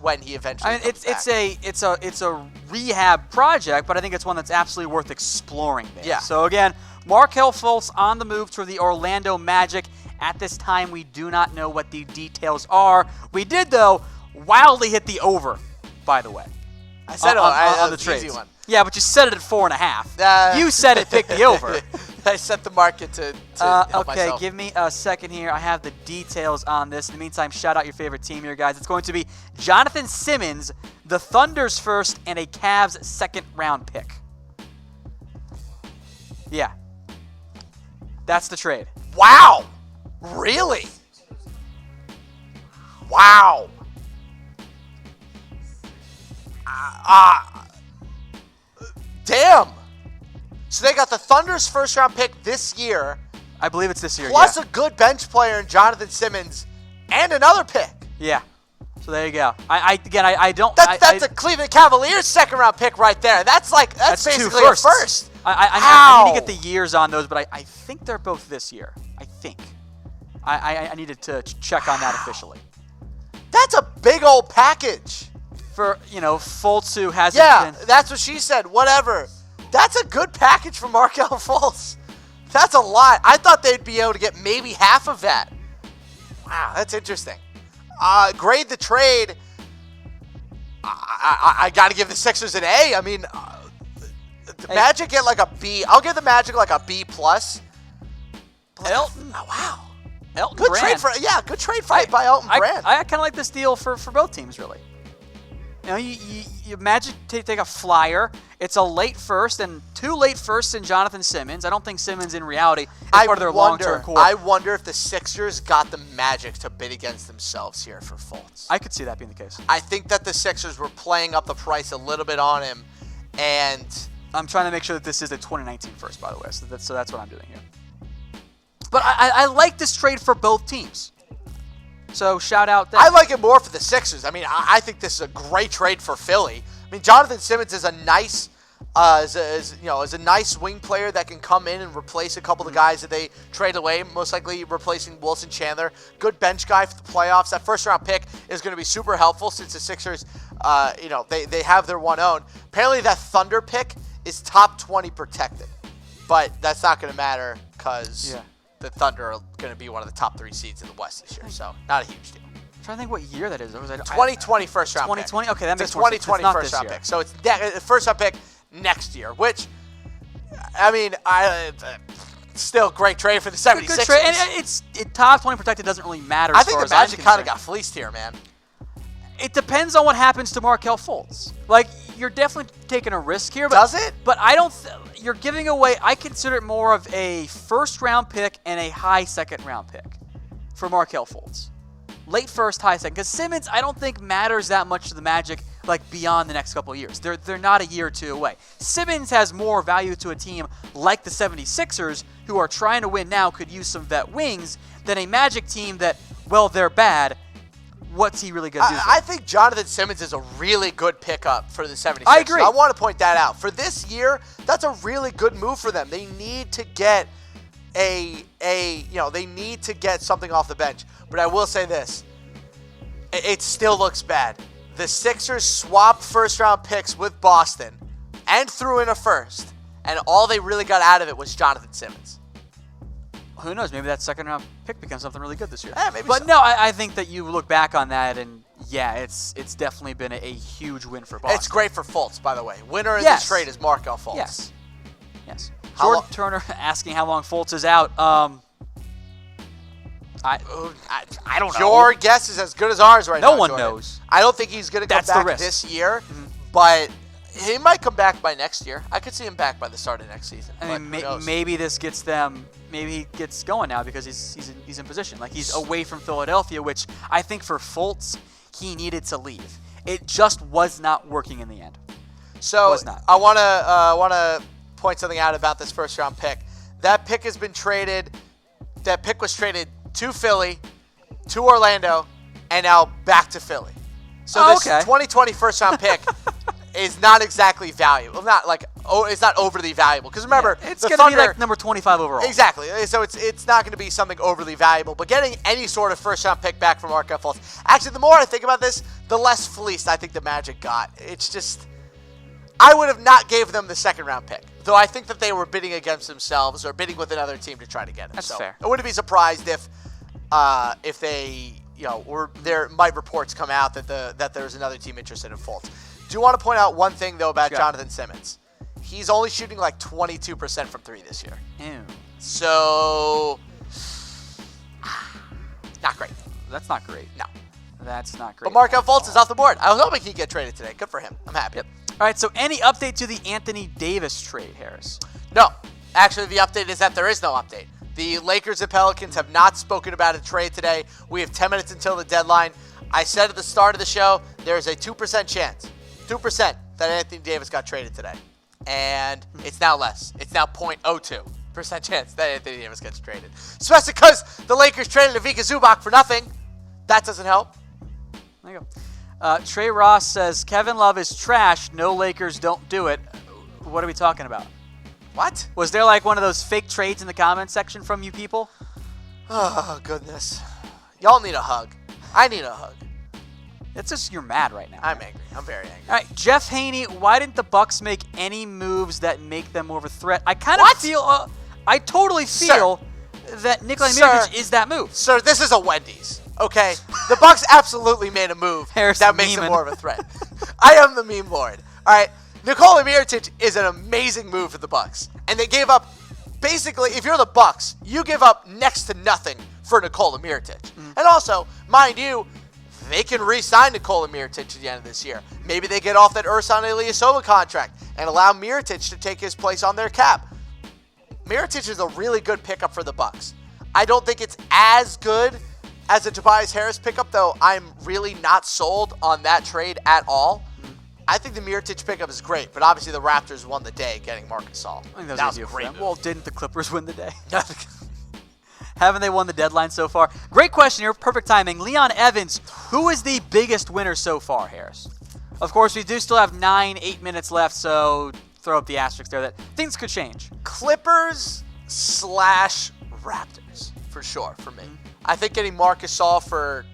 when he eventually comes back. It's a rehab project, but I think it's one that's absolutely worth exploring there. Yeah. So again, Markelle Fultz on the move to the Orlando Magic. At this time, we do not know what the details are. We did, though, wildly hit the over, by the way. I said on the trades. easy one. Yeah, but you set it at 4.5. You said it, pick the over. I set the market to help okay, myself. give me a second here. I have the details on this. In the meantime, shout out your favorite team here, guys. It's going to be Jonathan Simmons, the Thunder's first, and a Cavs second-round pick. Yeah. That's the trade. Wow. Really? Wow. Damn. So they got the Thunder's first-round pick this year. I believe it's this year, Plus yeah. a good bench player in Jonathan Simmons and another pick. Yeah. So there you go. I don't. That's a Cleveland Cavaliers second-round pick right there. That's basically a first. I need to get the years on those, but I think they're both this year. I think. I needed to check on that officially. That's a big old package. For, Fultz, who hasn't been. That's what she said. Whatever. That's a good package for Markelle Fultz. That's a lot. I thought they'd be able to get maybe half of that. Wow, that's interesting. Grade the trade. I got to give the Sixers an A. I mean, the Magic get like a B. I'll give the Magic like a B+. Elton. Oh, wow. Elton Good Brand. good trade by Elton Brand. I kind of like this deal for both teams, really. You Magic take a flyer. It's a late first and 2 late firsts in Jonathan Simmons. I don't think Simmons in reality is part of their long-term core. I wonder if the Sixers got the Magic to bid against themselves here for Fultz. I could see that being the case. I think that the Sixers were playing up the price a little bit on him, and I'm trying to make sure that this is a 2019 first, by the way. So that's what I'm doing here. But I like this trade for both teams. So shout out them. I like it more for the Sixers. I mean, I think this is a great trade for Philly. I mean, Jonathan Simmons is a nice, is a nice wing player that can come in and replace a couple of the guys that they trade away. Most likely replacing Wilson Chandler. Good bench guy for the playoffs. That first round pick is going to be super helpful since the Sixers, they have their one own. Apparently, that Thunder pick is top 20 protected, but that's not going to matter because. Yeah. The Thunder are going to be one of the top 3 seeds in the West this year, so not a huge deal. I'm trying to think what year that is. 2020 first round 2020? pick. Okay, that makes more sense. 2020 first round year. pick. So it's first round pick next year, which, I mean, still great trade for the 76ers. Good trade. And it's top 20 protected doesn't really matter. I think the Magic kind of got fleeced here, man. It depends on what happens to Markelle Fultz. Like, you're definitely taking a risk here. But, does it? But I don't. You're giving away. I consider it more of a first-round pick and a high second-round pick for Markelle Fultz. Late first, high second. Because Simmons, I don't think matters that much to the Magic, like beyond the next couple of years. They're not a year or two away. Simmons has more value to a team like the 76ers, who are trying to win now, could use some vet wings, than a Magic team that, well, they're bad. What's he really going to do? I think Jonathan Simmons is a really good pickup for the 76ers. I agree. I want to point that out. For this year, that's a really good move for them. They need to get they need to get something off the bench. But I will say this. It still looks bad. The Sixers swapped first-round picks with Boston and threw in a first. And all they really got out of it was Jonathan Simmons. who knows? Maybe that second round pick becomes something really good this year. Yeah, maybe but so. no, I think that you look back on that and yeah, it's definitely been a huge win for Boston. It's great for Fultz, by the way. Winner of Yes. this trade is Markelle Fultz. Yes. How Jordan Turner asking how long Fultz is out. I don't know. Your guess is as good as ours right now. No one Jordan. knows. I don't think he's going to come That's the back risk. this year, but he might come back by next year. I could see him back by the start of next season. I but mean, who knows? maybe this gets them. Maybe he gets going now because he's in position. Like he's away from Philadelphia, which I think for Fultz he needed to leave. It just was not working in the end. So Was not. I want to point something out about this first round pick. That pick has been traded. That pick was traded to Philly, to Orlando, and now back to Philly. So this 2020 first round pick is not exactly valuable. It's not overly valuable because remember it's the going to be Thunder, like number 25 overall. Exactly. So it's not going to be something overly valuable. But getting any sort of first-round pick back from Markieff Fultz. Actually, the more I think about this, the less fleeced I think the Magic got. It's just, I would have not gave them the second-round pick. Though I think that they were bidding against themselves or bidding with another team to try to get him. That's fair. I wouldn't be surprised if they, or there might reports come out that there's another team interested in Fultz. Do want to point out one thing, though, about Jonathan Simmons. He's only shooting like 22% from three this year. Ew. So, not great. That's not great. No. That's not great. But Markelle Fultz is off the board. I was hoping he'd get traded today. Good for him. I'm happy. Yep. All right, so any update to the Anthony Davis trade, Harris? No. Actually, the update is that there is no update. The Lakers and Pelicans have not spoken about a trade today. We have 10 minutes until the deadline. I said at the start of the show, there's a 2% chance, 2%, that Anthony Davis got traded today. And it's now less. It's now 0.02% chance that Anthony Davis gets traded. Especially because the Lakers traded Ivica Zubac for nothing. That doesn't help. There you go. Trey Ross says, Kevin Love is trash. No Lakers don't do it. What are we talking about? What? Was there like one of those fake trades in the comment section from you people? Oh, goodness. Y'all need a hug. I need a hug. It's just you're mad right now. I'm angry. I'm very angry. All right, Jeff Haney, why didn't the Bucks make any moves that make them more of a threat? I kind of feel, I totally feel that Nikola Mirotic is that move. Sir, this is a Wendy's, okay? The Bucks absolutely made a move that makes them more of a threat. I am the meme lord. All right, Nikola Mirotic is an amazing move for the Bucks, and they gave up. Basically, if you're the Bucks, you give up next to nothing for Nikola Mirotic, and also, mind you, they can re-sign Nikola Mirotic at the end of this year. Maybe they get off that Ersan Ilyasova contract and allow Mirotic to take his place on their cap. Mirotic is a really good pickup for the Bucks. I don't think it's as good as a Tobias Harris pickup, though I'm really not sold on that trade at all. I think the Mirotic pickup is great, but obviously the Raptors won the day getting Marc Gasol. I think that was was a easier great for them. move. Well, didn't the Clippers win the day? Haven't they won the deadline so far? Great question here. Perfect timing. Leon Evans, who is the biggest winner so far, Harris? Of course, we do still have 8 minutes left, so throw up the asterisk there that things could change. Clippers / Raptors, for sure, for me. I think getting Marc Gasol for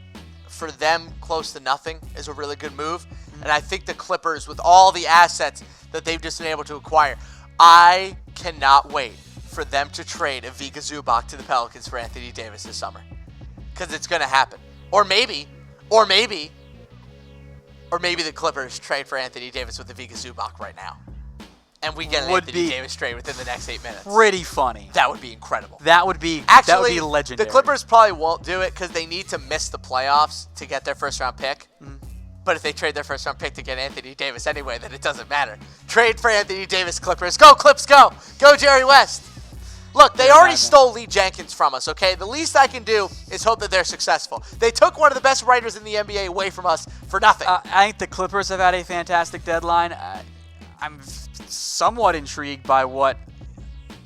them close to nothing is a really good move. And I think the Clippers, with all the assets that they've just been able to acquire, I cannot wait for them to trade Ivica Zubac to the Pelicans for Anthony Davis this summer. Because it's going to happen. Or maybe the Clippers trade for Anthony Davis with Ivica Zubac right now. And we get an Anthony Davis trade within the next 8 minutes. Pretty funny. That would be incredible. That would be legendary. The Clippers probably won't do it because they need to miss the playoffs to get their first-round pick. But if they trade their first-round pick to get Anthony Davis anyway, then it doesn't matter. Trade for Anthony Davis, Clippers. Go, Clips, go. Go, Jerry West. Look, they already stole Lee Jenkins from us, okay? The least I can do is hope that they're successful. They took one of the best writers in the NBA away from us for nothing. I think the Clippers have had a fantastic deadline. I'm somewhat intrigued by what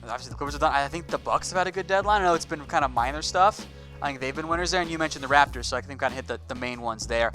obviously the Clippers have done. I think the Bucks have had a good deadline. I know it's been kind of minor stuff. I think they've been winners there, and you mentioned the Raptors, so I think kind of hit the main ones there.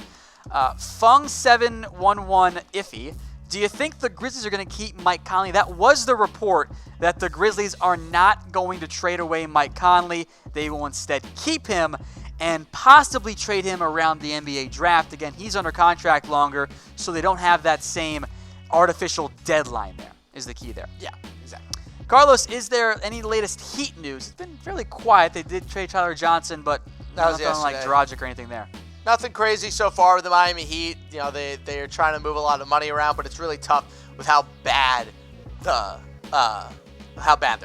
Fung711 Iffy. Do you think the Grizzlies are going to keep Mike Conley? That was the report that the Grizzlies are not going to trade away Mike Conley. They will instead keep him and possibly trade him around the NBA draft. Again, he's under contract longer, so they don't have that same artificial deadline there, is the key there. Yeah, exactly. Carlos, is there any latest Heat news? It's been fairly quiet. They did trade Tyler Johnson, but that was nothing like Dragic or anything there. Nothing crazy so far with the Miami Heat. You know, they are trying to move a lot of money around, but it's really tough with how bad their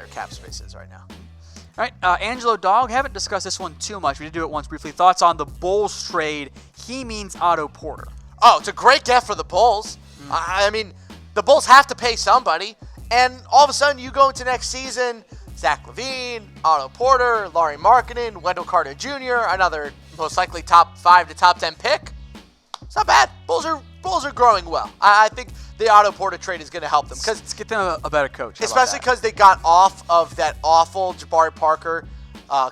cap space is right now. All right, Angelo Dog, haven't discussed this one too much. We did do it once briefly. Thoughts on the Bulls trade? He means Otto Porter. Oh, it's a great get for the Bulls. I mean, the Bulls have to pay somebody. And all of a sudden, you go into next season, Zach LaVine, Otto Porter, Lauri Markkanen, Wendell Carter Jr., another most likely top 5 to top 10 pick. It's not bad. Bulls are growing well. I think the Otto Porter trade is going to help them. Let's get them a better coach. Especially because they got off of that awful Jabari Parker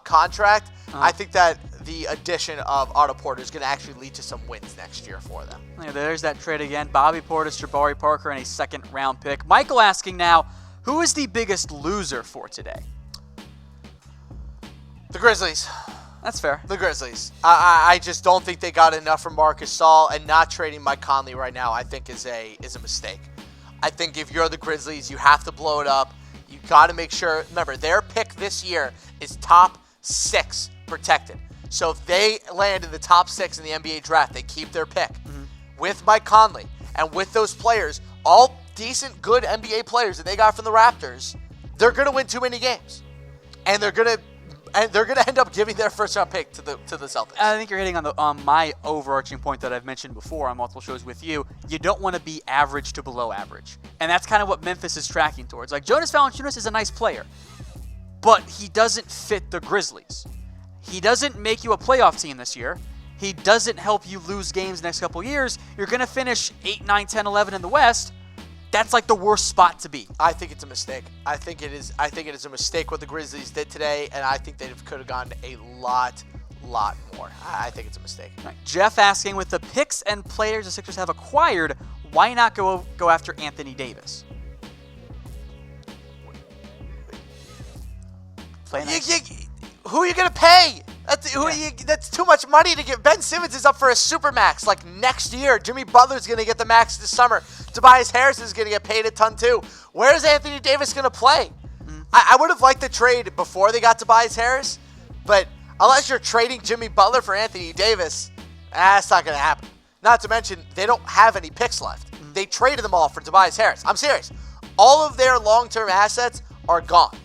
contract. I think that the addition of Otto Porter is going to actually lead to some wins next year for them. Yeah, there's that trade again. Bobby Portis, Jabari Parker, and a second-round pick. Michael asking now, who is the biggest loser for today? The Grizzlies. That's fair. The Grizzlies. I just don't think they got enough from Marc Gasol, and not trading Mike Conley right now I think is a mistake. I think if you're the Grizzlies, you have to blow it up. You got to make sure. Remember, their pick this year is top 6 protected. So if they land in the top 6 in the NBA draft, they keep their pick. With Mike Conley and with those players, all decent, good NBA players that they got from the Raptors, they're going to win too many games. And they're going to end up giving their first-round pick to the Celtics. I think you're hitting on my overarching point that I've mentioned before on multiple shows with you. You don't want to be average to below average. And that's kind of what Memphis is tracking towards. Like, Jonas Valanciunas is a nice player, but he doesn't fit the Grizzlies. He doesn't make you a playoff team this year. He doesn't help you lose games the next couple years. You're going to finish 8, 9, 10, 11 in the West. That's like the worst spot to be. I think it's a mistake. I think it is a mistake what the Grizzlies did today, and I think they could have gone a lot more. I think it's a mistake. Right. Jeff asking, with the picks and players the Sixers have acquired, why not go after Anthony Davis? Play nice. Who are you going to pay? That's too much money to get. Ben Simmons is up for a supermax like next year. Jimmy Butler's going to get the max this summer. Tobias Harris is going to get paid a ton too. Where's Anthony Davis going to play? I would have liked the trade before they got Tobias Harris, but unless you're trading Jimmy Butler for Anthony Davis, that's not going to happen. Not to mention, they don't have any picks left. They traded them all for Tobias Harris. I'm serious. All of their long-term assets are gone.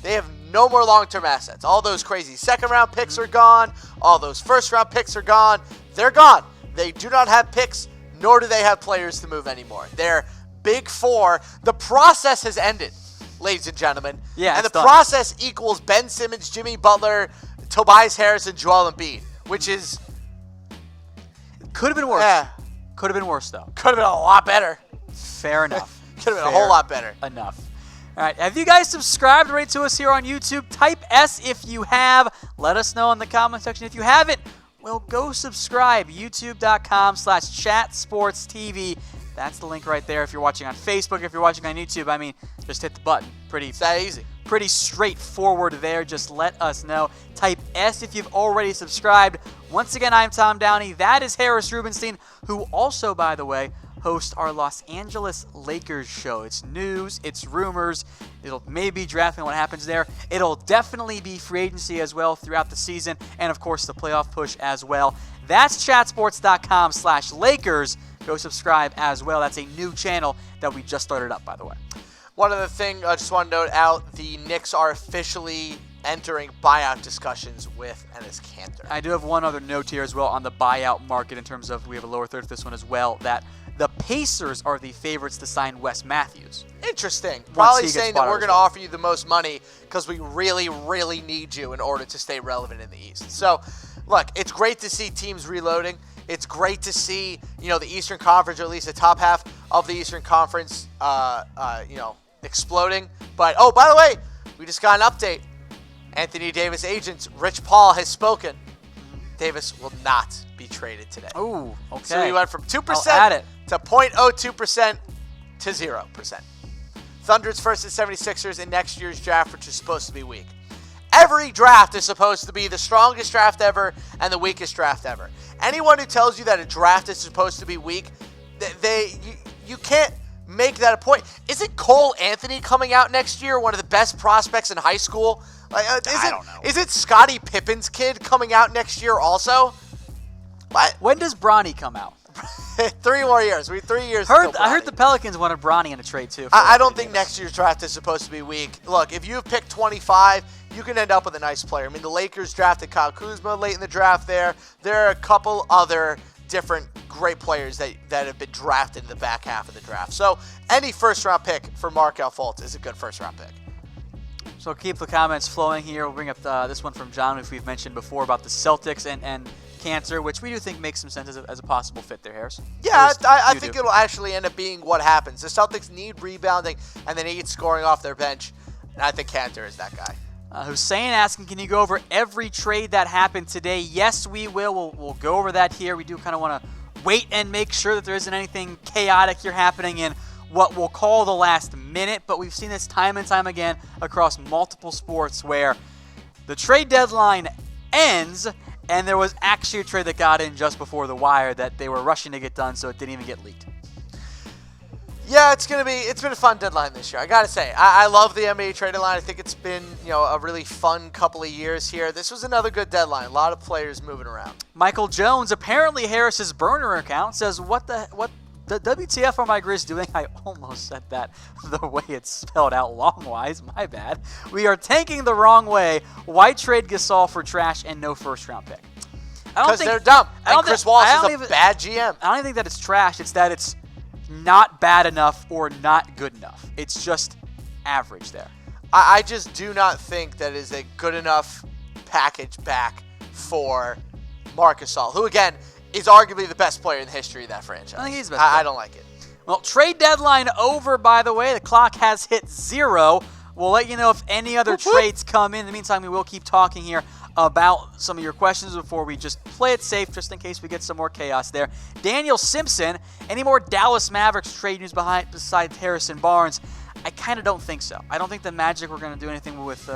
They have no more long-term assets. All those crazy second-round picks are gone. All those first-round picks are gone. They're gone. They do not have picks, nor do they have players to move anymore. They're big 4. The process has ended, ladies and gentlemen. Yeah, and the done. process equals Ben Simmons, Jimmy Butler, Tobias Harris, and Joel Embiid, which is... Could have been worse. Yeah. Could have been worse, though. Could have been a lot better. Fair enough. Could have been a whole lot better. Enough. All right, have you guys subscribed right to us here on YouTube? Type S if you have. Let us know in the comment section. If you haven't, well, go subscribe. YouTube.com/chatsportstv. That's the link right there if you're watching on Facebook. If you're watching on YouTube, I mean, just hit the button. It's that easy. Pretty straightforward there. Just let us know. Type S if you've already subscribed. Once again, I'm Tom Downey. That is Harris Rubenstein, who also, by the way, host our Los Angeles Lakers show. It's news, it's rumors, it'll maybe drafting what happens there. It'll definitely be free agency as well throughout the season, and of course the playoff push as well. That's chatsports.com/Lakers. Go subscribe as well. That's a new channel that we just started up, by the way. One other thing I just want to note out, the Knicks are officially entering buyout discussions with Enes Kanter. I do have one other note here as well on the buyout market in terms of, we have a lower third for this one as well, that the Pacers are the favorites to sign Wes Matthews. Interesting. Probably saying that we're going to offer you the most money because we really, really need you in order to stay relevant in the East. So, look, it's great to see teams reloading. It's great to see, the Eastern Conference, or at least the top half of the Eastern Conference, exploding. But, oh, by the way, we just got an update. Anthony Davis' agent, Rich Paul, has spoken. Davis will not be traded today. Oh, okay. So he went from 2% to 0.02% to 0%. Thunder's first and 76ers in next year's draft, which is supposed to be weak. Every draft is supposed to be the strongest draft ever and the weakest draft ever. Anyone who tells you that a draft is supposed to be weak, you can't make that a point. Isn't Cole Anthony coming out next year, one of the best prospects in high school? I don't know. Is it Scottie Pippen's kid coming out next year also? What? When does Bronny come out? 3 more years. We have 3 years. I heard the Pelicans wanted Bronny in a trade too. I don't think next year's draft is supposed to be weak. Look, if you pick 25, you can end up with a nice player. I mean, the Lakers drafted Kyle Kuzma late in the draft there. There are a couple other different great players that have been drafted in the back half of the draft. So any first-round pick for Markelle Fultz is a good first-round pick. So keep the comments flowing here. We'll bring up this one from John, which we've mentioned before about the Celtics and Cancer, which we do think makes some sense as a possible fit there, Harris. Yeah, I think it'll actually end up being what happens. The Celtics need rebounding, and they need scoring off their bench, and I think Cantor is that guy. Hussein asking, can you go over every trade that happened today? Yes, we will. We'll go over that here. We do kind of want to wait and make sure that there isn't anything chaotic here happening in what we'll call the last minute, but we've seen this time and time again across multiple sports where the trade deadline ends and there was actually a trade that got in just before the wire that they were rushing to get done, so it didn't even get leaked. Yeah, it's been a fun deadline this year. I gotta say, I love the NBA trade deadline. I think it's been a really fun couple of years here. This was another good deadline. A lot of players moving around. Michael Jones, apparently Harris's burner account says, what the WTF are my Grizz doing? I almost said that the way it's spelled out long-wise. My bad. We are tanking the wrong way. Why trade Gasol for trash and no first-round pick? Because they're dumb. And Chris Wallace is a bad GM. I don't even think that it's trash. It's that it's not bad enough or not good enough. It's just average there. I just do not think that is a good enough package back for Marc Gasol, who, again, is arguably the best player in the history of that franchise. I think he's the best player. I don't like it. Well, trade deadline over, by the way. The clock has hit 0. We'll let you know if any other trades come in. In the meantime, we will keep talking here about some of your questions before we just play it safe, just in case we get some more chaos there. Daniel Simpson, any more Dallas Mavericks trade news besides Harrison Barnes? I kind of don't think so. I don't think the Magic were going to do anything with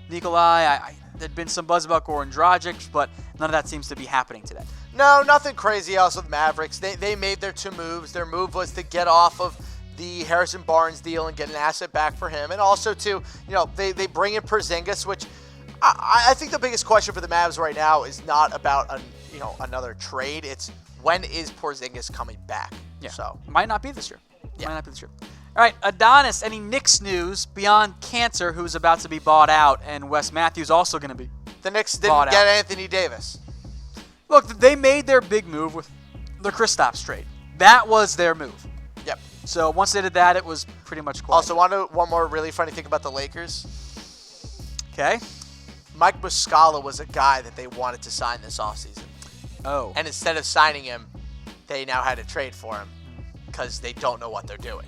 Nikola. There'd been some buzz about Goran Dragic, but none of that seems to be happening today. No, nothing crazy else with Mavericks. They made their 2 moves. Their move was to get off of the Harrison Barnes deal and get an asset back for him. And also, they bring in Porzingis, which I think the biggest question for the Mavs right now is not about another trade. It's when is Porzingis coming back? Yeah. So might not be this year. Yeah. Might not be this year. All right, Adonis, any Knicks news beyond Cancer, who's about to be bought out, and Wes Matthews also going to be The Knicks didn't get Anthony Davis. Look, they made their big move with the Kristaps trade. That was their move. Yep. So once they did that, it was pretty much quiet. Also, one more really funny thing about the Lakers. Okay. Mike Muscala was a guy that they wanted to sign this offseason. Oh. And instead of signing him, they now had to trade for him because they don't know what they're doing.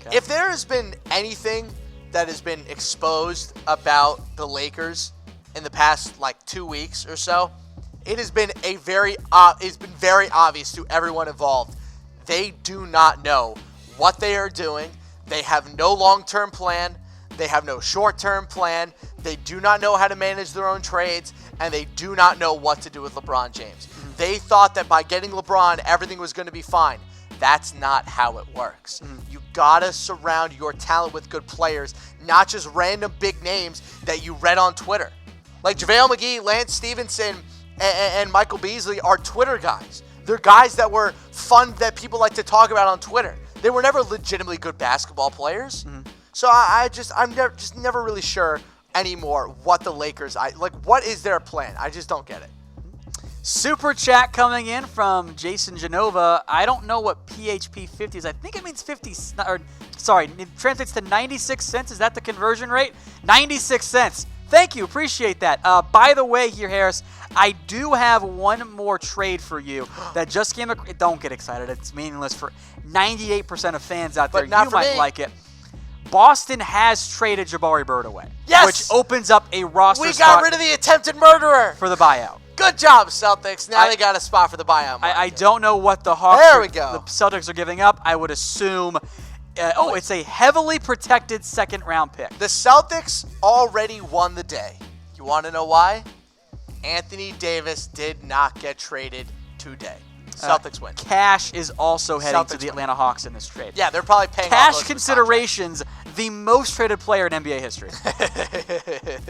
Okay. If there has been anything that has been exposed about the Lakers in the past 2 weeks or so, it has been very obvious to everyone involved. They do not know what they are doing. They have no long-term plan. They have no short-term plan. They do not know how to manage their own trades, and they do not know what to do with LeBron James. Mm-hmm. They thought that by getting LeBron, everything was going to be fine. That's not how it works. Mm-hmm. You gotta surround your talent with good players, not just random big names that you read on Twitter. Like JaVale McGee, Lance Stevenson, and Michael Beasley are Twitter guys. They're guys that were fun that people like to talk about on Twitter. They were never legitimately good basketball players. Mm-hmm. So I'm never really sure anymore what the Lakers, what is their plan? I just don't get it. Super chat coming in from Jason Genova. I don't know what PHP 50 is. I think it means 50, it translates to 96 cents. Is that the conversion rate? 96 cents. Thank you. Appreciate that. By the way here, Harris, I do have one more trade for you that just came. Don't get excited. It's meaningless for 98% of fans out there. But you might like it. Boston has traded Jabari Bird away. Yes! Which opens up a roster We spot got rid of the attempted murderer. For the buyout. Good job, Celtics. Now they got a spot for the buyout market. I don't know what the Hawks the Celtics are giving up. I would assume it's a heavily protected second-round pick. The Celtics already won the day. You want to know why? Anthony Davis did not get traded today. Celtics win. Cash is also heading Celtics to the win. Atlanta Hawks in this trade. Yeah, they're probably paying off Cash most of his considerations, the most traded player in NBA history.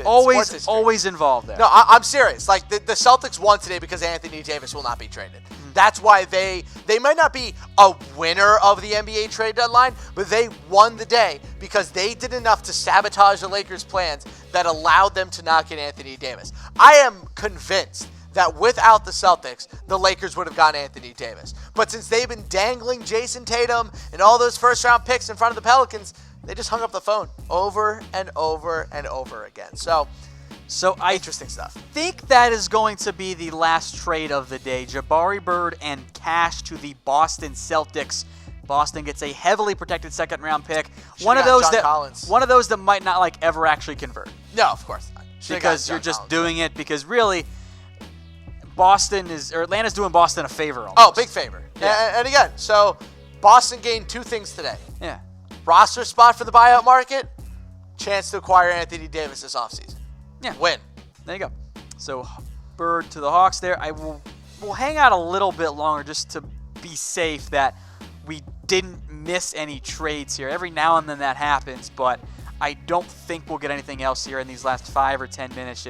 contract. always involved there. No, I'm serious. Like the Celtics won today because Anthony Davis will not be traded. That's why they might not be a winner of the NBA trade deadline, but they won the day because they did enough to sabotage the Lakers' plans that allowed them to not get Anthony Davis. I am convinced that without the Celtics, the Lakers would have gotten Anthony Davis. But since they've been dangling Jason Tatum and all those first-round picks in front of the Pelicans, they just hung up the phone over and over and over again. So I interesting stuff. Think that is going to be the last trade of the day. Jabari Bird and Cash to the Boston Celtics. Boston gets a heavily protected second-round pick. One of those that might not ever actually convert. No, of course not. Because you're just doing it because really Atlanta's doing Boston a favor almost. Oh, big favor. Yeah. And again, so Boston gained two things today. Yeah. Roster spot for the buyout market, chance to acquire Anthony Davis this offseason. Yeah. Win. There you go. So Bird to the Hawks there. We'll hang out a little bit longer just to be safe that we didn't miss any trades here. Every now and then that happens, but I don't think we'll get anything else here in these last 5 or 10 minutes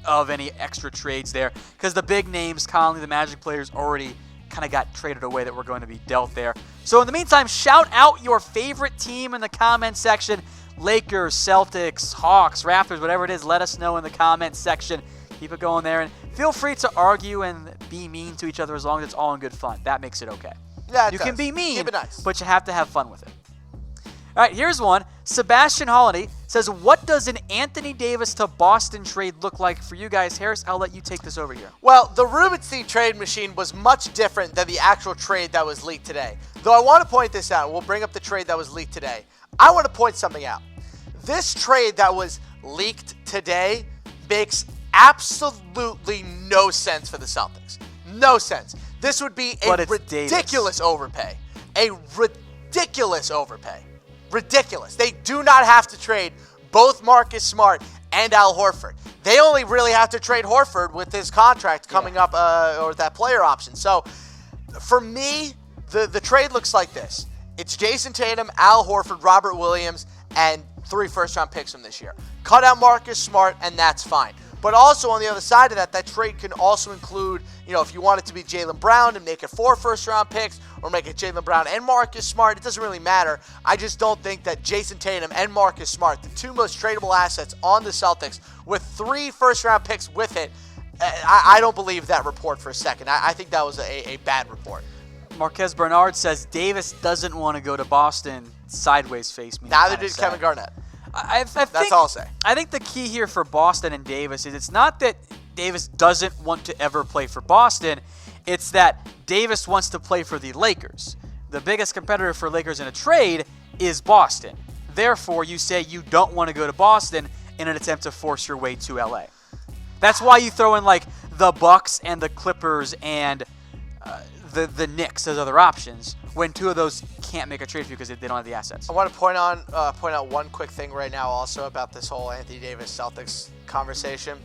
of any extra trades there. Because the big names, Conley, the Magic players, already kind of got traded away that were going to be dealt there. So in the meantime, shout out your favorite team in the comment section. Lakers, Celtics, Hawks, Raptors, whatever it is, let us know in the comment section. Keep it going there. And feel free to argue and be mean to each other as long as it's all in good fun. That makes it okay. Yeah, you can be mean, keep it nice, but you have to have fun with it. All right, here's one. Sebastian Holiday says, what does an Anthony Davis to Boston trade look like for you guys? Harris, I'll let you take this over here. Well, the Rubenstein trade machine was much different than the actual trade that was leaked today. Though I want to point this out. We'll bring up the trade that was leaked today. I want to point something out. This trade that was leaked today makes absolutely no sense for the Celtics. No sense. This would be a ridiculous overpay. A ridiculous overpay. Ridiculous. They do not have to trade both Marcus Smart and Al Horford. They only really have to trade Horford with his contract coming up, or that player option. So, for me, the trade looks like this. It's Jason Tatum, Al Horford, Robert Williams, and 3 first-round picks from this year. Cut out Marcus Smart, and that's fine. But also on the other side of that trade can also include, if you want it to be Jaylen Brown and make it 4 first-round picks, or make it Jaylen Brown and Marcus Smart, it doesn't really matter. I just don't think that Jason Tatum and Marcus Smart, the 2 most tradable assets on the Celtics, with 3 first-round picks with it, I don't believe that report for a second. I think that was a bad report. Marquez Bernard says Davis doesn't want to go to Boston. Sideways face. Neither did Kevin Garnett. I think, that's all I'll say. I think the key here for Boston and Davis is it's not that Davis doesn't want to ever play for Boston. It's that Davis wants to play for the Lakers. The biggest competitor for Lakers in a trade is Boston. Therefore, you say you don't want to go to Boston in an attempt to force your way to LA. That's why you throw in the Bucks and the Clippers and the Knicks as other options when 2 of those can't make a trade for you because they don't have the assets. I want to point out one quick thing right now also about this whole Anthony Davis Celtics conversation.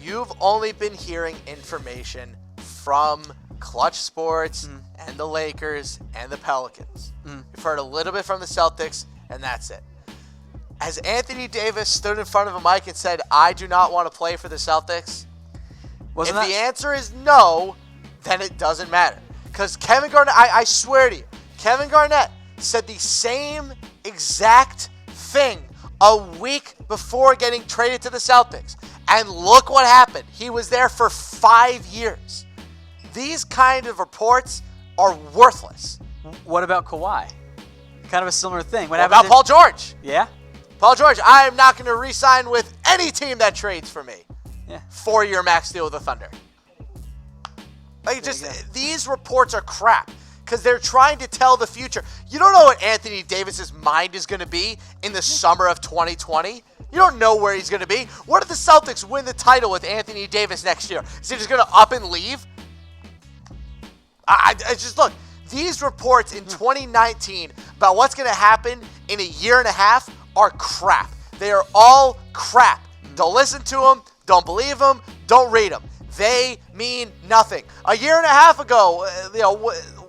You've only been hearing information from Clutch Sports and the Lakers and the Pelicans. You've heard a little bit from the Celtics, and that's it. Has Anthony Davis stood in front of a mic and said, I do not want to play for the Celtics? If the answer is no, then it doesn't matter. Because Kevin Garnett, I swear to you, Kevin Garnett said the same exact thing a week before getting traded to the Celtics. And look what happened. He was there for 5 years. These kind of reports are worthless. What about Kawhi? Kind of a similar thing. What about Paul George? Yeah? Paul George, I am not going to re-sign with any team that trades for me. Yeah. 4-year max deal with the Thunder. These reports are crap because they're trying to tell the future. You don't know what Anthony Davis's mind is going to be in the summer of 2020. You don't know where he's going to be. What if the Celtics win the title with Anthony Davis next year? Is he just going to up and leave? I just look. These reports in 2019 about what's going to happen in a year and a half are crap. They are all crap. Don't listen to them. Don't believe them. Don't read them. They mean nothing. A year and a half ago,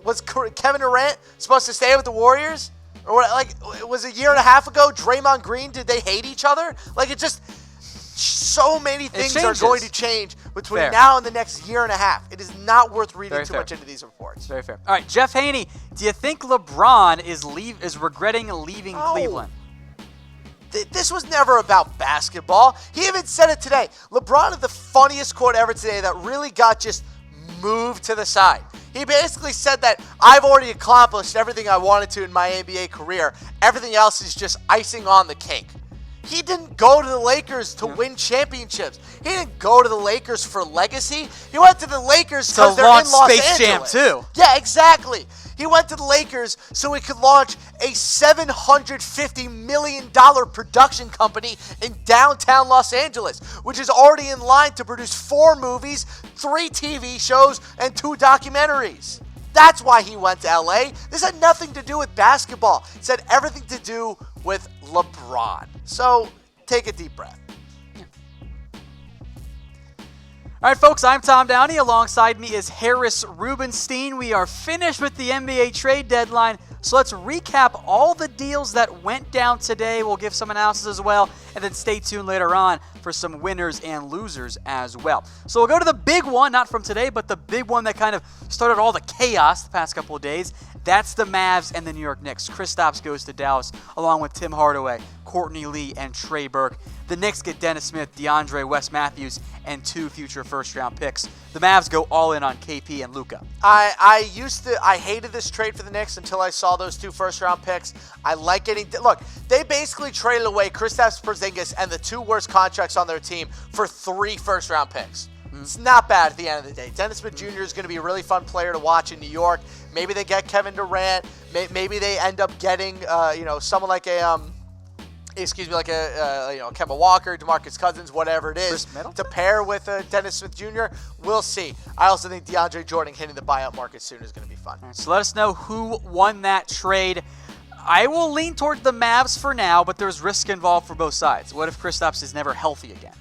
was Kevin Durant supposed to stay with the Warriors? Or like, it was a year and a half ago, Draymond Green, did they hate each other? Like, it just, so many things are going to change between now and the next year and a half. It is not worth reading too much into these reports. Very fair. All right, Jeff Haney, do you think LeBron is regretting leaving Cleveland? This was never about basketball. He even said it today. LeBron had the funniest quote ever today that really got just moved to the side. He basically said that I've already accomplished everything I wanted to in my NBA career. Everything else is just icing on the cake. He didn't go to the Lakers to win championships. He didn't go to the Lakers for legacy. He went to the Lakers because they're in Los Angeles. Space Jam too. Yeah, exactly. He went to the Lakers so he could launch a $750 million production company in downtown Los Angeles, which is already in line to produce 4 movies, 3 TV shows, and 2 documentaries. That's why he went to LA. This had nothing to do with basketball. It had everything to do with LeBron. So take a deep breath. All right, folks, I'm Tom Downey. Alongside me is Harris Rubenstein. We are finished with the NBA trade deadline, so let's recap all the deals that went down today. We'll give some analysis as well, and then stay tuned later on for some winners and losers as well. So we'll go to the big one, not from today, but the big one that kind of started all the chaos the past couple of days. That's the Mavs and the New York Knicks. Kristaps goes to Dallas, along with Tim Hardaway, Courtney Lee, and Trey Burke. The Knicks get Dennis Smith, DeAndre West Matthews, and 2 future first-round picks. The Mavs go all in on KP and Luka. I hated this trade for the Knicks until I saw those 2 first-round picks. I like getting... Look, they basically traded away Kristaps Porzingis and the 2 worst contracts on their team for 3 first-round picks. It's not bad at the end of the day. Dennis Smith Jr. is going to be a really fun player to watch in New York. Maybe they get Kevin Durant. Maybe they end up getting, someone like Kemba Walker, DeMarcus Cousins, whatever it is, to pair with Dennis Smith Jr. We'll see. I also think DeAndre Jordan hitting the buyout market soon is going to be fun. Right, so let us know who won that trade. I will lean toward the Mavs for now, but there's risk involved for both sides. What if Kristaps is never healthy again?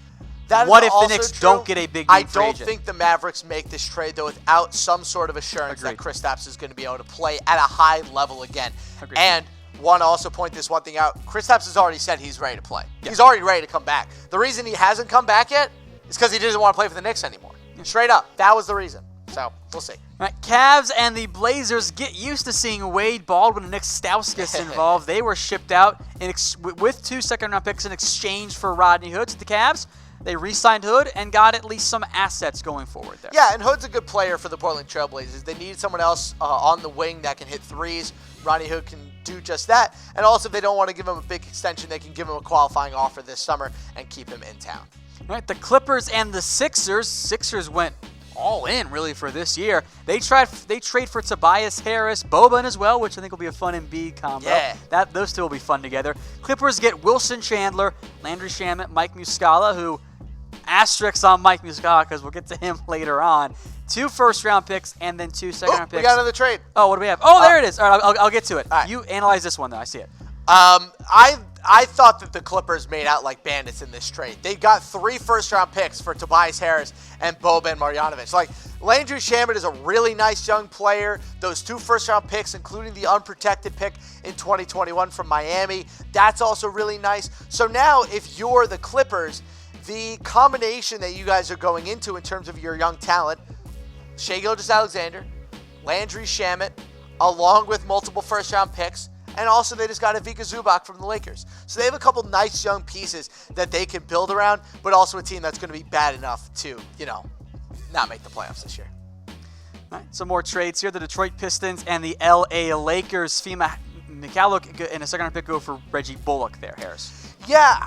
What if the Knicks don't get a big name free agent? I don't think the Mavericks make this trade, though, without some sort of assurance that Kristaps is going to be able to play at a high level again. Agreed. And want to also point this one thing out. Kristaps has already said he's ready to play. Yeah. He's already ready to come back. The reason he hasn't come back yet is because he doesn't want to play for the Knicks anymore. Yeah. Straight up. That was the reason. So, we'll see. All right, Cavs and the Blazers get used to seeing Wade Baldwin and Nick Staus gets involved. They were shipped out with 2 second-round picks in exchange for Rodney Hood to the Cavs. They re-signed Hood and got at least some assets going forward there. Yeah, and Hood's a good player for the Portland Trailblazers. They need someone else on the wing that can hit threes. Rodney Hood can do just that. And also, if they don't want to give him a big extension, they can give him a qualifying offer this summer and keep him in town. All right, the Clippers and the Sixers. Sixers went all in, really, for this year. They trade for Tobias Harris, Boban as well, which I think will be a fun Embiid combo. Yeah. Those 2 will be fun together. Clippers get Wilson Chandler, Landry Shamet, Mike Muscala, who... asterisks on Mike Muscala because we'll get to him later on. 2 first-round picks and then 2 second-round picks. We got another trade. Oh, what do we have? Oh, there it is. All right, I'll get to it. Right. You analyze this one, though. I see it. I thought that the Clippers made out like bandits in this trade. They got 3 first-round picks for Tobias Harris and Boban Marjanovic. Like, Landry Shamet is a really nice young player. Those 2 first-round picks, including the unprotected pick in 2021 from Miami, that's also really nice. So now, if you're the Clippers, the combination that you guys are going into in terms of your young talent, Shai Gilgeous-Alexander, Landry Shamet, along with multiple first-round picks, and also they just got Ivica Zubac from the Lakers. So they have a couple nice young pieces that they can build around, but also a team that's going to be bad enough to, not make the playoffs this year. All right, some more trades here. The Detroit Pistons and the LA Lakers. Fima Michaluk and a second-round pick go for Reggie Bullock there, Harris. Yeah,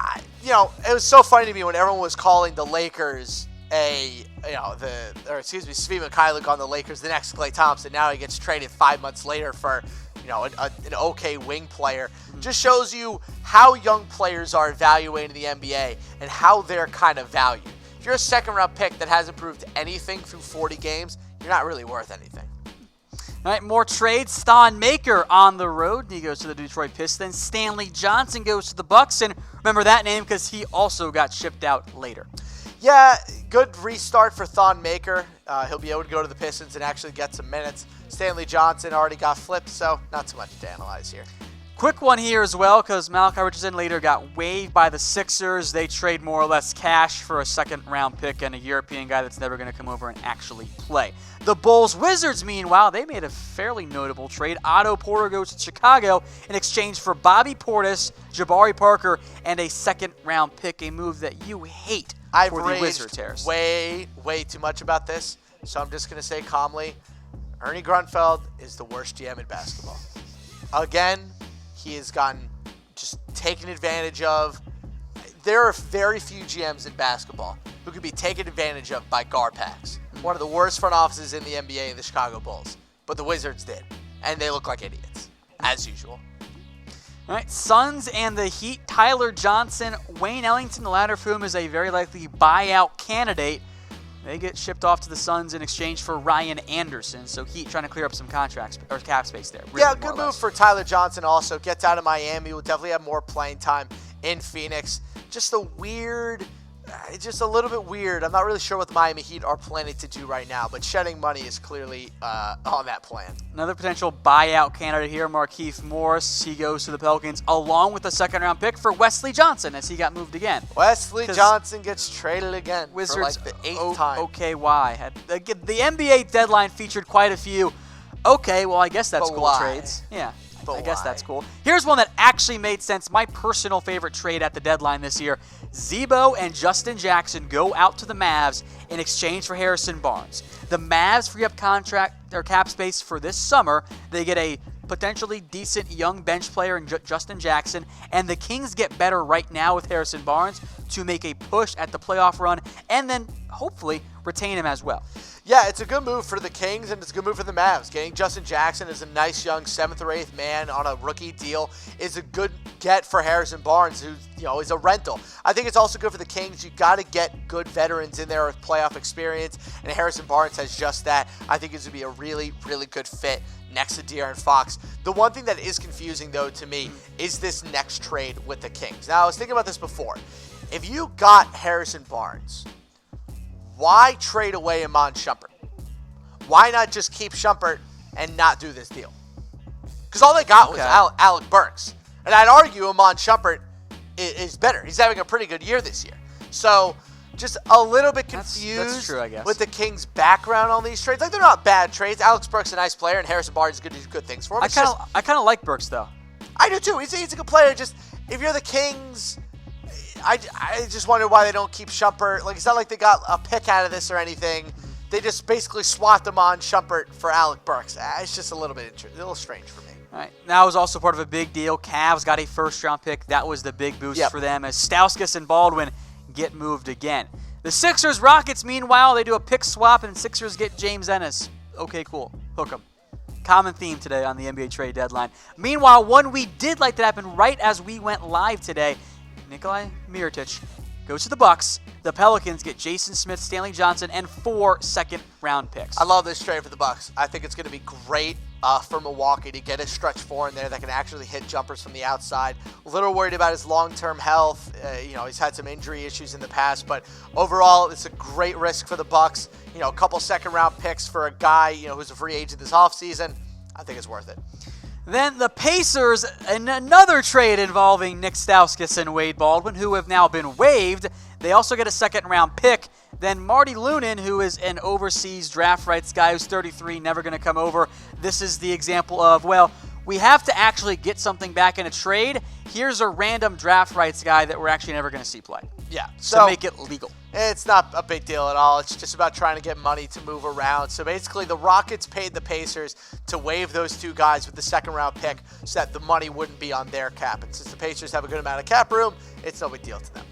it was so funny to me when everyone was calling the Lakers Svi Mykhailiuk on the Lakers, the next Klay Thompson. Now he gets traded 5 months later for, an okay wing player. Just shows you how young players are evaluated in the NBA and how they're kind of valued. If you're a second-round pick that hasn't proved anything through 40 games, you're not really worth anything. All right, more trades. Stan Maker on the road. He goes to the Detroit Pistons. Stanley Johnson goes to the Bucks. And remember that name because he also got shipped out later. Yeah, good restart for Thon Maker. He'll be able to go to the Pistons and actually get some minutes. Stanley Johnson already got flipped, so not too much to analyze here. Quick one here as well, because Malachi Richardson later got waived by the Sixers. They trade more or less cash for a second-round pick and a European guy that's never going to come over and actually play. The Bulls-Wizards, meanwhile, they made a fairly notable trade. Otto Porter goes to Chicago in exchange for Bobby Portis, Jabari Parker, and a second-round pick, a move that you hate for the Wizards, Harris. Way too much about this, so I'm just going to say calmly, Ernie Grunfeld is the worst GM in basketball. Again, he has gotten just taken advantage of. There are very few GMs in basketball who could be taken advantage of by Garpax. One of the worst front offices in the NBA in the Chicago Bulls. But the Wizards did. And they look like idiots, as usual. All right, Suns and the Heat, Tyler Johnson, Wayne Ellington, the latter of whom is a very likely buyout candidate. They get shipped off to the Suns in exchange for Ryan Anderson. So Heat trying to clear up some contracts or cap space there. Really, yeah, good move for Tyler Johnson also. Gets out of Miami. Will definitely have more playing time in Phoenix. Just a little bit weird. I'm not really sure what the Miami Heat are planning to do right now, but shedding money is clearly on that plan. Another potential buyout candidate here, Markieff Morris. He goes to the Pelicans along with the second-round pick for Wesley Johnson as he got moved again. Wesley Johnson gets traded again Wizards, for like the 8th time. Okay, why? The NBA deadline featured quite a few. Okay, well, I guess that's But cool why? trades. Yeah. But I guess why? that's cool. Here's one that actually made sense. My personal favorite trade at the deadline this year. Zebo and Justin Jackson go out to the Mavs in exchange for Harrison Barnes. The Mavs free up cap space for this summer. They get a potentially decent young bench player in Justin Jackson, and the Kings get better right now with Harrison Barnes to make a push at the playoff run and then hopefully retain him as well. Yeah, it's a good move for the Kings, and it's a good move for the Mavs. Getting Justin Jackson as a nice young 7th or 8th man on a rookie deal is a good get for Harrison Barnes, who is a rental. I think it's also good for the Kings. You got to get good veterans in there with playoff experience, and Harrison Barnes has just that. I think it's going to be a really, really good fit next to De'Aaron Fox. The one thing that is confusing, though, to me is this next trade with the Kings. Now, I was thinking about this before. If you got Harrison Barnes, why trade away Iman Shumpert? Why not just keep Shumpert and not do this deal? Because all they got was Alec Burks. And I'd argue Iman Shumpert is better. He's having a pretty good year this year. So just a little bit confused that's true, I guess. with the Kings' background on these trades. Like, they're not bad trades. Alex Burks is a nice player, and Harrison Barnes is going to do good things for him. I kind of like Burks, though. I do, too. He's a good player. Just, if you're the Kings, I just wonder why they don't keep Shumpert. Like, it's not like they got a pick out of this or anything. They just basically swapped him on Shumpert for Alec Burks. It's just a little strange for me. All right. That was also part of a big deal. Cavs got a first-round pick. That was the big boost for them as Stauskas and Baldwin get moved again. The Sixers, Rockets, meanwhile, they do a pick swap, and Sixers get James Ennis. Okay, cool. Hook 'em. Common theme today on the NBA trade deadline. Meanwhile, one we did like that happen right as we went live today. Nikola Mirotic goes to the Bucks. The Pelicans get Jason Smith, Stanley Johnson, and 4 second-round picks. I love this trade for the Bucks. I think it's going to be great for Milwaukee to get a stretch 4 in there that can actually hit jumpers from the outside. A little worried about his long-term health. He's had some injury issues in the past, but overall, it's a great risk for the Bucks. A couple second-round picks for a guy who's a free agent this offseason. I think it's worth it. Then the Pacers, in another trade involving Nick Stauskas and Wade Baldwin, who have now been waived. They also get a second-round pick. Then Marty Lunin, who is an overseas draft rights guy who's 33, never going to come over. This is the example of, we have to actually get something back in a trade. Here's a random draft rights guy that we're actually never going to see play. Yeah. So make it legal. It's not a big deal at all. It's just about trying to get money to move around. So basically, the Rockets paid the Pacers to waive those 2 guys with the second-round pick so that the money wouldn't be on their cap. And since the Pacers have a good amount of cap room, it's no big deal to them.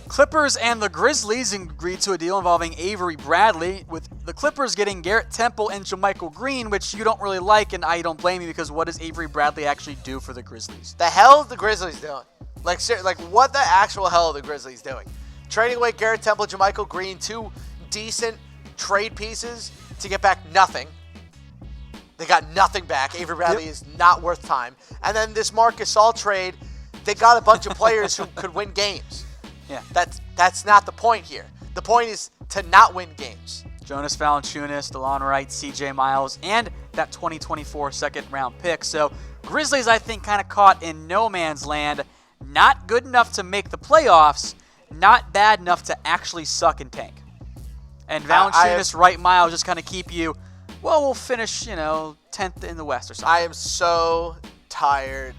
Clippers and the Grizzlies agreed to a deal involving Avery Bradley, with the Clippers getting Garrett Temple and JaMychal Green, which you don't really like, and I don't blame you, because what does Avery Bradley actually do for the Grizzlies? The hell is the Grizzlies doing? Like what the actual hell are the Grizzlies doing? Trading away Garrett Temple, JaMychal Green, 2 decent trade pieces to get back nothing. They got nothing back. Avery Bradley is not worth time. And then this Marc Gasol trade, they got a bunch of players who could win games. Yeah. That's not the point here. The point is to not win games. Jonas Valanciunas, DeLon Wright, CJ Miles, and that 2024 second-round pick. So Grizzlies, I think, kind of caught in no man's land. Not good enough to make the playoffs, not bad enough to actually suck and tank. And Valanciunas, Wright, Miles just kind of keep you, well, we'll finish, 10th in the West or something. I am so tired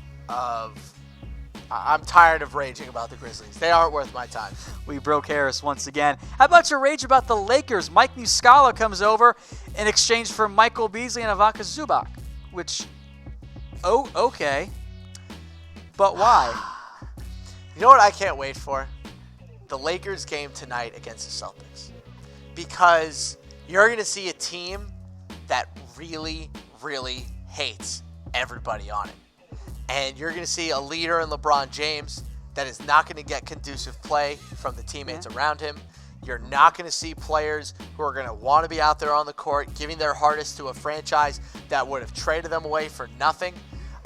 I'm tired of raging about the Grizzlies. They aren't worth my time. We broke Harris once again. How about your rage about the Lakers? Mike Muscala comes over in exchange for Michael Beasley and Ivica Zubac, which, okay. But why? You know what I can't wait for? The Lakers game tonight against the Celtics. Because you're going to see a team that really, really hates everybody on it. And you're going to see a leader in LeBron James that is not going to get conducive play from the teammates around him. You're not going to see players who are going to want to be out there on the court, giving their hardest to a franchise that would have traded them away for nothing.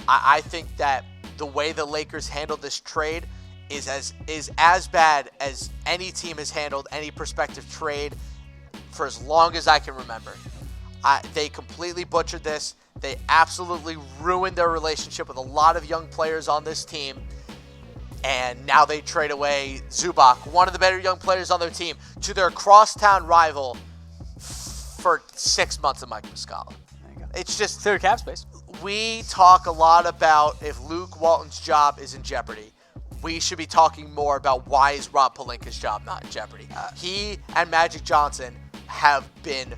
I think that the way the Lakers handled this trade is as bad as any team has handled any prospective trade for as long as I can remember. They completely butchered this. They absolutely ruined their relationship with a lot of young players on this team. And now they trade away Zubac, one of the better young players on their team, to their crosstown rival for 6 months of Mike Muscala. There you go. It's just their cap space. We talk a lot about if Luke Walton's job is in jeopardy. We should be talking more about why is Rob Pelinka's job not in jeopardy. He and Magic Johnson have been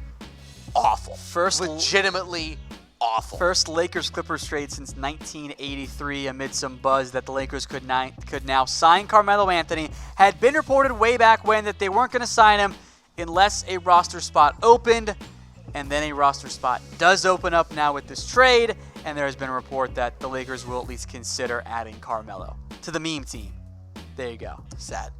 awful. Legitimately awful. First Lakers-Clippers trade since 1983 amid some buzz that the Lakers could now sign Carmelo Anthony. Had been reported way back when that they weren't going to sign him unless a roster spot opened. And then a roster spot does open up now with this trade. And there has been a report that the Lakers will at least consider adding Carmelo to the meme team. There you go. Sad.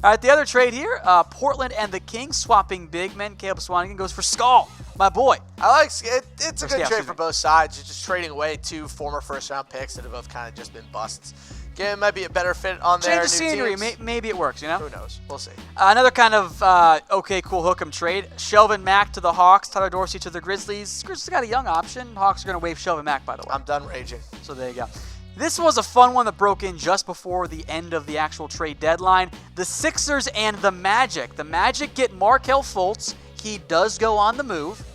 All right, the other trade here, Portland and the Kings swapping big men. Caleb Swanigan goes for Skull, my boy. I like it. It's a good trade for both sides. You're just trading away 2 former first-round picks that have both kind of just been busts. Again, might be a better fit on their new teams. Change the scenery. Maybe it works, Who knows? We'll see. Another kind of okay, cool hook'em trade. Shelvin Mack to the Hawks, Tyler Dorsey to the Grizzlies. Grizzlies got a young option. Hawks are going to waive Shelvin Mack, by the way. I'm done raging. So there you go. This was a fun one that broke in just before the end of the actual trade deadline. The Sixers and the Magic. The Magic get Markelle Fultz. He does go on the move.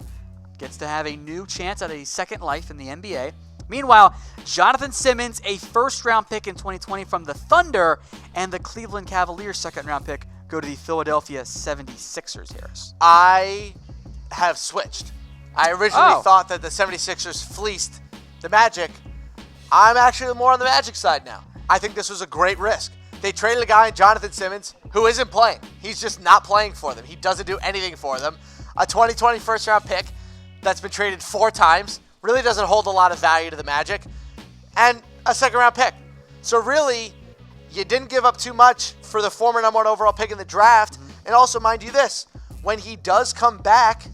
Gets to have a new chance at a second life in the NBA. Meanwhile, Jonathan Simmons, a first-round pick in 2020 from the Thunder, and the Cleveland Cavaliers second-round pick go to the Philadelphia 76ers, Harris. I have switched. I originally thought that the 76ers fleeced the Magic. I'm actually more on the Magic side now. I think this was a great risk. They traded a guy in Jonathan Simmons who isn't playing. He's just not playing for them. He doesn't do anything for them. A 2020 first-round pick that's been traded 4 times really doesn't hold a lot of value to the Magic, and a second-round pick. So really, you didn't give up too much for the former number 1 overall pick in the draft. And also, mind you this, when he does come back,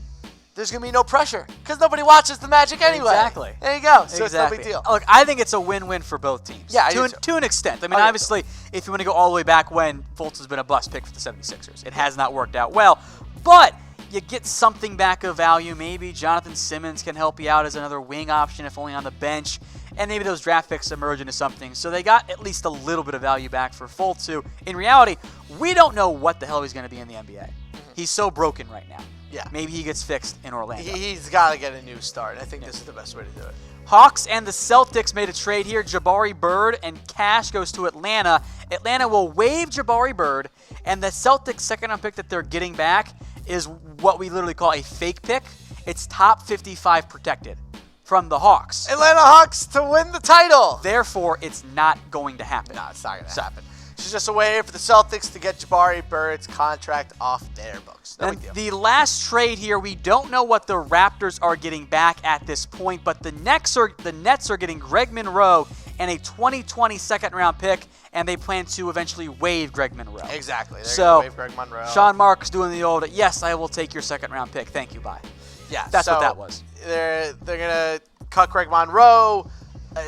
there's going to be no pressure because nobody watches the Magic anyway. Exactly. There you go. So It's no big deal. Look, I think it's a win-win for both teams. Yeah, to an extent. I mean, obviously, if you want to go all the way back when Fultz has been a bust pick for the 76ers, it has not worked out well. But you get something back of value. Maybe Jonathan Simmons can help you out as another wing option, if only on the bench. And maybe those draft picks emerge into something. So they got at least a little bit of value back for Fultz, who, in reality, we don't know what the hell he's going to be in the NBA. He's so broken right now. Yeah. Maybe he gets fixed in Orlando. He's got to get a new start. I think this is the best way to do it. Hawks and the Celtics made a trade here. Jabari Bird and Cash goes to Atlanta. Atlanta will waive Jabari Bird, and the Celtics' second-round pick that they're getting back is what we literally call a fake pick. It's top 55 protected from the Hawks. Atlanta Hawks to win the title. Therefore, it's not going to happen. No, it's not going to happen. It's just a way for the Celtics to get Jabari Bird's contract off their books. No big deal. The last trade here, we don't know what the Raptors are getting back at this point, but the Nets are getting Greg Monroe and a 2020 second-round pick, and they plan to eventually waive Greg Monroe. Exactly. They're going to waive Greg Monroe. Sean Marks doing the old, yes, I will take your second-round pick. Thank you, bye. Yeah, that's what that was. They're going to cut Greg Monroe.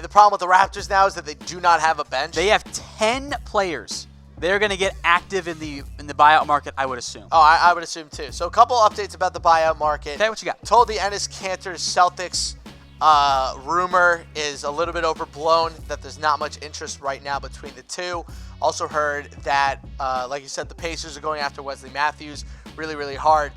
The problem with the Raptors now is that they do not have a bench. They have 10 players they're going to get active in the buyout market, I would assume. Oh, I would assume too. So a couple updates about the buyout market. Okay, what you got? Told the Enes Kanter Celtics rumor is a little bit overblown, that there's not much interest right now between the two. Also heard that, like you said, the Pacers are going after Wesley Matthews really, really hard.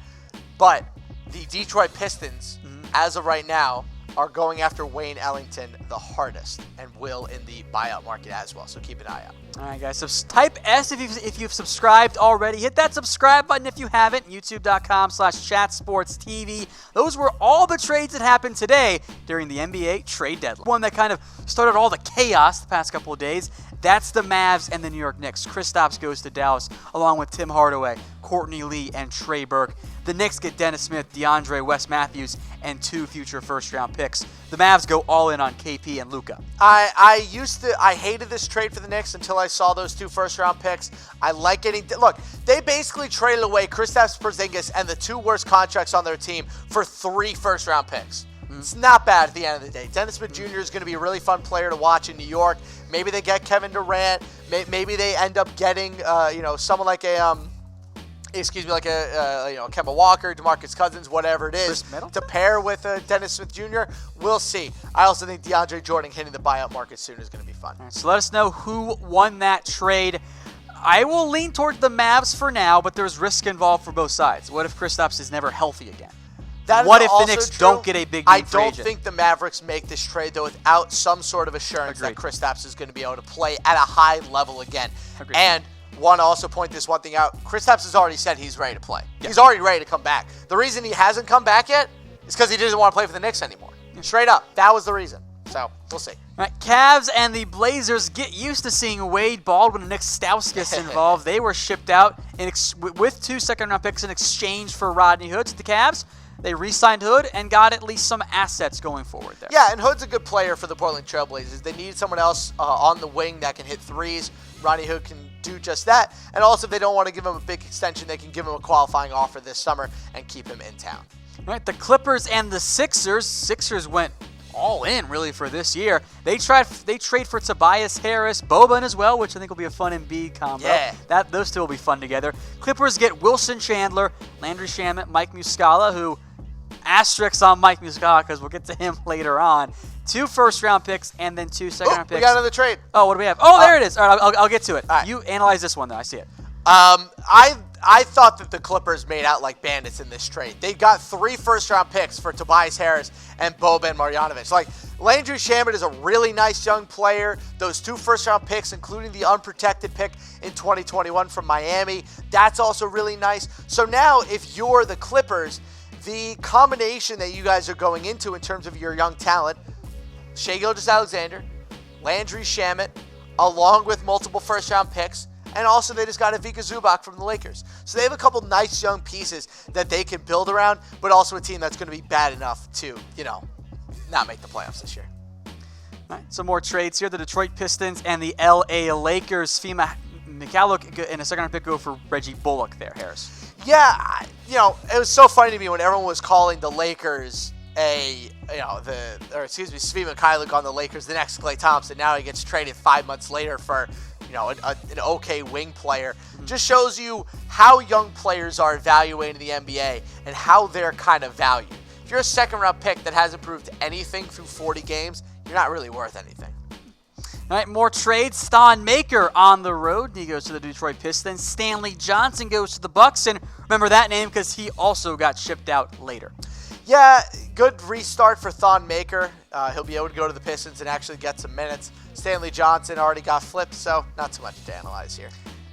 But the Detroit Pistons, as of right now, are going after Wayne Ellington the hardest, and will in the buyout market as well. So keep an eye out. All right, guys. So type S if you've subscribed already. Hit that subscribe button if you haven't. YouTube.com/chatsportstv. Those were all the trades that happened today during the NBA trade deadline. One that kind of started all the chaos the past couple of days. That's the Mavs and the New York Knicks. Kristaps goes to Dallas, along with Tim Hardaway, Courtney Lee, and Trey Burke. The Knicks get Dennis Smith, DeAndre West Matthews, and 2 future first-round picks. The Mavs go all in on KP and Luka. I hated this trade for the Knicks until I saw those 2 first-round picks. I like getting... Look, they basically traded away Kristaps Porzingis and the 2 worst contracts on their team for 3 first-round picks. It's not bad at the end of the day. Dennis Smith Jr. is going to be a really fun player to watch in New York. Maybe they get Kevin Durant. Maybe they end up getting, someone like a... Kemba Walker, DeMarcus Cousins, whatever it is, to pair with Dennis Smith Jr. We'll see. I also think DeAndre Jordan hitting the buyout market soon is going to be fun. Right, so let us know who won that trade. I will lean towards the Mavs for now, but there's risk involved for both sides. What if Kristaps is never healthy again? What if the Knicks don't get a big name free agent? I don't think the Mavericks make this trade, though, without some sort of assurance that Kristaps is going to be able to play at a high level again. Agreed. And want to also point this one thing out. Kristaps has already said he's ready to play. Yeah. He's already ready to come back. The reason he hasn't come back yet is because he doesn't want to play for the Knicks anymore. Straight up. That was the reason. So, we'll see. All right, Cavs and the Blazers get used to seeing Wade Baldwin and Nick Stauskas involved. They were shipped out with 2 second-round picks in exchange for Rodney Hood. The Cavs, they re-signed Hood and got at least some assets going forward there. Yeah, and Hood's a good player for the Portland Trail Blazers. They needed someone else on the wing that can hit threes. Rodney Hood can do just that. And also, if they don't want to give him a big extension, they can give him a qualifying offer this summer and keep him in town. All right, the Clippers and the Sixers. Sixers went all in, really, for this year. They trade for Tobias Harris, Boban as well, which I think will be a fun Embiid combo. Yeah. Those two will be fun together. Clippers get Wilson Chandler, Landry Shamet, Mike Muscala, who asterisks on Mike Muscala because we'll get to him later on. 2 first-round picks and then 2 second-round picks. We got another trade. Oh, what do we have? Oh, there it is. All right, I'll get to it. All right. You analyze this one, though. I see it. I thought that the Clippers made out like bandits in this trade. They got 3 first-round picks for Tobias Harris and Boban Marjanovic. Like, Landry Shamet is a really nice young player. Those 2 first-round picks, including the unprotected pick in 2021 from Miami, that's also really nice. So now, if you're the Clippers, the combination that you guys are going into in terms of your young talent, Shai Gilgeous-Alexander, Landry Shamet, along with multiple first-round picks, and also they just got Ivica Zubac from the Lakers. So they have a couple nice young pieces that they can build around, but also a team that's going to be bad enough to, not make the playoffs this year. All right, some more trades here. The Detroit Pistons and the LA Lakers. Fima Mikhailiuk and a second-round pick go for Reggie Bullock there, Harris. Yeah, it was so funny to me when everyone was calling the Lakers Svi Mikhailiuk on the Lakers the next Klay Thompson. Now he gets traded 5 months later for, an okay wing player. Just shows you how young players are evaluated in the NBA and how they're kind of valued. If you're a second-round pick that hasn't proved anything through 40 games, you're not really worth anything. All right, more trades. Thon Maker on the road. He goes to the Detroit Pistons. Stanley Johnson goes to the Bucks. And remember that name because he also got shipped out later. Yeah, good restart for Thon Maker. He'll be able to go to the Pistons and actually get some minutes. Stanley Johnson already got flipped, so not too much to analyze here.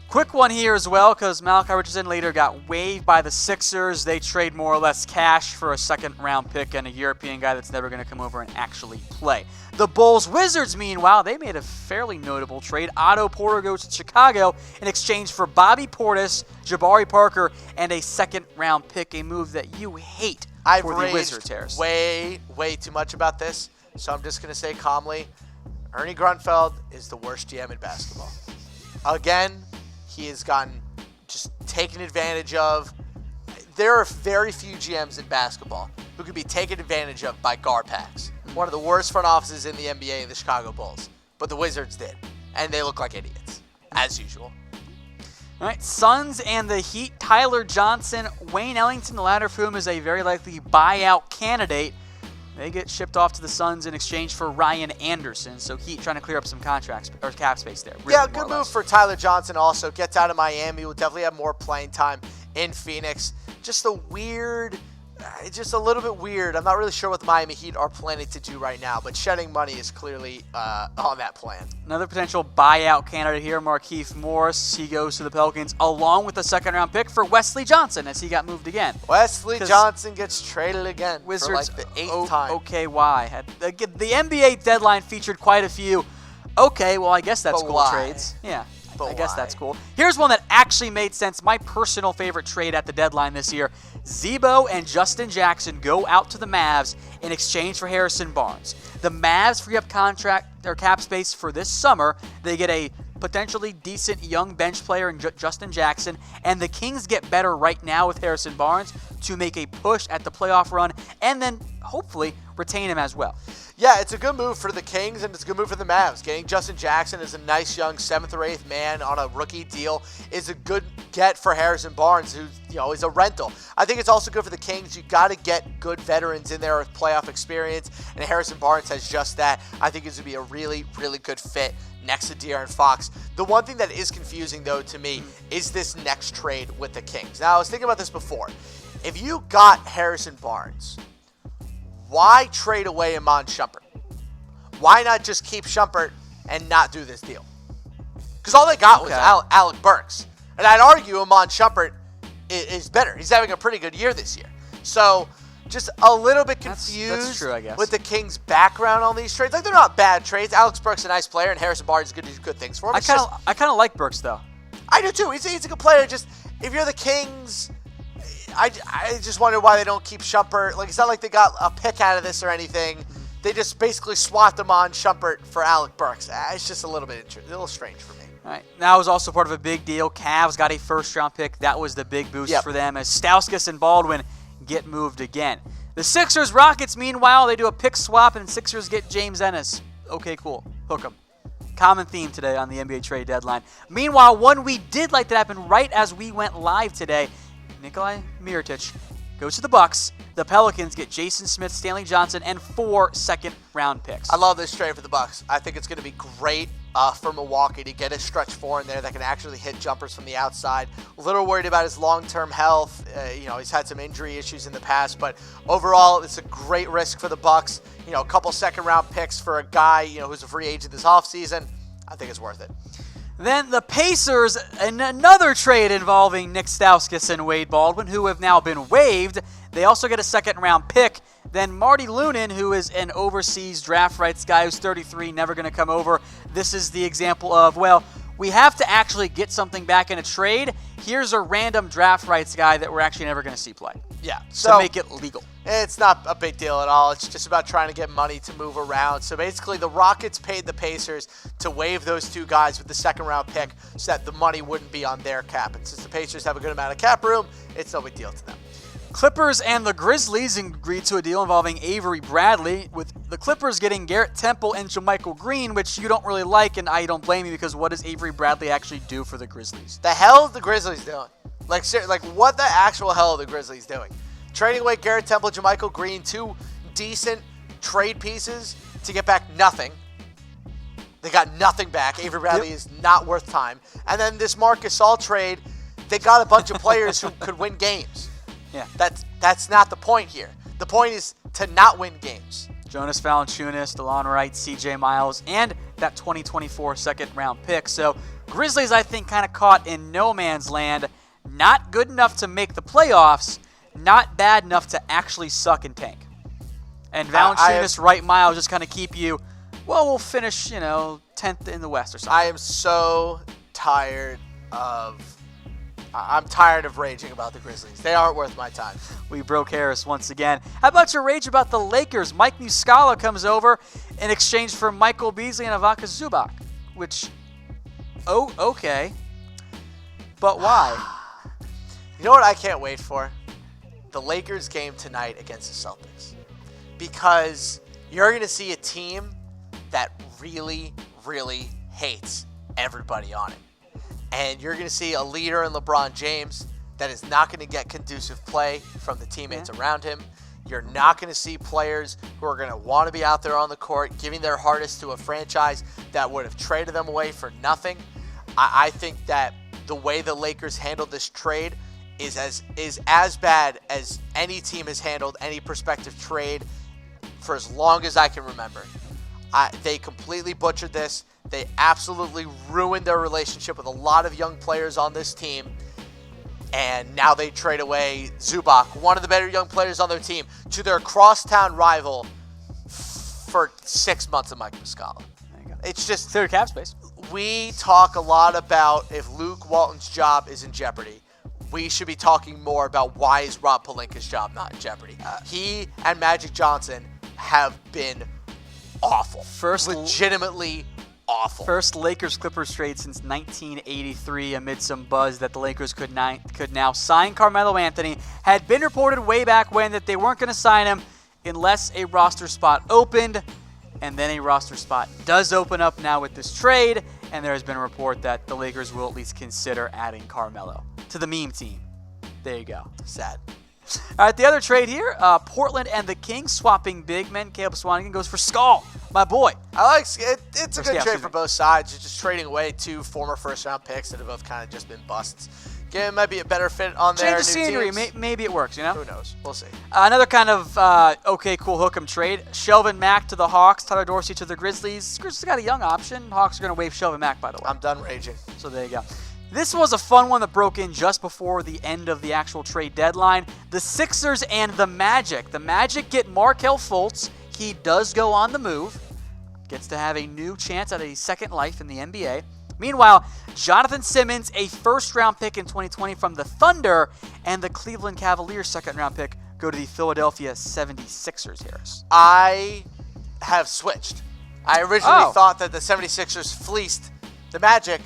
Quick one here as well, because Malachi Richardson later got waived by the Sixers. They trade more or less cash for a second-round pick and a European guy that's never going to come over and actually play. The Bulls-Wizards, meanwhile, they made a fairly notable trade. Otto Porter goes to Chicago in exchange for Bobby Portis, Jabari Parker, and a second-round pick, a move that you hate for the Wizards, Harris. Way too much about this, so I'm just going to say calmly, Ernie Grunfeld is the worst GM in basketball. Again, he has gotten just taken advantage of. There are very few GMs in basketball who could be taken advantage of by Garpax, one of the worst front offices in the NBA, the Chicago Bulls. But the Wizards did, and they look like idiots, as usual. All right, Suns and the Heat, Tyler Johnson, Wayne Ellington, the latter of whom is a very likely buyout candidate. They get shipped off to the Suns in exchange for Ryan Anderson. So Heat trying to clear up some contracts or cap space there. Really, yeah, good move for Tyler Johnson also. Gets out of Miami. Will definitely have more playing time in Phoenix. Just a little bit weird. I'm not really sure what the Miami Heat are planning to do right now, but shedding money is clearly on that plan. Another potential buyout candidate here, Markieff Morris. He goes to the Pelicans along with the second-round pick for Wesley Johnson as he got moved again. Wesley Johnson gets traded again Wizards, for like the 8th time. Okay, why? The NBA deadline featured quite a few. Okay, well, I guess that's cool trades. Yeah. I guess that's cool. Here's one that actually made sense. My personal favorite trade at the deadline this year. Zebo and Justin Jackson go out to the Mavs in exchange for Harrison Barnes. The Mavs free up cap space for this summer. They get a potentially decent young bench player in Justin Jackson, and the Kings get better right now with Harrison Barnes to make a push at the playoff run and then hopefully retain him as well. Yeah, it's a good move for the Kings, and it's a good move for the Mavs. Getting Justin Jackson as a nice young 7th or 8th man on a rookie deal is a good get for Harrison Barnes, who is a rental. I think it's also good for the Kings. You got to get good veterans in there with playoff experience, and Harrison Barnes has just that. I think it's going to be a really, really good fit next to De'Aaron Fox. The one thing that is confusing, though, to me is this next trade with the Kings. Now, I was thinking about this before. If you got Harrison Barnes, why trade away Iman Shumpert? Why not just keep Shumpert and not do this deal? Because all they got was Alec Burks. And I'd argue Iman Shumpert is better. He's having a pretty good year this year. So just a little bit confused that's true, I guess, with the Kings' background on these trades. Like, they're not bad trades. Alex Burks is a nice player, and Harrison Barnes is good things for him. I kind of like Burks, though. I do, too. He's a good player. Just, if you're the Kings, I just wonder why they don't keep Shumpert. Like, it's not like they got a pick out of this or anything. They just basically swapped them on Shumpert for Alec Burks. It's just a little strange for me. All right. That was also part of a big deal. Cavs got a first-round pick. That was the big boost for them as Stauskas and Baldwin get moved again. The Sixers, Rockets, meanwhile, they do a pick swap, and Sixers get James Ennis. Okay, cool. Hook 'em. Common theme today on the NBA trade deadline. Meanwhile, one we did like that happen right as we went live today. Nikola Mirotic goes to the Bucks. The Pelicans get Jason Smith, Stanley Johnson, and 4 second-round picks. I love this trade for the Bucks. I think it's going to be great for Milwaukee to get a stretch 4 in there that can actually hit jumpers from the outside. A little worried about his long-term health. He's had some injury issues in the past, but overall, it's a great risk for the Bucks. A couple second-round picks for a guy who's a free agent this offseason. I think it's worth it. Then the Pacers, in another trade involving Nick Stauskas and Wade Baldwin, who have now been waived. They also get a second-round pick. Then Marty Lunin, who is an overseas draft rights guy who's 33, never going to come over. This is the example of, well, we have to actually get something back in a trade. Here's a random draft rights guy that we're actually never going to see play. Yeah. So make it legal. It's not a big deal at all. It's just about trying to get money to move around. So basically, the Rockets paid the Pacers to waive those 2 guys with the second-round pick so that the money wouldn't be on their cap. And since the Pacers have a good amount of cap room, it's no big deal to them. Clippers and the Grizzlies agreed to a deal involving Avery Bradley, with the Clippers getting Garrett Temple and JaMychal Green, which you don't really like, and I don't blame you, because what does Avery Bradley actually do for the Grizzlies? The hell is the Grizzlies doing? Like what the actual hell are the Grizzlies doing? Trading away Garrett Temple, JaMychal Green, 2 decent trade pieces to get back nothing. They got nothing back. Avery Bradley is not worth time. And then this Marc Gasol trade, they got a bunch of players who could win games. Yeah. That's not the point here. The point is to not win games. Jonas Valanciunas, DeLon Wright, CJ Miles, and that 2024 second-round pick. So Grizzlies, I think, kind of caught in no man's land. Not good enough to make the playoffs, not bad enough to actually suck and tank. And Valanciunas, Wright, Miles just kind of keep you, well, we'll finish, 10th in the West or something. I am so tired of... I'm tired of raging about the Grizzlies. They aren't worth my time. We broke Harris once again. How about your rage about the Lakers? Mike Muscala comes over in exchange for Michael Beasley and Ivica Zubac, which, okay. But why? You know what I can't wait for? The Lakers game tonight against the Celtics. Because you're going to see a team that really, really hates everybody on it. And you're going to see a leader in LeBron James that is not going to get conducive play from the teammates around him. You're not going to see players who are going to want to be out there on the court, giving their hardest to a franchise that would have traded them away for nothing. I think that the way the Lakers handled this trade is as bad as any team has handled any prospective trade for as long as I can remember. They completely butchered this. They absolutely ruined their relationship with a lot of young players on this team. And now they trade away Zubac, one of the better young players on their team, to their crosstown rival for 6 months of Mike Muscala. There you go. It's just Clear cap space. We talk a lot about if Luke Walton's job is in jeopardy. We should be talking more about why is Rob Pelinka's job not in jeopardy. He and Magic Johnson have been awful. Legitimately awful. First Lakers-Clippers trade since 1983 amid some buzz that the Lakers could now sign Carmelo Anthony. Had been reported way back when that they weren't going to sign him unless a roster spot opened. And then a roster spot does open up now with this trade. And there has been a report that the Lakers will at least consider adding Carmelo to the meme team. There you go. Sad. All right, the other trade here, Portland and the Kings swapping big men. Caleb Swanigan goes for Skull, my boy. I like it. It's a good trade for both sides. You're just trading away 2 former first-round picks that have both kind of just been busts. It might be a better fit on their Change the scenery. Maybe it works, you know? Who knows? We'll see. Another kind of okay, cool hook'em trade. Shelvin Mack to the Hawks, Tyler Dorsey to the Grizzlies. Grizzlies got a young option. Hawks are going to waive Shelvin Mack, by the way. I'm done raging. So there you go. This was a fun one that broke in just before the end of the actual trade deadline. The Sixers and the Magic. The Magic get Markelle Fultz. He does go on the move. Gets to have a new chance at a second life in the NBA. Meanwhile, Jonathan Simmons, a first-round pick in 2020 from the Thunder, and the Cleveland Cavaliers second-round pick go to the Philadelphia 76ers, Harris. I have switched. I originally thought that the 76ers fleeced the Magic.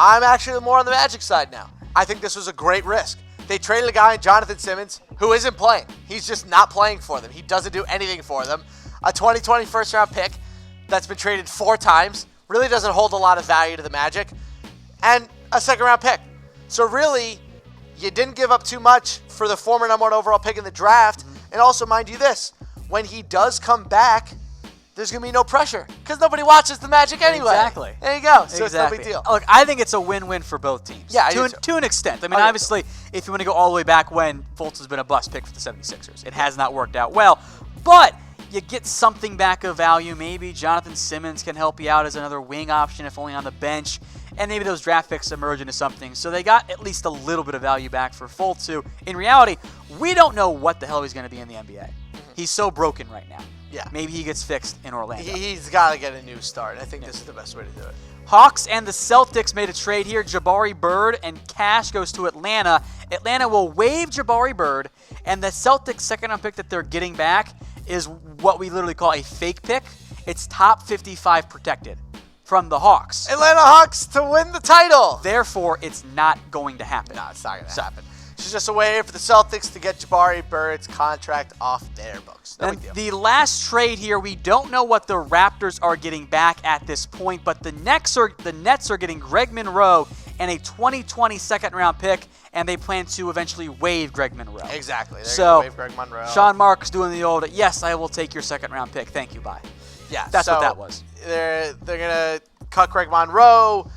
I'm actually more on the Magic side now. I think this was a great risk. They traded a guy in Jonathan Simmons who isn't playing. He's just not playing for them. He doesn't do anything for them. A 2020 first-round pick that's been traded 4 times really doesn't hold a lot of value to the Magic, and a second-round pick. So really, you didn't give up too much for the former number 1 overall pick in the draft. And also, mind you this, when he does come back, there's going to be no pressure because nobody watches the Magic anyway. Exactly. There you go. So it's no big deal. Look, I think it's a win-win for both teams. Yeah, to an extent. I mean, obviously, if you want to go all the way back when Fultz has been a bust pick for the 76ers, it has not worked out well. But you get something back of value. Maybe Jonathan Simmons can help you out as another wing option, if only on the bench. And maybe those draft picks emerge into something. So they got at least a little bit of value back for Fultz, who, in reality, we don't know what the hell he's going to be in the NBA. He's so broken right now. Yeah. Maybe he gets fixed in Orlando. He's got to get a new start. I think this is the best way to do it. Hawks and the Celtics made a trade here. Jabari Bird and Cash goes to Atlanta. Atlanta will waive Jabari Bird, and the Celtics' second-round pick that they're getting back is what we literally call a fake pick. It's top 55 protected from the Hawks. Atlanta Hawks to win the title. Therefore, it's not going to happen. No, it's not going to happen. It's just a way for the Celtics to get Jabari Bird's contract off their books. No big deal. The last trade here, we don't know what the Raptors are getting back at this point, but the Nets are getting Greg Monroe and a 2020 second-round pick, and they plan to eventually waive Greg Monroe. Exactly. They're going to waive Greg Monroe. Sean Marks doing the old, yes, I will take your second-round pick. Thank you, bye. Yeah, that's what that was. They're going to cut Greg Monroe.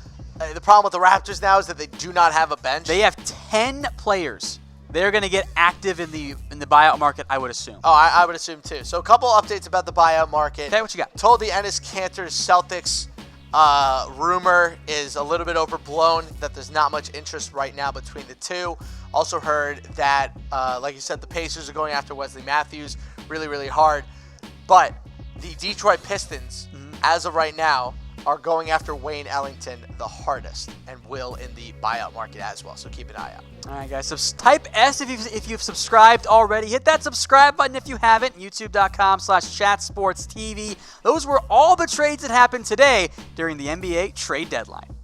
The problem with the Raptors now is that they do not have a bench. They have 10 players. They're going to get active in the buyout market, I would assume. Oh, I would assume too. So a couple updates about the buyout market. Okay, what you got? Told the Enes Kanter Celtics rumor is a little bit overblown, that there's not much interest right now between the two. Also heard that, like you said, the Pacers are going after Wesley Matthews really, really hard. But the Detroit Pistons, as of right now, are going after Wayne Ellington the hardest and will in the buyout market as well. So keep an eye out. All right, guys. So type S if you've subscribed already. Hit that subscribe button if you haven't. YouTube.com/chatsportstv. Those were all the trades that happened today during the NBA trade deadline.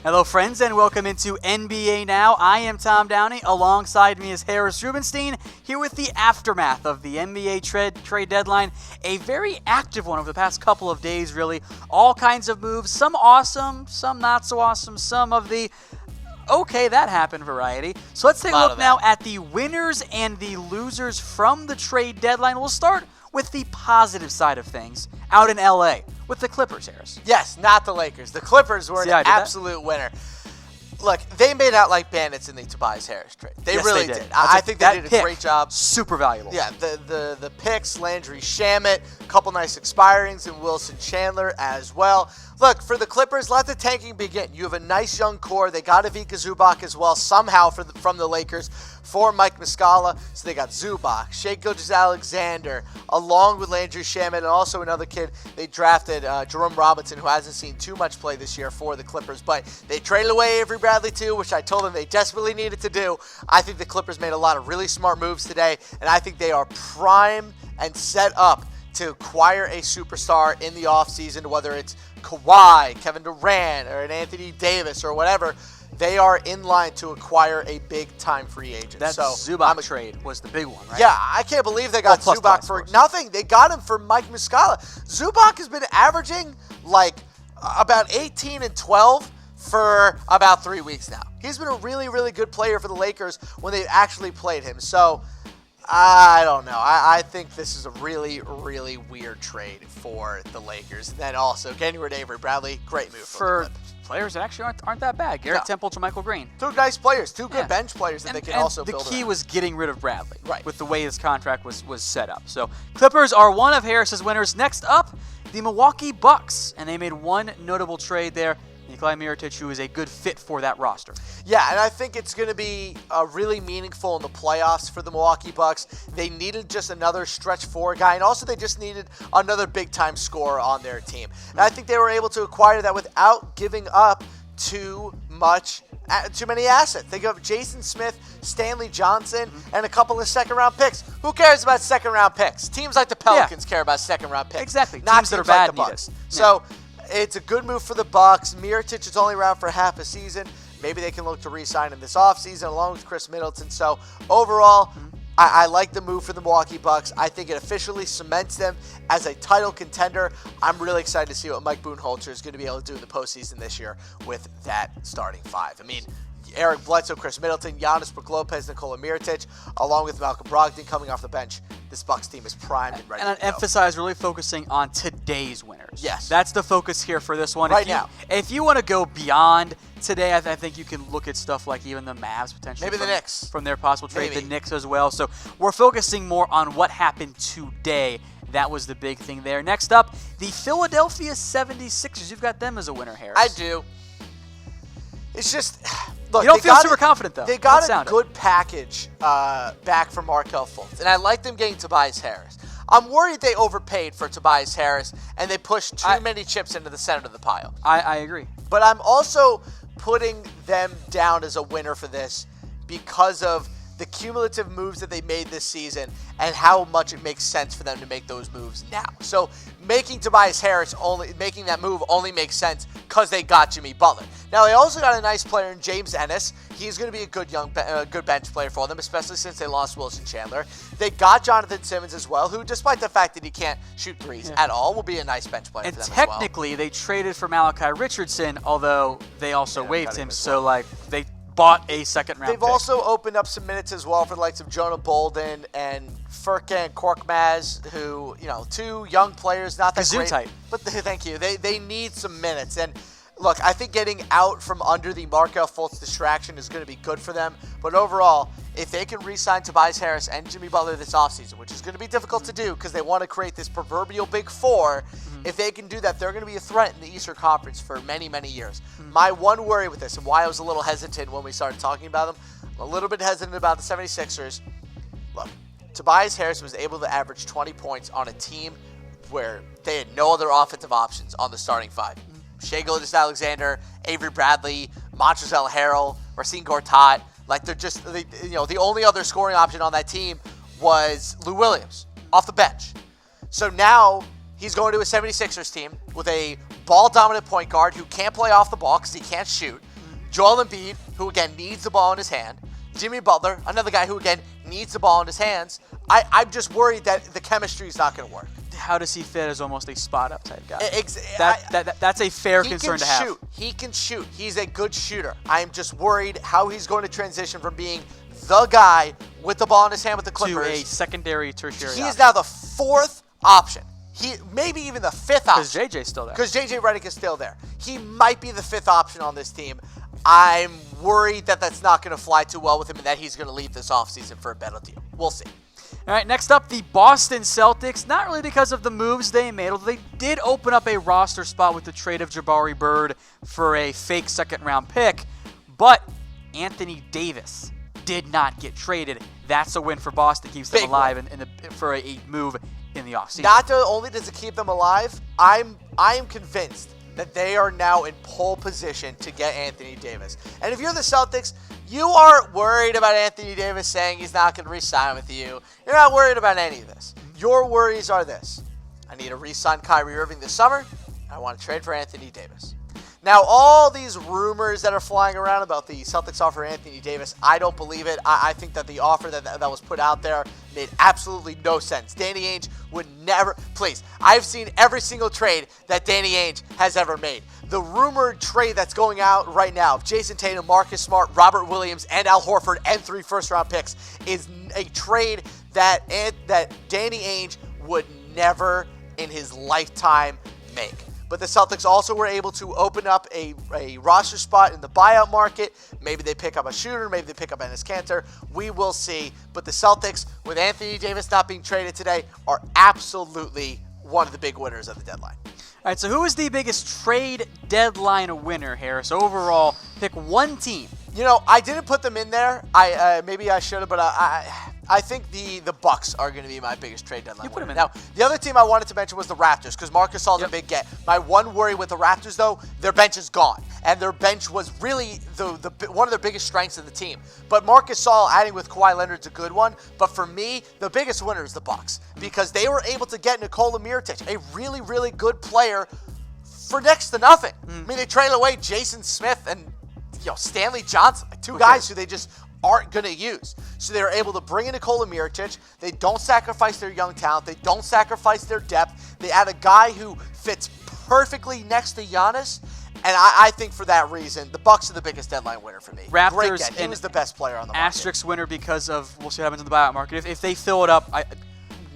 Hello, friends, and welcome into NBA Now. I am Tom Downey. Alongside me is Harris Rubenstein, here with the aftermath of the NBA trade deadline. A very active one over the past couple of days, really. All kinds of moves, some awesome, some not so awesome, some of the okay, that happened variety. So let's take a look now at the winners and the losers from the trade deadline. We'll start with the positive side of things out in LA with the Clippers, Harris. Yes, not the Lakers. The Clippers were an absolute winner. Look, they made out like bandits in the Tobias Harris trade. They really did. I think they did a great job. Super valuable. Yeah, the picks, Landry Shamet, a couple nice expirings, and Wilson Chandler as well. Look, for the Clippers, let the tanking begin. You have a nice young core. They got Ivica Zubac as well somehow from the Lakers for Mike Muscala. So they got Zubac, Shai Gilgeous-Alexander, along with Landry Shamet, and also another kid they drafted, Jerome Robinson, who hasn't seen too much play this year for the Clippers. But they traded away Avery Bradley too, which I told them they desperately needed to do. I think the Clippers made a lot of really smart moves today, and I think they are primed and set up to acquire a superstar in the offseason, whether it's Kawhi, Kevin Durant, or an Anthony Davis, or whatever. They are in line to acquire a big-time free agent. That Zubac trade was the big one, right? Yeah, I can't believe they got Zubac for nothing. They got him for Mike Muscala. Zubac has been averaging like about 18 and 12 for about 3 weeks now. He's been a really, really good player for the Lakers when they actually played him. So I don't know. I think this is a really, really weird trade for the Lakers. And then also getting rid of Avery Bradley, great move for players that actually aren't that bad. Garrett Temple to Michael Green. Two nice players, two good bench players that they can also build around. The key was getting rid of Bradley, right, with the way his contract was set up. So Clippers are one of Harris's winners. Next up, the Milwaukee Bucks, and they made one notable trade there. Nikola Mirotic, who is a good fit for that roster. Yeah, and I think it's going to be really meaningful in the playoffs for the Milwaukee Bucks. They needed just another stretch four guy, and also they just needed another big-time scorer on their team. And I think they were able to acquire that without giving up too many assets. They give up Jason Smith, Stanley Johnson, and a couple of second-round picks. Who cares about second-round picks? Teams like the Pelicans care about second-round picks. Exactly. Not teams that are bad like the Bucks. So it's a good move for the Bucks. Mirotic is only around for half a season. Maybe they can look to re-sign him this offseason along with Chris Middleton. So overall, I like the move for the Milwaukee Bucks. I think it officially cements them as a title contender. I'm really excited to see what Mike Budenholzer is going to be able to do in the postseason this year with that starting five. I mean, Eric Bledsoe, Chris Middleton, Giannis Lopez, Nikola Mirotic, along with Malcolm Brogdon coming off the bench. This Bucks team is primed and ready to go. And I emphasize really focusing on today's winners. Yes. That's the focus here for this one. Now. If you want to go beyond today, I think you can look at stuff like even the Mavs potentially. Maybe the Knicks. From their possible trade, the Knicks as well. So we're focusing more on what happened today. That was the big thing there. Next up, the Philadelphia 76ers. You've got them as a winner, Harris. I do. It's just, look, you don't feel super confident, though. They got a good package back from Markelle Fultz, and I like them getting Tobias Harris. I'm worried they overpaid for Tobias Harris, and they pushed too many chips into the center of the pile. I agree. But I'm also putting them down as a winner for this because of the cumulative moves that they made this season and how much it makes sense for them to make those moves now. So making Tobias Harris making that move only makes sense because they got Jimmy Butler. Now they also got a nice player in James Ennis. He's going to be a good bench player for them, especially since they lost Wilson Chandler. They got Jonathan Simmons as well, who, despite the fact that he can't shoot threes at all, will be a nice bench player for them as well. And technically, they traded for Malachi Richardson, although they also waived him. So they bought a second-round pick. They've also opened up some minutes as well for the likes of Jonah Bolden and Furkan Korkmaz, who, two young players, not that great. Type. But thank you. They need some minutes. And look, I think getting out from under the Markelle Fultz distraction is going to be good for them. But overall, if they can re-sign Tobias Harris and Jimmy Butler this offseason, which is going to be difficult to do because they want to create this proverbial big four, if they can do that, they're going to be a threat in the Eastern Conference for many, many years. My one worry with this, and why I was a little hesitant when we started talking about them, I'm a little bit hesitant about the 76ers. Look, Tobias Harris was able to average 20 points on a team where they had no other offensive options on the starting five. Shai Gilgeous-Alexander, Avery Bradley, Montrezl Harrell, Racine Gortat. Like, they're just, the only other scoring option on that team was Lou Williams off the bench. So now he's going to a 76ers team with a ball-dominant point guard who can't play off the ball because he can't shoot, Joel Embiid, who again needs the ball in his hand. Jimmy Butler, another guy who again needs the ball in his hands. I'm just worried that the chemistry is not going to work. How does he fit as almost a spot-up type guy? That's a fair concern to have. He can shoot. He's a good shooter. I am just worried how he's going to transition from being the guy with the ball in his hand with the Clippers to a secondary, tertiary He option. is now the fourth option. Maybe even the fifth option. Because JJ's still there. Because JJ Redick is still there. He might be the fifth option on this team. I'm worried that that's not going to fly too well with him and that he's going to leave this offseason for a better deal. We'll see. All right, next up, the Boston Celtics. Not really because of the moves they made, although they did open up a roster spot with the trade of Jabari Bird for a fake second-round pick. But Anthony Davis did not get traded. That's a win for Boston. Keeps them alive for a move in the offseason. Not only does it keep them alive, I am convinced that they are now in pole position to get Anthony Davis. And if you're the Celtics, you aren't worried about Anthony Davis saying he's not going to re-sign with you. You're not worried about any of this. Your worries are this. I need to re-sign Kyrie Irving this summer. I want to trade for Anthony Davis. Now, all these rumors that are flying around about the Celtics offer Anthony Davis, I don't believe it. I think that the offer that was put out there made absolutely no sense. Danny Ainge would never, please, I've seen every single trade that Danny Ainge has ever made. The rumored trade that's going out right now of Jason Tatum, Marcus Smart, Robert Williams, and Al Horford, and 3 first-round picks is a trade that Danny Ainge would never in his lifetime make. But the Celtics also were able to open up a roster spot in the buyout market. Maybe they pick up a shooter. Maybe they pick up Enes Kanter. We will see. But the Celtics, with Anthony Davis not being traded today, are absolutely one of the big winners of the deadline. All right, so who is the biggest trade deadline winner, Harris? Overall, pick one team. You know, I didn't put them in there. Maybe I should have, but I think the Bucks are going to be my biggest trade deadline. You put them in. Now, the other team I wanted to mention was the Raptors because Marc Gasol's a big get. My one worry with the Raptors, though, their bench is gone, and their bench was really the one of their biggest strengths of the team. But Marc Gasol adding with Kawhi Leonard's a good one. But for me, the biggest winner is the Bucks because they were able to get Nikola Mirotic, a really, really good player, for next to nothing. I mean, they traded away Jason Smith and Stanley Johnson, two guys who they just aren't going to use. So they're able to bring in Nikola Mirotic. They don't sacrifice their young talent. They don't sacrifice their depth. They add a guy who fits perfectly next to Giannis. And I think for that reason, the Bucks are the biggest deadline winner for me. Raptors, great get. He was the best player on the market. Asterisk winner because of, we'll see what happens in the buyout market. If they fill it up,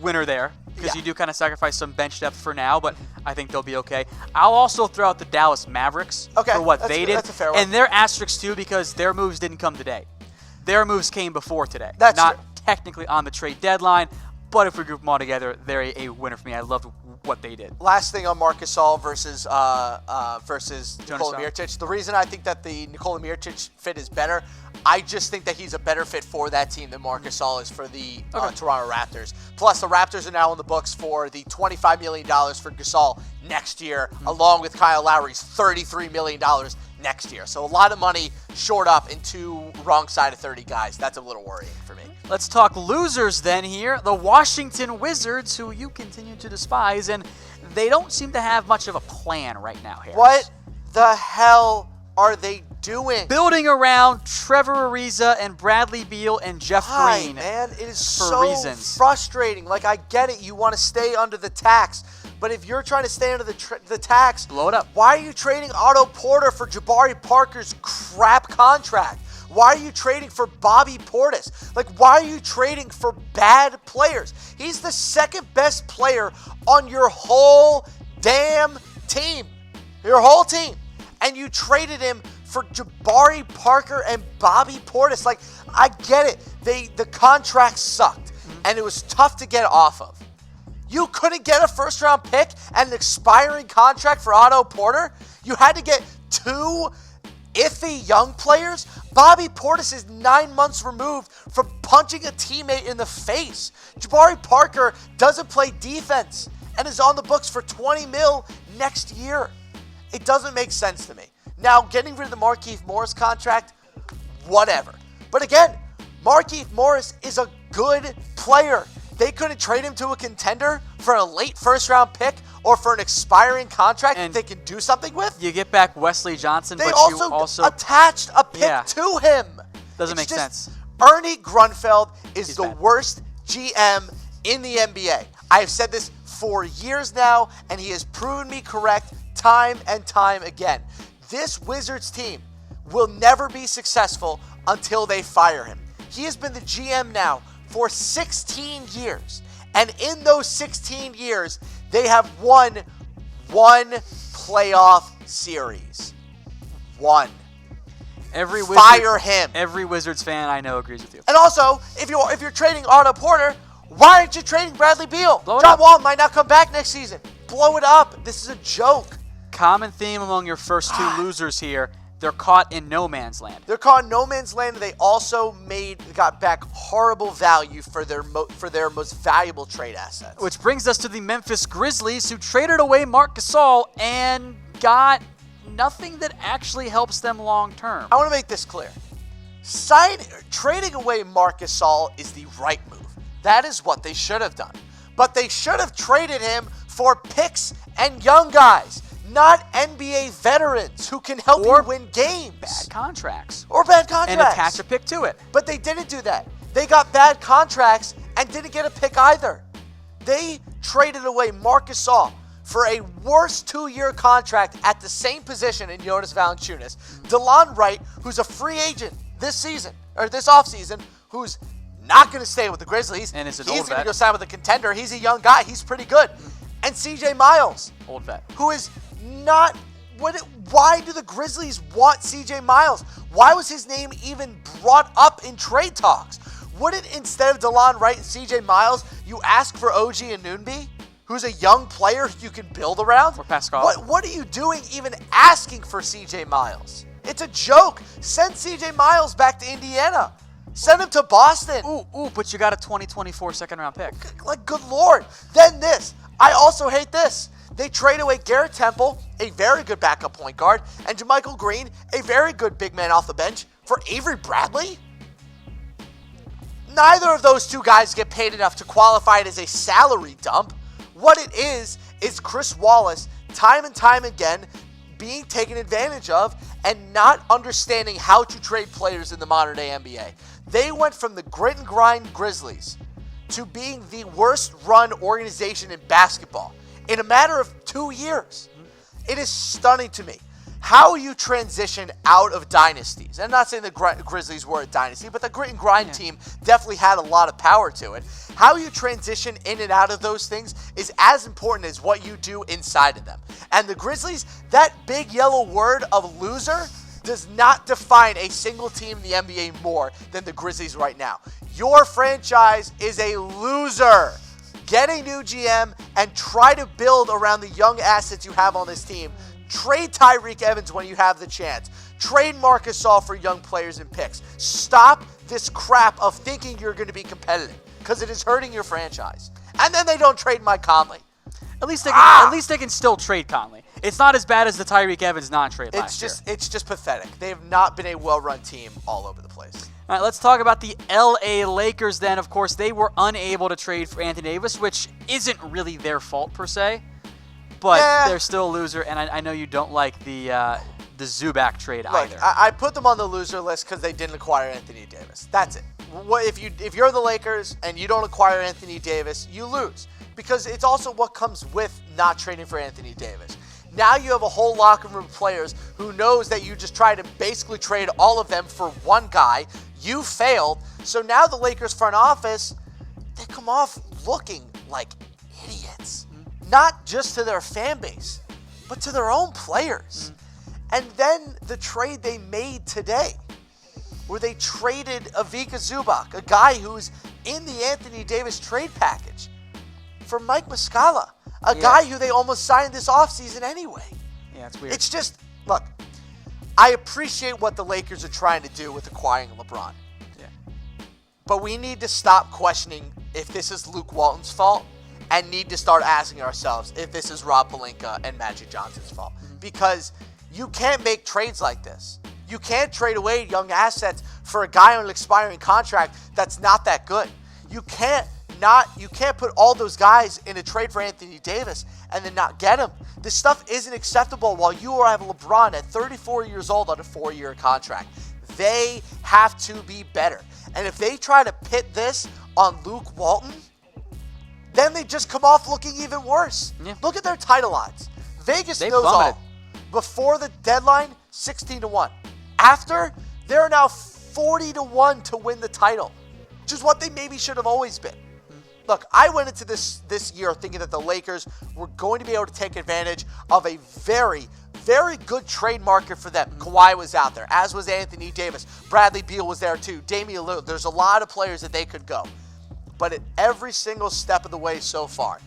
winner there. Because you do kind of sacrifice some bench depth for now, but I think they'll be okay. I'll also throw out the Dallas Mavericks for what they did. That's a fair one. And they're asterisks too because their moves didn't come today. Their moves came before today. That's not true. Technically on the trade deadline, but if we group them all together, they're a winner for me. I loved what they did. Last thing on Marc Gasol versus Nikola Mirotic. The reason I think that the Nikola Mirotic fit is better, I just think that he's a better fit for that team than Marc Gasol is for the Toronto Raptors. Plus, the Raptors are now in the books for the $25 million for Gasol next year, along with Kyle Lowry's $33 million next year. So a lot of money shored up in two wrong side of 30 guys. That's a little worrying for me. Let's talk losers then here. The Washington Wizards, who you continue to despise, and they don't seem to have much of a plan right now, Harris. What the hell are they doing? Building around Trevor Ariza and Bradley Beal and Jeff Green. Man, it is for reasons. Frustrating. Like, I get it. You want to stay under the tax. But if you're trying to stay under the tax, blow it up. Why are you trading Otto Porter for Jabari Parker's crap contract? Why are you trading for Bobby Portis? Like, why are you trading for bad players? He's the second best player on your whole damn team. Your whole team. And you traded him for Jabari Parker and Bobby Portis. Like, I get it. The contract sucked. And it was tough to get off of. You couldn't get a first-round pick and an expiring contract for Otto Porter? You had to get two iffy young players? Bobby Portis is 9 months removed from punching a teammate in the face. Jabari Parker doesn't play defense and is on the books for $20 million next year. It doesn't make sense to me. Now, getting rid of the Markieff Morris contract, whatever. But again, Markieff Morris is a good player. They couldn't trade him to a contender for a late first-round pick or for an expiring contract And that they can do something with. You get back Wesley Johnson, They but also, you also attached a pick to him. Doesn't make sense. Ernie Grunfeld is He's the bad. worst GM in the NBA. I have said this for years now, and he has proven me correct time and time again. This Wizards team will never be successful until they fire him. He has been the GM now for 16 years. And in those 16 years, they have won one playoff series. One. Fire him. Every Wizards fan I know agrees with you. And also, if you're trading Otto Porter, why aren't you trading Bradley Beal? Blow it John up. Wall might not come back next season. Blow it up. This is a joke. Common theme among your first two losers here. They're caught in no man's land. They're caught in no man's land, and they also got back horrible value for their most valuable trade assets. Which brings us to the Memphis Grizzlies, who traded away Marc Gasol and got nothing that actually helps them long term. I want to make this clear. Trading away Marc Gasol is the right move. That is what they should have done. But they should have traded him for picks and young guys, not NBA veterans who can help you win games. Bad contracts. Or bad contracts. And attach a pick to it. But they didn't do that. They got bad contracts and didn't get a pick either. They traded away Marc Gasol for a worse 2-year contract at the same position in Jonas Valanciunas. DeLon Wright, who's a free agent this season, or this offseason, who's not going to stay with the Grizzlies. And it's an He's old going to vet. go sign with a contender. He's a young guy. He's pretty good. And CJ Miles. Old vet. Who is not... Why do the Grizzlies want CJ Miles? Why was his name even brought up in trade talks? Wouldn't, instead of DeLon Wright and CJ Miles, you ask for OG Anunoby, who's a young player you can build around? Or Pascal. What are you doing even asking for CJ Miles? It's a joke. Send CJ Miles back to Indiana. Send him to Boston. Ooh, but you got a 2024 second-round pick. Like, good Lord. Then this. I also hate this. They trade away Garrett Temple, a very good backup point guard, and JaMychal Green, a very good big man off the bench, for Avery Bradley? Neither of those two guys get paid enough to qualify it as a salary dump. What it is Chris Wallace, time and time again, being taken advantage of and not understanding how to trade players in the modern-day NBA. They went from the grit and grind Grizzlies to being the worst-run organization in basketball in a matter of 2 years. It is stunning to me how you transition out of dynasties. I'm not saying the Grizzlies were a dynasty, but the grit and grind team definitely had a lot of power to it. How you transition in and out of those things is as important as what you do inside of them. And the Grizzlies, that big yellow word of loser, does not define a single team in the NBA more than the Grizzlies right now. Your franchise is a loser. Get a new GM and try to build around the young assets you have on this team. Trade Tyreek Evans when you have the chance. Trade Marc Gasol for young players and picks. Stop this crap of thinking you're going to be competitive, because it is hurting your franchise. And then they don't trade Mike Conley. At least they can still trade Conley. It's not as bad as the Tyreek Evans non-trade last year. It's just pathetic. They have not been a well-run team all over the place. All right, let's talk about the LA Lakers then. Of course, they were unable to trade for Anthony Davis, which isn't really their fault per se, but they're still a loser, and I know you don't like the Zubac trade either. I put them on the loser list because they didn't acquire Anthony Davis. That's it. If you're the Lakers and you don't acquire Anthony Davis, you lose, because it's also what comes with not trading for Anthony Davis. Now you have a whole locker room of players who knows that you just try to basically trade all of them for one guy. You failed. So now the Lakers front office, they come off looking like idiots. Not just to their fan base, but to their own players. And then the trade they made today, where they traded Ivica Zubac, a guy who's in the Anthony Davis trade package, for Mike Muscala, a guy who they almost signed this offseason anyway. Yeah, it's weird. It's just, look, I appreciate what the Lakers are trying to do with acquiring LeBron. Yeah. But we need to stop questioning if this is Luke Walton's fault and need to start asking ourselves if this is Rob Pelinka and Magic Johnson's fault. Because you can't make trades like this. You can't trade away young assets for a guy on an expiring contract that's not that good. You can't you can't put all those guys in a trade for Anthony Davis and then not get him. This stuff isn't acceptable while you have LeBron at 34 years old on a 4-year contract. They have to be better. And if they try to pit this on Luke Walton, then they just come off looking even worse. Yeah. Look at their title odds. Vegas knows all. Before the deadline, 16-1. After, they're now 40-1 to win the title, which is what they maybe should have always been. Look, I went into this year thinking that the Lakers were going to be able to take advantage of a very, very good trade market for them. Kawhi was out there, as was Anthony Davis. Bradley Beal was there too. Damian Lillard. There's a lot of players that they could go. But at every single step of the way so far,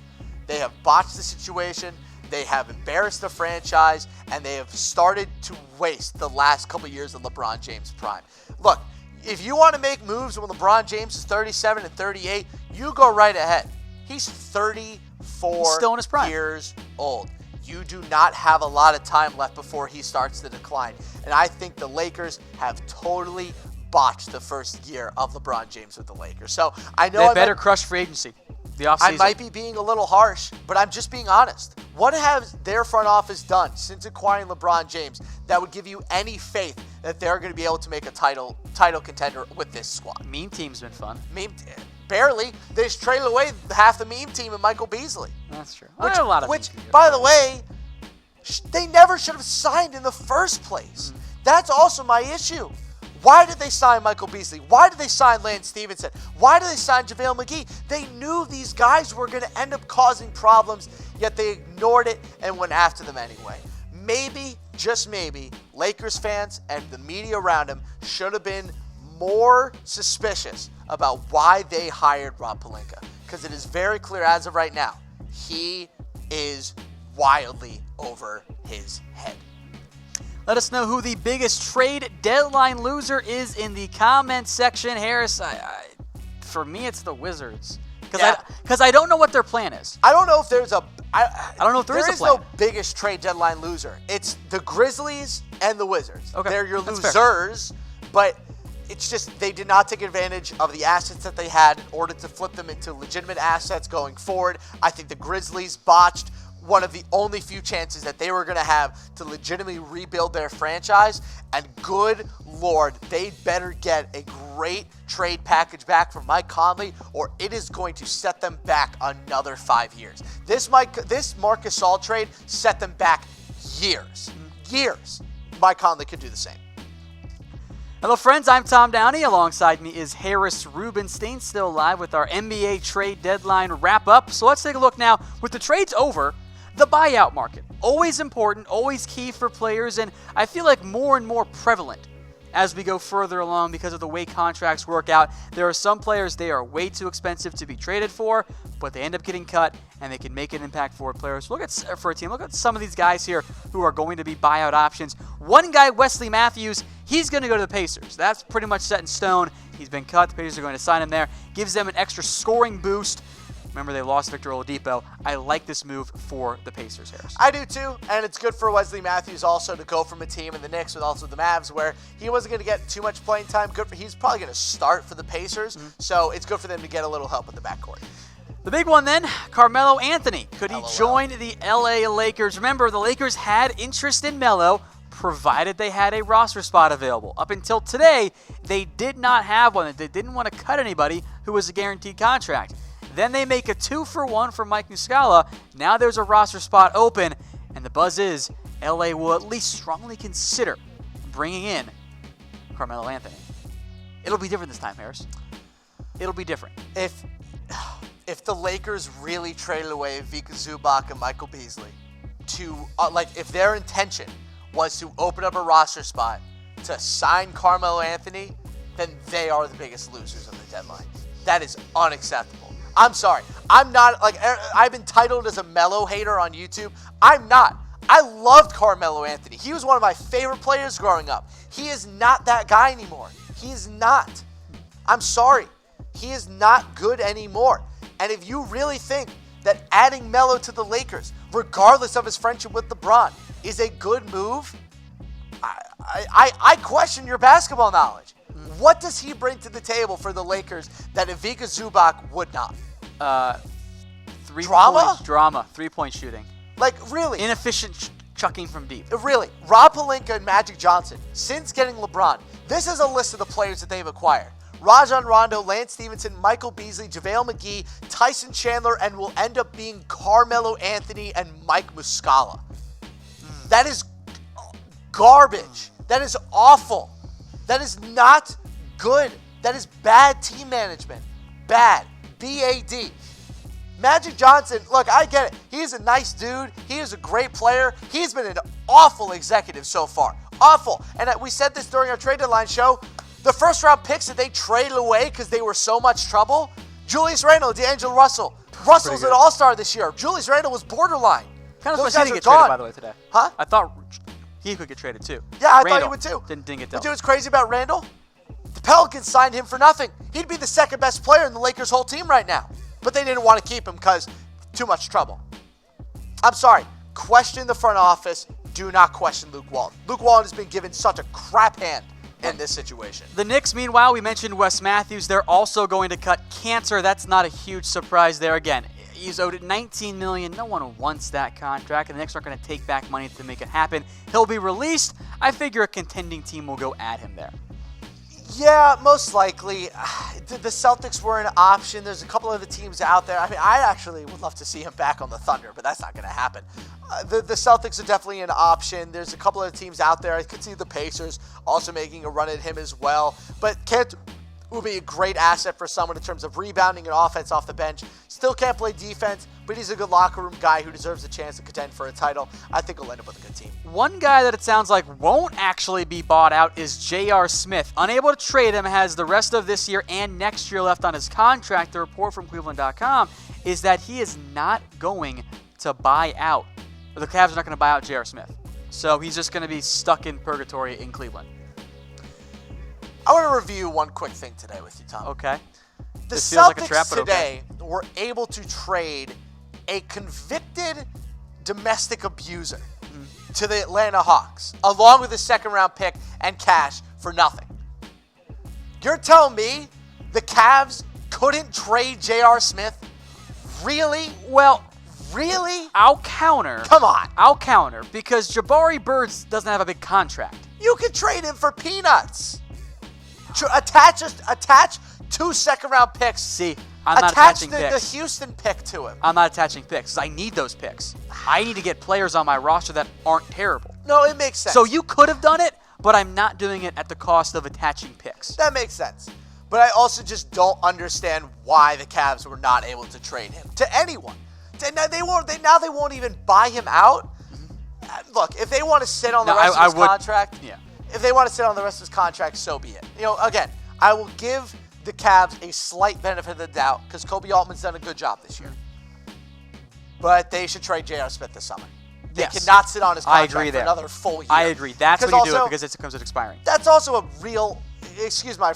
they have botched the situation. They have embarrassed the franchise, and they have started to waste the last couple years of LeBron James' prime. Look, if you want to make moves when LeBron James is 37 and 38, you go right ahead. He's 34 still in his prime. Years old. You do not have a lot of time left before he starts to decline. And I think the Lakers have totally botched the first year of LeBron James with the Lakers. So I know they better crush free agency. The offseason. I might be being a little harsh, but I'm just being honest. What has their front office done since acquiring LeBron James that would give you any faith that they're going to be able to make a title contender with this squad? Meme team's been fun. Barely. They just traded away half the meme team and Michael Beasley. That's true. Which, by the way, they never should have signed in the first place. That's also my issue. Why did they sign Michael Beasley? Why did they sign Lance Stevenson? Why did they sign JaVale McGee? They knew these guys were going to end up causing problems, yet they ignored it and went after them anyway. Maybe, just maybe, Lakers fans and the media around them should have been more suspicious about why they hired Rob Pelinka. Because it is very clear as of right now, he is wildly over his head. Let us know who the biggest trade deadline loser is in the comments section. Harris, for me, it's the Wizards. Because I don't know what their plan is. I don't know if there's a... I don't know if there is a plan. There is no biggest trade deadline loser. It's the Grizzlies and the Wizards. Okay, they're your that's losers, but it's just they did not take advantage of the assets that they had in order to flip them into legitimate assets going forward. I think the Grizzlies botched one of the only few chances that they were going to have to legitimately rebuild their franchise. And good Lord, they better get a great trade package back from Mike Conley, or it is going to set them back another 5 years. This Marc Gasol trade set them back years. Years. Mike Conley could do the same. Hello, friends. I'm Tom Downey. Alongside me is Harris Rubenstein, still live with our NBA trade deadline wrap-up. So let's take a look now. With the trades over, the buyout market, always important, always key for players, and I feel like more and more prevalent as we go further along because of the way contracts work out. There are some players they are way too expensive to be traded for, but they end up getting cut and they can make an impact for players. Look at some of these guys here who are going to be buyout options. One guy, Wesley Matthews, he's going to go to the Pacers. That's pretty much set in stone. He's been cut. The Pacers are going to sign him there. Gives them an extra scoring boost. Remember, they lost Victor Oladipo. I like this move for the Pacers, Harris. I do too, and it's good for Wesley Matthews also to go from a team in the Knicks with also the Mavs where he wasn't going to get too much playing time. He's probably going to start for the Pacers, so it's good for them to get a little help in the backcourt. The big one then, Carmelo Anthony. Could he join the LA Lakers? Remember, the Lakers had interest in Melo, provided they had a roster spot available. Up until today, they did not have one. They didn't want to cut anybody who was a guaranteed contract. Then they make a 2-for-1 for Mike Muscala. Now there's a roster spot open, and the buzz is LA will at least strongly consider bringing in Carmelo Anthony. It'll be different this time, Harris. It'll be different. If the Lakers really traded away Vika Zubac and Michael Beasley to, if their intention was to open up a roster spot to sign Carmelo Anthony, then they are the biggest losers of the deadline. That is unacceptable. I'm sorry. I'm not, I've been titled as a Melo hater on YouTube. I'm not. I loved Carmelo Anthony. He was one of my favorite players growing up. He is not that guy anymore. He is not. I'm sorry. He is not good anymore. And if you really think that adding Melo to the Lakers, regardless of his friendship with LeBron, is a good move, I question your basketball knowledge. What does he bring to the table for the Lakers that Ivica Zubac would not? 3-point shooting. Like, really? Inefficient chucking from deep. Really. Rob Pelinka and Magic Johnson, since getting LeBron, this is a list of the players that they've acquired. Rajon Rondo, Lance Stevenson, Michael Beasley, JaVale McGee, Tyson Chandler, and will end up being Carmelo Anthony and Mike Muscala. That is garbage. That is awful. That is not good. That is bad team management. Bad. B-A-D. Magic Johnson, look, I get it. He's a nice dude. He is a great player. He's been an awful executive so far. Awful. And we said this during our trade deadline show. The first-round picks that they traded away because they were so much trouble, Julius Randle, D'Angelo Russell. Russell's an all-star this year. Julius Randle was borderline. Kind of surprised he didn't get traded, by the way, today. Huh? I thought he could get traded, too. Yeah, I thought he would, too. Didn't get dealt. dealt. You know what's crazy about Randle? The Pelicans signed him for nothing. He'd be the second-best player in the Lakers' whole team right now. But they didn't want to keep him because too much trouble. I'm sorry. Question the front office. Do not question Luke Walton. Luke Walton has been given such a crap hand in this situation. The Knicks, meanwhile, we mentioned Wes Matthews. They're also going to cut Cantor. That's not a huge surprise there. Again, he's owed $19 million. No one wants that contract, and the Knicks aren't going to take back money to make it happen. He'll be released. I figure a contending team will go at him there. Yeah, most likely. The Celtics were an option. There's a couple of the teams out there. I mean, I actually would love to see him back on the Thunder, but that's not going to happen. The Celtics are definitely an option. There's a couple of teams out there. I could see the Pacers also making a run at him as well. But Kent will be a great asset for someone in terms of rebounding and offense off the bench. Still can't play defense, but he's a good locker room guy who deserves a chance to contend for a title. I think he'll end up with a good team. One guy that it sounds like won't actually be bought out is J.R. Smith. Unable to trade him, has the rest of this year and next year left on his contract. The report from Cleveland.com is that he is not going to buy out. The Cavs are not going to buy out J.R. Smith. So he's just going to be stuck in purgatory in Cleveland. I want to review one quick thing today with you, Tom. Okay. The This feels like a Celtics trap, but today were able to trade a convicted domestic abuser to the Atlanta Hawks, along with a second-round pick and cash for nothing. You're telling me the Cavs couldn't trade J.R. Smith? Really? Well, really? I'll counter. Come on. I'll counter because Jabari Birds doesn't have a big contract. You could trade him for peanuts. Attach 2 second-round picks. See, I'm not attaching picks. Attach the Houston pick to him. I'm not attaching picks because I need those picks. I need to get players on my roster that aren't terrible. No, it makes sense. So you could have done it, but I'm not doing it at the cost of attaching picks. That makes sense. But I also just don't understand why the Cavs were not able to trade him to anyone. Now they won't even buy him out. Look, if they want to sit on the rest of his contract, if they want to sit on the rest of his contract, so be it. Again, I will give the Cavs a slight benefit of the doubt because Kobe Altman's done a good job this year. But they should trade J.R. Smith this summer. They cannot sit on his contract for another full year. I agree. That's when you do it because it comes at expiring. That's also a real, excuse my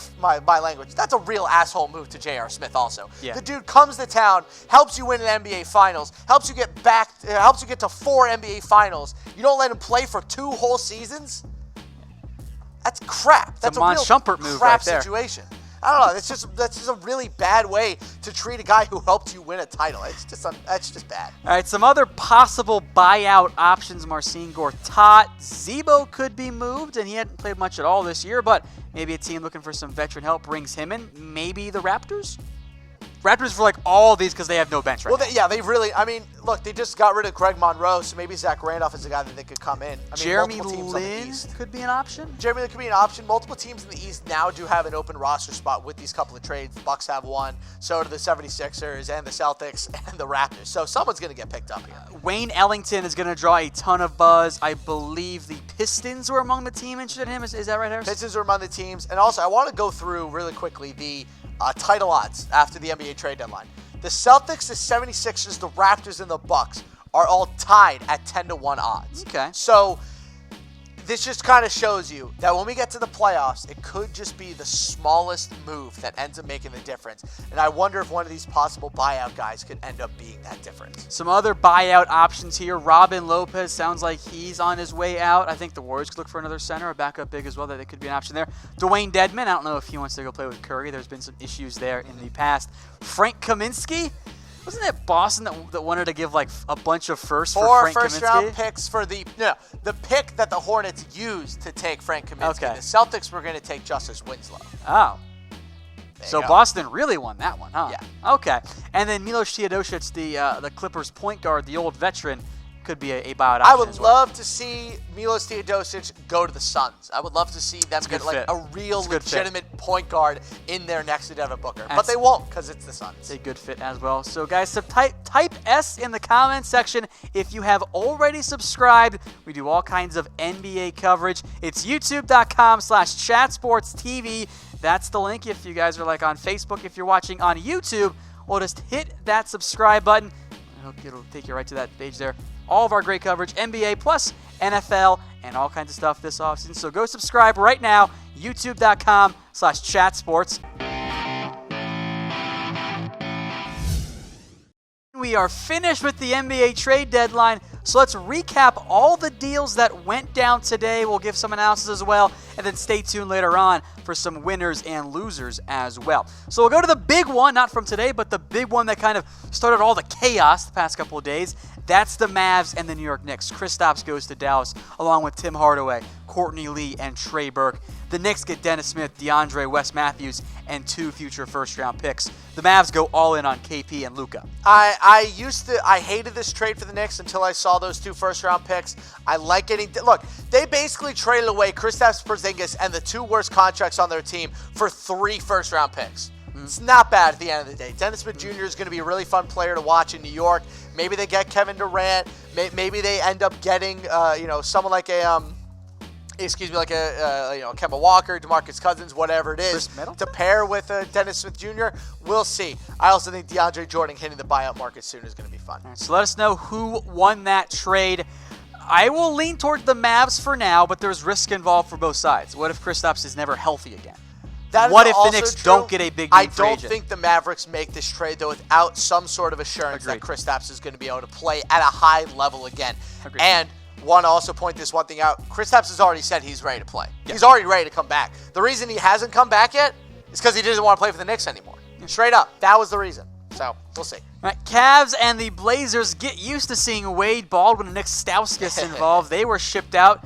language, that's a real asshole move to J.R. Smith also. Yeah. The dude comes to town, helps you win an NBA Finals, helps you get to 4 NBA Finals. You don't let him play for 2 whole seasons? That's crap. That's a real Shumpert move crap right there. situation. I don't know. That's just a really bad way to treat a guy who helped you win a title. That's just bad. All right, some other possible buyout options. Marcin Gortat. Zebo could be moved, and he hadn't played much at all this year, but maybe a team looking for some veteran help brings him in. Maybe the Raptors? Raptors for all these because they have no bench right now. They really, look, they just got rid of Greg Monroe, so maybe Zach Randolph is a guy that they could come in. Jeremy Lin could be an option? Jeremy Lin could be an option. Multiple teams in the East now do have an open roster spot with these couple of trades. The Bucks have one, so do the 76ers and the Celtics and the Raptors. So someone's going to get picked up here. Wayne Ellington is going to draw a ton of buzz. I believe the Pistons were among the team interested in him. Is that right, Harris? Pistons are among the teams. And also, I want to go through really quickly the title odds after the NBA trade deadline. The Celtics, the 76ers, the Raptors, and the Bucks are all tied at 10-1 odds. Okay. So this just kind of shows you that when we get to the playoffs, it could just be the smallest move that ends up making the difference. And I wonder if one of these possible buyout guys could end up being that difference. Some other buyout options here. Robin Lopez sounds like he's on his way out. I think the Warriors could look for another center, a backup big as well. That could be an option there. Dwayne Dedmon, I don't know if he wants to go play with Curry. There's been some issues there in the past. Frank Kaminsky, Wasn't it Boston that wanted to give like a bunch of firsts for Four Frank first-round Kaminsky? picks for the pick that the Hornets used to take Frank Kaminsky. Okay. The Celtics were going to take Justice Winslow. Oh. There So you go. Boston really won that one, huh? Yeah. Okay. And then Milos Teodosic, the Clippers point guard, the old veteran, could be a buyout option I would as well. love to see Milos Teodosic go to the Suns. I would love to see them get like fit. a real It's a good fit. legitimate point guard in there next to Devin Booker. But they won't because it's the Suns. It's a good fit as well. So guys, type S in the comments section if you have already subscribed. We do all kinds of NBA coverage. It's youtube.com/chatsportstv. That's the link if you guys are like on Facebook. If you're watching on YouTube, well, just hit that subscribe button. It'll take you right to that page there. All of our great coverage, NBA plus NFL and all kinds of stuff this offseason. So go subscribe right now, youtube.com/chatsports. We are finished with the NBA trade deadline, so let's recap all the deals that went down today. We'll give some analysis as well, and then stay tuned later on for some winners and losers as well. So we'll go to the big one, not from today, but the big one that kind of started all the chaos the past couple of days. That's the Mavs and the New York Knicks. Kristaps goes to Dallas, along with Tim Hardaway, Courtney Lee, and Trey Burke. The Knicks get Dennis Smith, DeAndre Wes Matthews, and 2 future first-round picks. The Mavs go all in on KP and Luka. I hated this trade for the Knicks until I saw those 2 first-round picks. I like getting – look, they basically traded away Kristaps Porzingis and the 2 worst contracts on their team for 3 first-round picks. It's not bad at the end of the day. Dennis Smith Jr. is going to be a really fun player to watch in New York. Maybe they get Kevin Durant. Maybe they end up getting someone like Kemba Walker, DeMarcus Cousins, whatever it is, to pair with Dennis Smith Jr. We'll see. I also think DeAndre Jordan hitting the buyout market soon is going to be fun. All right, so let us know who won that trade. I will lean toward the Mavs for now, but there's risk involved for both sides. What if Kristaps is never healthy again? What if the Knicks don't get a big name free agent? I don't think the Mavericks make this trade, though, without some sort of assurance that Kristaps is going to be able to play at a high level again. Agreed. And want to also point this one thing out. Kristaps has already said he's ready to play. Yeah. He's already ready to come back. The reason he hasn't come back yet is because he doesn't want to play for the Knicks anymore. Straight up. That was the reason. So, we'll see. All right, Cavs and the Blazers get used to seeing Wade Baldwin and Nick Stauskas involved. They were shipped out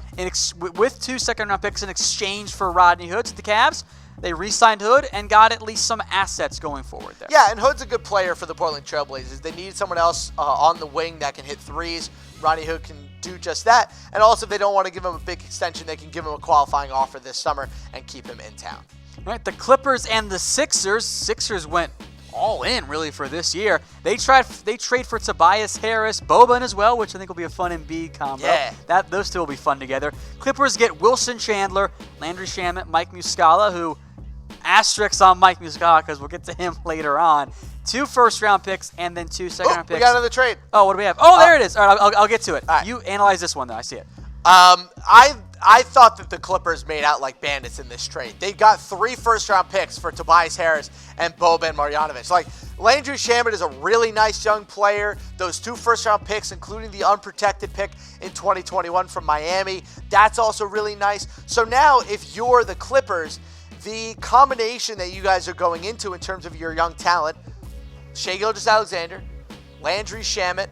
with 2 second-round picks in exchange for Rodney Hood. To the Cavs, they re-signed Hood and got at least some assets going forward there. Yeah, and Hood's a good player for the Portland Trail Blazers. They needed someone else on the wing that can hit threes. Rodney Hood can do just that. And also, if they don't want to give him a big extension, they can give him a qualifying offer this summer and keep him in town. All right, the Clippers and the Sixers. Sixers went all in, really, for this year. They trade for Tobias Harris, Boban as well, which I think will be a fun Embiid combo. Yeah. Those two will be fun together. Clippers get Wilson Chandler, Landry Shamet, Mike Muscala, who asterisks on Mike Muscala because we'll get to him later on. 2 first-round picks and then 2 second-round picks. We got another trade. Oh, what do we have? Oh, there it is. All right, I'll get to it. All right. You analyze this one, though. I see it. I thought that the Clippers made out like bandits in this trade. They got 3 first-round picks for Tobias Harris and Boban Marjanovic. Like, Landry Shamet is a really nice young player. Those 2 first-round picks, including the unprotected pick in 2021 from Miami, that's also really nice. So now, if you're the Clippers, the combination that you guys are going into in terms of your young talent, Shai Gilgeous-Alexander, Landry Shamet,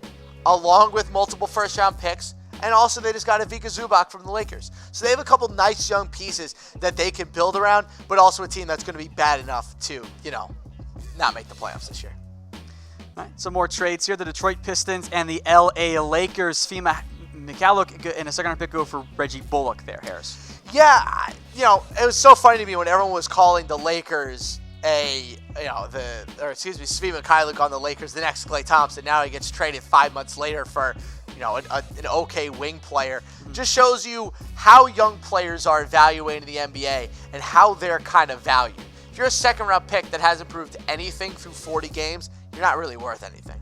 along with multiple first-round picks, and also they just got Ivica Zubac from the Lakers. So they have a couple nice young pieces that they can build around, but also a team that's going to be bad enough to, not make the playoffs this year. All right, some more trades here. The Detroit Pistons and the LA Lakers. Fima Mikhailiuk and a second-round pick go for Reggie Bullock there, Harris. Yeah, it was so funny to me when everyone was calling the Lakers Svi Mikhailiuk on the Lakers the next Klay Thompson. Now he gets traded 5 months later for, an okay wing player. Just shows you how young players are evaluated in the NBA and how they're kind of valued. If you're a second-round pick that hasn't proved anything through 40 games, you're not really worth anything.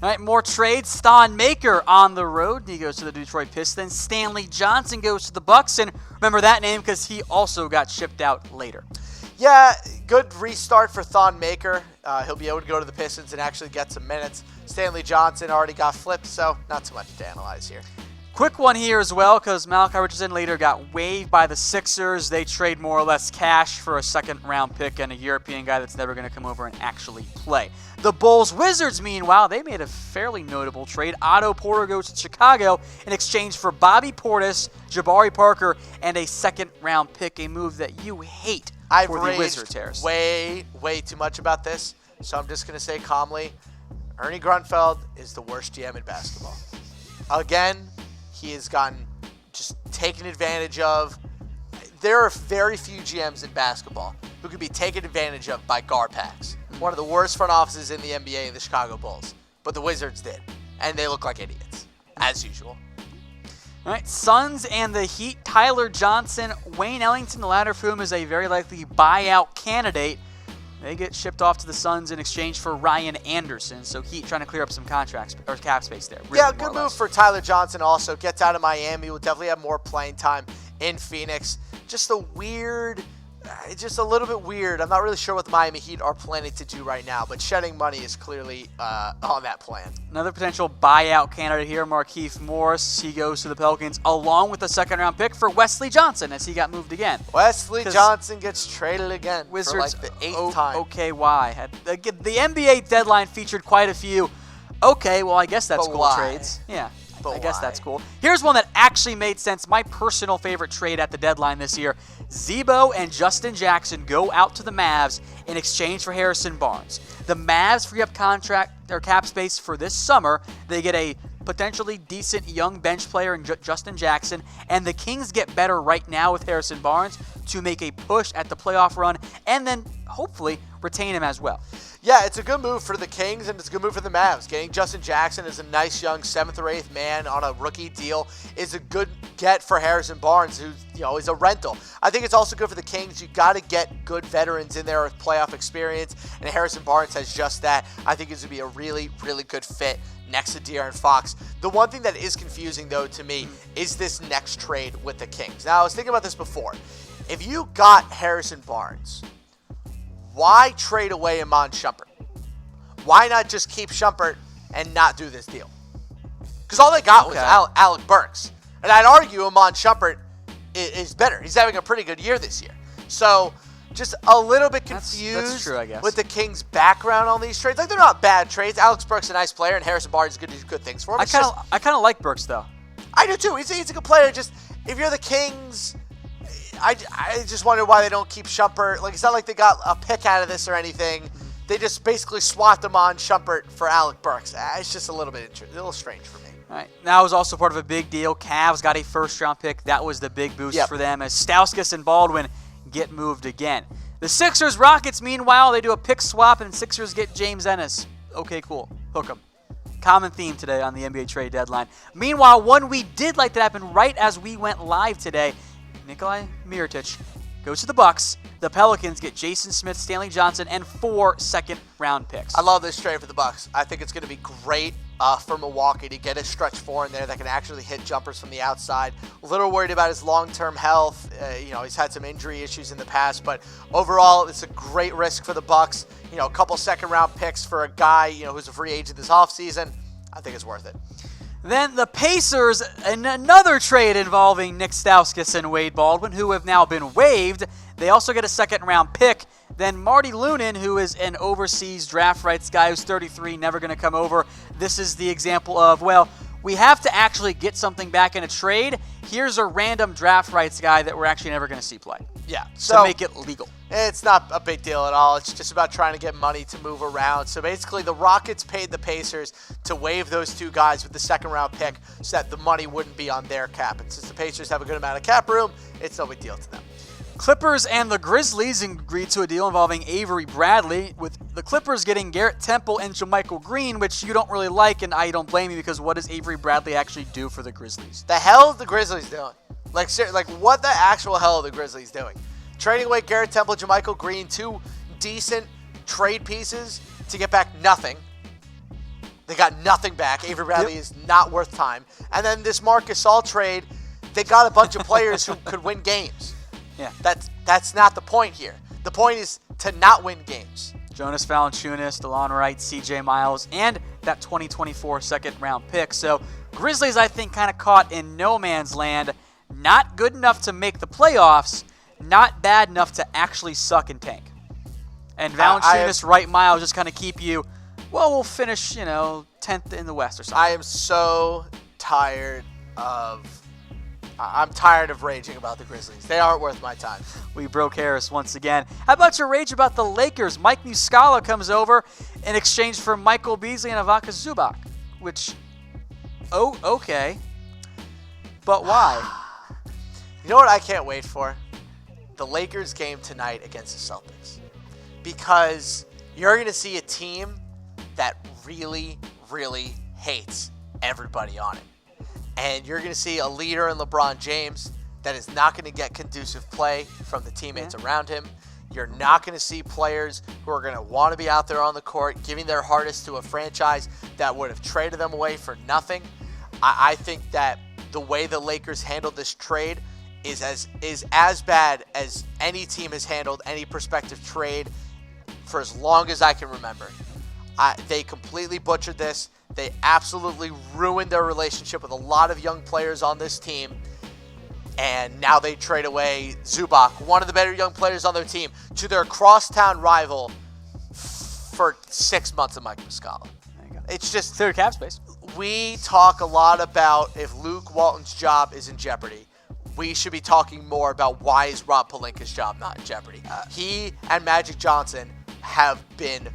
All right, more trades. Stan Maker on the road. He goes to the Detroit Pistons. Stanley Johnson goes to the Bucks, and remember that name because he also got shipped out later. Yeah, good restart for Thon Maker. He'll be able to go to the Pistons and actually get some minutes. Stanley Johnson already got flipped, so not too much to analyze here. Quick one here as well, because Malachi Richardson later got waived by the Sixers. They trade more or less cash for a second-round pick and a European guy that's never going to come over and actually play. The Bulls-Wizards, meanwhile, they made a fairly notable trade. Otto Porter goes to Chicago in exchange for Bobby Portis, Jabari Parker, and a second-round pick, a move that you hate for the Wizards, Harris. Way too much about this, so I'm just going to say calmly, Ernie Grunfeld is the worst GM in basketball. Again, he has gotten just taken advantage of. There are very few GMs in basketball who could be taken advantage of by Garpax. One of the worst front offices in the NBA, the Chicago Bulls. But the Wizards did. And they look like idiots, as usual. All right, Suns and the Heat, Tyler Johnson, Wayne Ellington, the latter of whom is a very likely buyout candidate. They get shipped off to the Suns in exchange for Ryan Anderson. So Heat trying to clear up some contracts or cap space there. Really, yeah, good move for Tyler Johnson also. Gets out of Miami. Will definitely have more playing time in Phoenix. Just a little bit weird. I'm not really sure what the Miami Heat are planning to do right now, but shedding money is clearly on that plan. Another potential buyout candidate here, Markieff Morris. He goes to the Pelicans along with a second-round pick for Wesley Johnson as he got moved again. Wesley Johnson gets traded again Wizards, for like the 8th time. Okay, why? The NBA deadline featured quite a few. Okay, well, I guess that's but cool why? trades. Yeah. I guess why? that's cool. Here's one that actually made sense. My personal favorite trade at the deadline this year. Zebo and Justin Jackson go out to the Mavs in exchange for Harrison Barnes. The Mavs free up contract or cap space for this summer. They get a potentially decent young bench player in Justin Jackson, and the Kings get better right now with Harrison Barnes to make a push at the playoff run and then hopefully retain him as well. Yeah, it's a good move for the Kings, and it's a good move for the Mavs. Getting Justin Jackson as a nice young 7th or 8th man on a rookie deal is a good get for Harrison Barnes, who is a rental. I think it's also good for the Kings. You got to get good veterans in there with playoff experience, and Harrison Barnes has just that. I think it's going to be a really, really good fit next to De'Aaron Fox. The one thing that is confusing, though, to me is this next trade with the Kings. Now, I was thinking about this before. If you got Harrison Barnes, why trade away Iman Shumpert? Why not just keep Shumpert and not do this deal? Because all they got was Alec Burks. And I'd argue Iman Shumpert is better. He's having a pretty good year this year. So just a little bit confused that's true, I guess. with the Kings' background on these trades. Like, they're not bad trades. Alex Burks is a nice player, and Harrison Barnes is going to do good things for him. I kind of like Burks, though. I do, too. He's a good player. Just, if you're the Kings, I just wonder why they don't keep Shumpert. Like, it's not like they got a pick out of this or anything. They just basically swapped them on Shumpert for Alec Burks. It's just a little strange for me. All right. That was also part of a big deal. Cavs got a first-round pick. That was the big boost for them as Stauskas and Baldwin get moved again. The Sixers-Rockets, meanwhile, they do a pick swap, and Sixers get James Ennis. Okay, cool. Hook 'em. Common theme today on the NBA trade deadline. Meanwhile, one we did like that happen right as we went live today. Nikola Mirotic goes to the Bucks. The Pelicans get Jason Smith, Stanley Johnson, and 4 second-round picks. I love this trade for the Bucks. I think it's going to be great for Milwaukee to get a stretch 4 in there that can actually hit jumpers from the outside. A little worried about his long-term health. He's had some injury issues in the past, but overall, it's a great risk for the Bucks. A couple second-round picks for a guy who's a free agent this offseason. I think it's worth it. Then the Pacers, in another trade involving Nick Stauskas and Wade Baldwin, who have now been waived. They also get a second-round pick. Then Marty Lunin, who is an overseas draft rights guy who's 33, never going to come over. This is the example of, well, we have to actually get something back in a trade. Here's a random draft rights guy that we're actually never going to see play. Yeah. So make it legal. It's not a big deal at all. It's just about trying to get money to move around. So basically, the Rockets paid the Pacers to waive those 2 guys with the second-round pick so that the money wouldn't be on their cap. And since the Pacers have a good amount of cap room, it's no big deal to them. Clippers and the Grizzlies agreed to a deal involving Avery Bradley, with the Clippers getting Garrett Temple and JaMychal Green, which you don't really like, and I don't blame you, because what does Avery Bradley actually do for the Grizzlies? The hell is the Grizzlies doing? Like what the actual hell are the Grizzlies doing? Trading away Garrett Temple, JaMychal Green, 2 decent trade pieces to get back nothing. They got nothing back. Avery Bradley is not worth time. And then this Marc Gasol trade, they got a bunch of players who could win games. Yeah. That's not the point here. The point is to not win games. Jonas Valanciunas, DeLon Wright, CJ Miles, and that 2024 second-round pick. So Grizzlies, I think, kind of caught in no man's land. Not good enough to make the playoffs, not bad enough to actually suck and tank. And Valanciunas, right mile, just kind of keep you, well, we'll finish, 10th in the West or something. I am so tired of raging about the Grizzlies. They aren't worth my time. We broke Harris once again. How about your rage about the Lakers? Mike Muscala comes over in exchange for Michael Beasley and Ivica Zubac, which, okay. But why? You know what I can't wait for? The Lakers game tonight against the Celtics. Because you're going to see a team that really, really hates everybody on it. And you're going to see a leader in LeBron James that is not going to get conducive play from the teammates around him. You're not going to see players who are going to want to be out there on the court, giving their hardest to a franchise that would have traded them away for nothing. I think that the way the Lakers handled this trade is as bad as any team has handled any prospective trade for as long as I can remember. They completely butchered this. They absolutely ruined their relationship with a lot of young players on this team. And now they trade away Zubac, one of the better young players on their team, to their crosstown rival for 6 months of Mike Muscala. There you go. It's just Third cap space. We talk a lot about if Luke Walton's job is in jeopardy. We should be talking more about why is Rob Pelinka's job not in jeopardy. He and Magic Johnson have been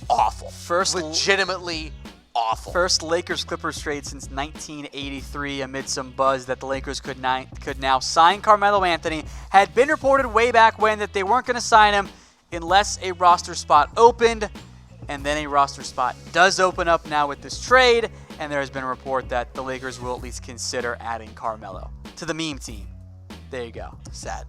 awful. Legitimately awful. First Lakers-Clippers trade since 1983 amid some buzz that the Lakers could now sign Carmelo Anthony. Had been reported way back when that they weren't going to sign him unless a roster spot opened. And then a roster spot does open up now with this trade. And there has been a report that the Lakers will at least consider adding Carmelo to the meme team. There you go. Sad.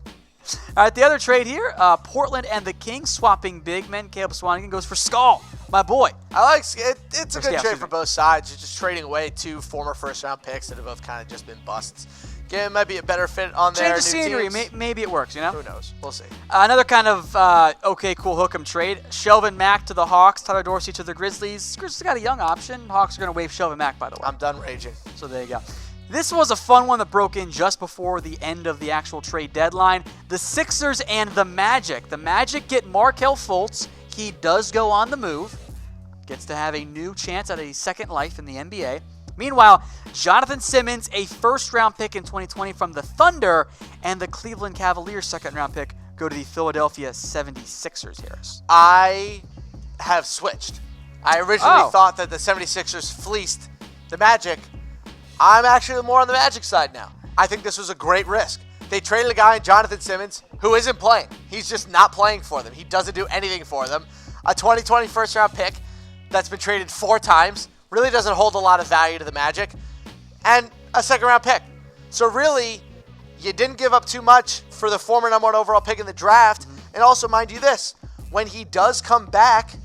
All right, the other trade here, Portland and the Kings swapping big men. Caleb Swanigan goes for Skull, my boy. I like it. It's a good trade for both sides. You're just trading away 2 former first-round picks that have both kind of just been busts. Again, it might be a better fit on their Change the scenery. Maybe it works, Who knows? We'll see. Another kind of okay, cool hook'em trade. Shelvin Mack to the Hawks, Tyler Dorsey to the Grizzlies. Grizzlies got a young option. Hawks are going to waive Shelvin Mack, by the way. I'm done raging. So there you go. This was a fun one that broke in just before the end of the actual trade deadline. The Sixers and the Magic. The Magic get Markelle Fultz. He does go on the move. Gets to have a new chance at a second life in the NBA. Meanwhile, Jonathan Simmons, a first-round pick in 2020 from the Thunder, and the Cleveland Cavaliers second-round pick go to the Philadelphia 76ers, Harris. I have switched. I originally thought that the 76ers fleeced the Magic. I'm actually more on the Magic side now. I think this was a great risk. They traded a guy, Jonathan Simmons, who isn't playing. He's just not playing for them. He doesn't do anything for them. A 2020 first-round pick that's been traded 4 times really doesn't hold a lot of value to the Magic, and a second-round pick. So really, you didn't give up too much for the former number 1 overall pick in the draft. And also, mind you this, when he does come back,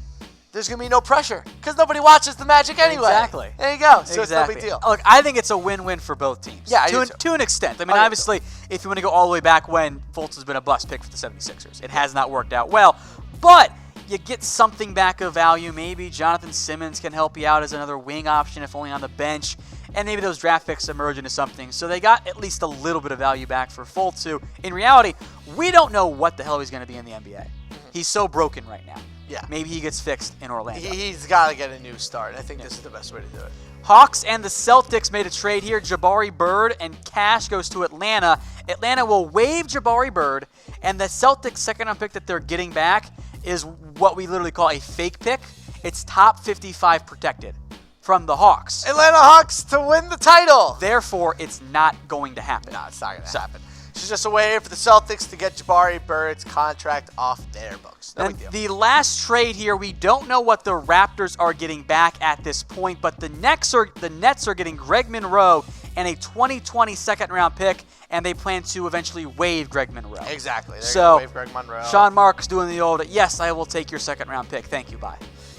there's going to be no pressure because nobody watches the Magic anyway. Exactly. There you go. So it's no big deal. Look, I think it's a win-win for both teams. Yeah, to an extent. I mean, obviously, if you want to go all the way back when Fultz has been a bust pick for the 76ers, it has not worked out well. But you get something back of value. Maybe Jonathan Simmons can help you out as another wing option, if only on the bench. And maybe those draft picks emerge into something. So they got at least a little bit of value back for Fultz, who, in reality, we don't know what the hell he's going to be in the NBA. He's so broken right now. Yeah. Maybe he gets fixed in Orlando. He's got to get a new start. I think this is the best way to do it. Hawks and the Celtics made a trade here. Jabari Bird and Cash goes to Atlanta. Atlanta will waive Jabari Bird, and the Celtics' second-round pick that they're getting back is what we literally call a fake pick. It's top 55 protected from the Hawks. Atlanta Hawks to win the title. Therefore, it's not going to happen. No, it's not going to happen. It's just a way for the Celtics to get Jabari Bird's contract off their books. No big deal. The last trade here, we don't know what the Raptors are getting back at this point, but the Nets are getting Greg Monroe and a 2020 second-round pick, and they plan to eventually waive Greg Monroe. Exactly. They're going to waive Greg Monroe. Sean Marks doing the old, yes, I will take your second-round pick. Thank you, bye.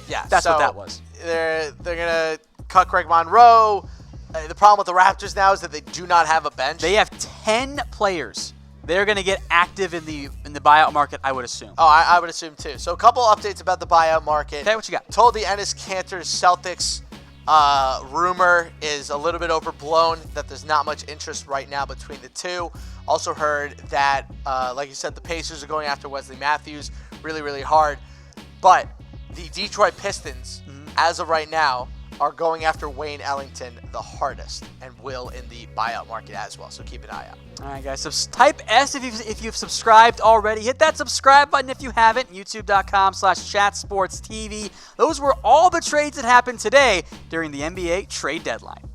Yeah, that's what that was. They're going to cut Greg Monroe. The problem with the Raptors now is that they do not have a bench. They have 10 players. They're going to get active in the buyout market, I would assume. Oh, I would assume too. So a couple updates about the buyout market. Okay, what you got? Told the Enes Kanter Celtics rumor is a little bit overblown, that there's not much interest right now between the two. Also heard that, like you said, the Pacers are going after Wesley Matthews really, really hard. But the Detroit Pistons, as of right now, are going after Wayne Ellington the hardest, and will in the buyout market as well. So keep an eye out. All right, guys. So type S if you've subscribed already. Hit that subscribe button if you haven't. YouTube.com/chatsportstv. Those were all the trades that happened today during the NBA trade deadline.